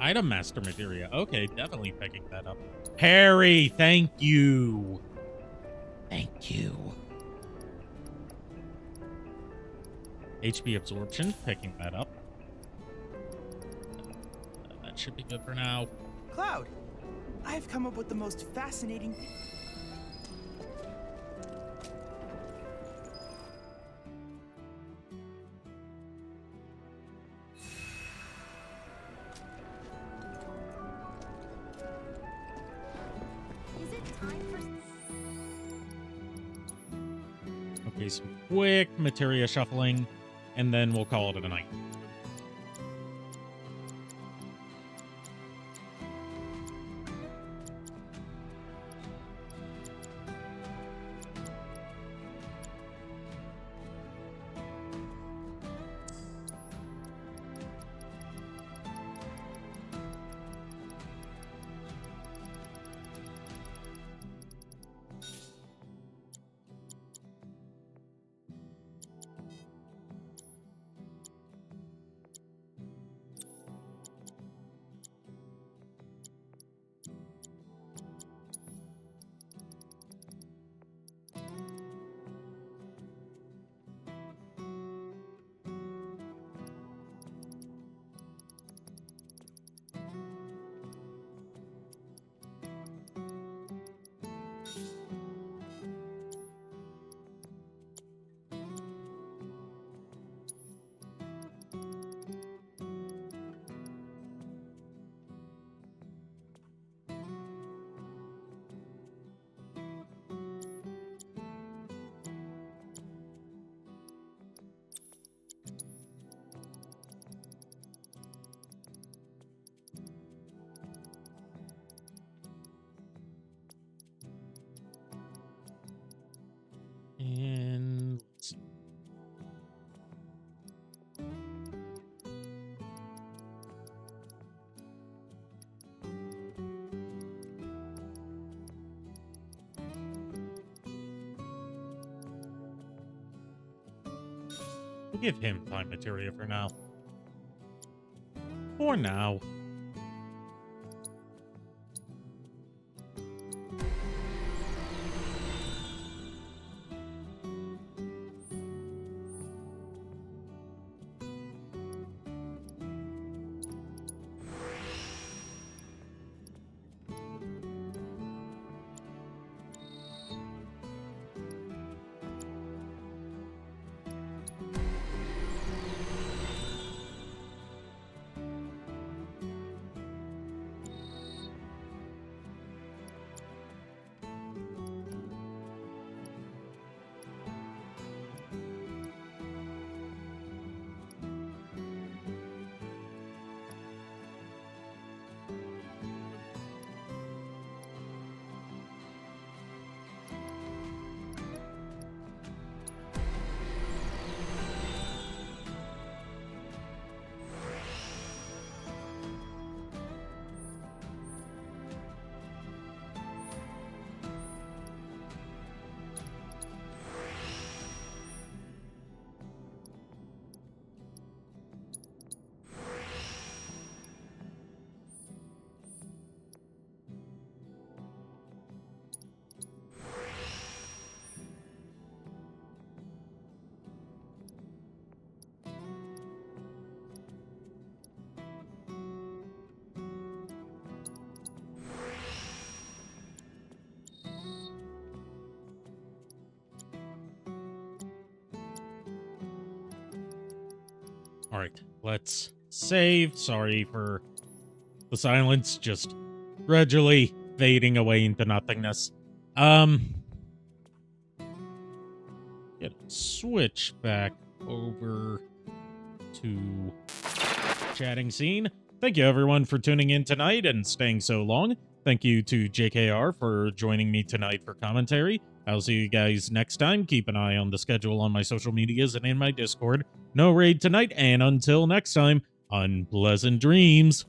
Item master materia. Okay, definitely picking that up. Harry, thank you. Thank you. HP absorption, picking that up. That should be good for now. Cloud, I've come up with the most fascinating... Okay, some quick materia shuffling, and then we'll call it a night. We'll give him time materia for now. For now. Alright, let's save. Sorry for the silence, just gradually fading away into nothingness. Switch back over to chatting scene. Thank you everyone for tuning in tonight and staying so long. Thank you to JKR for joining me tonight for commentary. I'll see you guys next time. Keep an eye on the schedule on my social medias and in my Discord. No raid tonight, and until next time, unpleasant dreams.